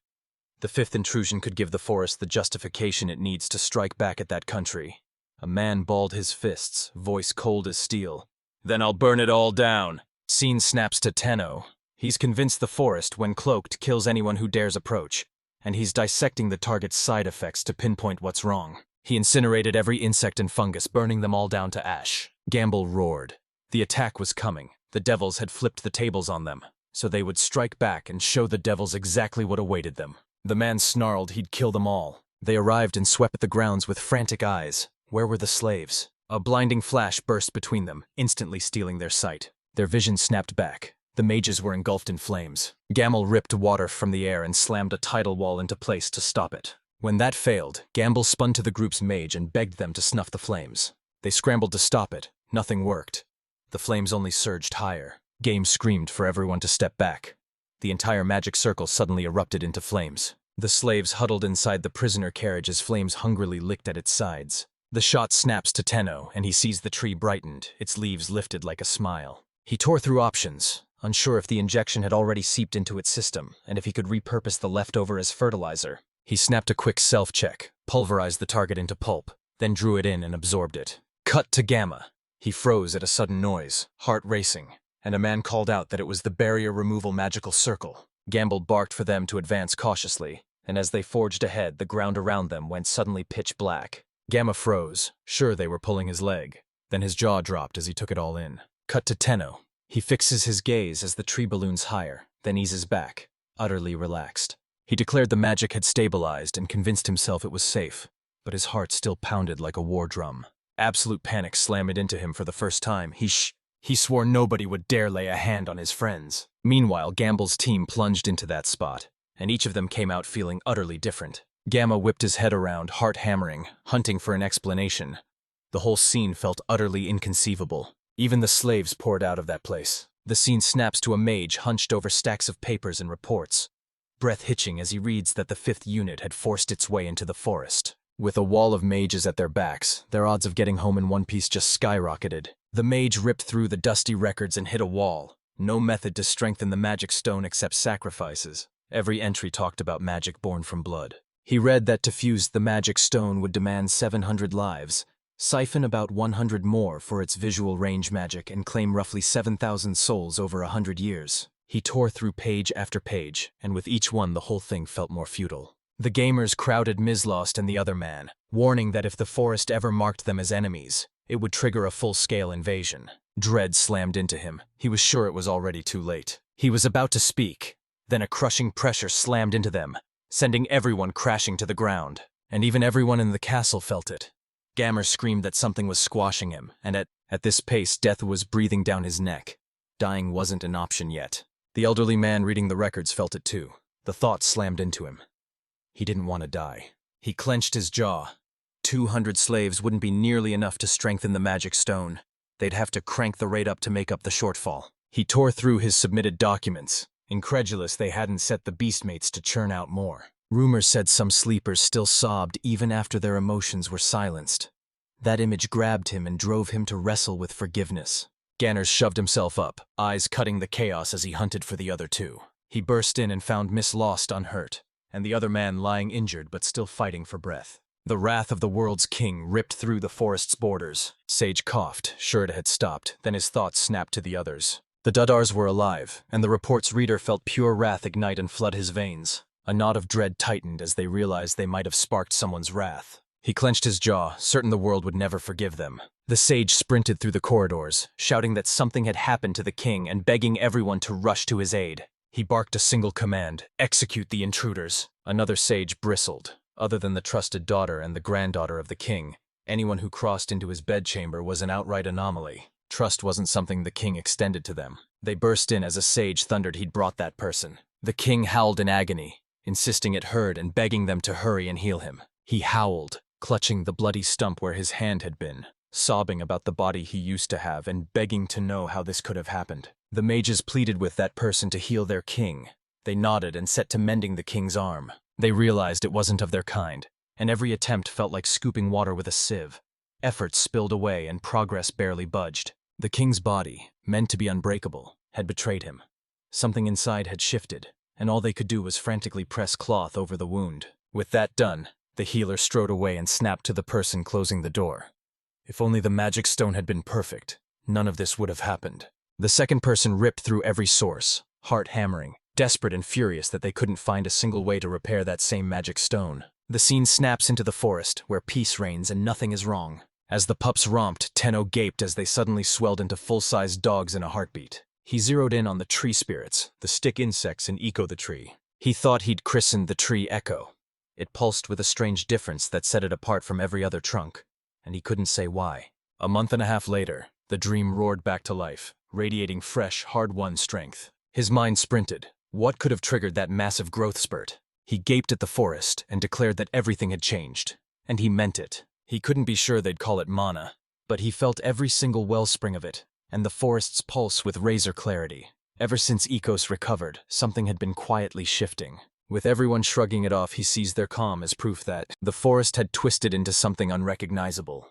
"The fifth intrusion could give the forest the justification it needs to strike back at that country." A man balled his fists, voice cold as steel. "Then I'll burn it all down." Scene snaps to Tenno. He's convinced the forest, when cloaked, kills anyone who dares approach, and he's dissecting the target's side effects to pinpoint what's wrong. He incinerated every insect and fungus, burning them all down to ash. Gamble roared. The attack was coming. The devils had flipped the tables on them, so they would strike back and show the devils exactly what awaited them. The man snarled he'd kill them all. They arrived and swept the grounds with frantic eyes. Where were the slaves? A blinding flash burst between them, instantly stealing their sight. Their vision snapped back. The mages were engulfed in flames. Gamble ripped water from the air and slammed a tidal wall into place to stop it. When that failed, Gamble spun to the group's mage and begged them to snuff the flames. They scrambled to stop it. Nothing worked. The flames only surged higher. Game screamed for everyone to step back. The entire magic circle suddenly erupted into flames. The slaves huddled inside the prisoner carriage as flames hungrily licked at its sides. The shot snaps to Tenno, and he sees the tree brightened, its leaves lifted like a smile. He tore through options, unsure if the injection had already seeped into its system, and if he could repurpose the leftover as fertilizer. He snapped a quick self-check, pulverized the target into pulp, then drew it in and absorbed it. Cut to Gamma. He froze at a sudden noise, heart racing, and a man called out that it was the barrier removal magical circle. Gamble barked for them to advance cautiously, and as they forged ahead, the ground around them went suddenly pitch black. Gamma froze, sure they were pulling his leg. Then his jaw dropped as he took it all in. Cut to Tenno. He fixes his gaze as the tree balloons higher, then eases back, utterly relaxed. He declared the magic had stabilized and convinced himself it was safe, but his heart still pounded like a war drum. Absolute panic slammed into him for the first time. He swore nobody would dare lay a hand on his friends. Meanwhile, Gamble's team plunged into that spot, and each of them came out feeling utterly different. Gamma whipped his head around, heart hammering, hunting for an explanation. The whole scene felt utterly inconceivable. Even the slaves poured out of that place. The scene snaps to a mage hunched over stacks of papers and reports, breath hitching as he reads that the fifth unit had forced its way into the forest. With a wall of mages at their backs, their odds of getting home in one piece just skyrocketed. The mage ripped through the dusty records and hit a wall. No method to strengthen the magic stone except sacrifices. Every entry talked about magic born from blood. He read that to fuse the magic stone would demand 700 lives, siphon about 100 more for its visual range magic, and claim roughly 7,000 souls over 100 years. He tore through page after page, and with each one the whole thing felt more futile. The Gamers crowded Mislost and the other man, warning that if the forest ever marked them as enemies, it would trigger a full-scale invasion. Dread slammed into him. He was sure it was already too late. He was about to speak. Then a crushing pressure slammed into them, sending everyone crashing to the ground. And even everyone in the castle felt it. Gammer screamed that something was squashing him, and at this pace death was breathing down his neck. Dying wasn't an option yet. The elderly man reading the records felt it too. The thought slammed into him. He didn't want to die. He clenched his jaw. 200 slaves wouldn't be nearly enough to strengthen the magic stone. They'd have to crank the rate up to make up the shortfall. He tore through his submitted documents, incredulous they hadn't set the beastmates to churn out more. Rumors said some sleepers still sobbed even after their emotions were silenced. That image grabbed him and drove him to wrestle with forgiveness. Ganners shoved himself up, eyes cutting the chaos as he hunted for the other two. He burst in and found Miss Lost unhurt, and the other man lying injured but still fighting for breath. The wrath of the world's king ripped through the forest's borders. Sage coughed, sure it had stopped, then his thoughts snapped to the others. The Dudars were alive, and the report's reader felt pure wrath ignite and flood his veins. A knot of dread tightened as they realized they might have sparked someone's wrath. He clenched his jaw, certain the world would never forgive them. The sage sprinted through the corridors, shouting that something had happened to the king and begging everyone to rush to his aid. He barked a single command: execute the intruders. Another sage bristled. Other than the trusted daughter and the granddaughter of the king, anyone who crossed into his bedchamber was an outright anomaly. Trust wasn't something the king extended to them. They burst in as a sage thundered he'd brought that person. The king howled in agony, insisting it heard and begging them to hurry and heal him. He howled, clutching the bloody stump where his hand had been, sobbing about the body he used to have and begging to know how this could have happened. The mages pleaded with that person to heal their king. They nodded and set to mending the king's arm. They realized it wasn't of their kind, and every attempt felt like scooping water with a sieve. Effort spilled away and progress barely budged. The king's body, meant to be unbreakable, had betrayed him. Something inside had shifted, and all they could do was frantically press cloth over the wound. With that done, the healer strode away and snapped to the person closing the door. If only the magic stone had been perfect, none of this would have happened. The second person ripped through every source, heart hammering, desperate and furious that they couldn't find a single way to repair that same magic stone. The scene snaps into the forest, where peace reigns and nothing is wrong. As the pups romped, Tenno gaped as they suddenly swelled into full-sized dogs in a heartbeat. He zeroed in on the tree spirits, the stick insects in Echo the tree. He thought he'd christened the tree Echo. It pulsed with a strange difference that set it apart from every other trunk, and he couldn't say why. A month and a half later, the dream roared back to life, radiating fresh, hard-won strength. His mind sprinted. What could have triggered that massive growth spurt? He gaped at the forest and declared that everything had changed. And he meant it. He couldn't be sure they'd call it mana, but he felt every single wellspring of it, and the forest's pulse with razor clarity. Ever since Ecos recovered, something had been quietly shifting. With everyone shrugging it off, he seized their calm as proof that the forest had twisted into something unrecognizable.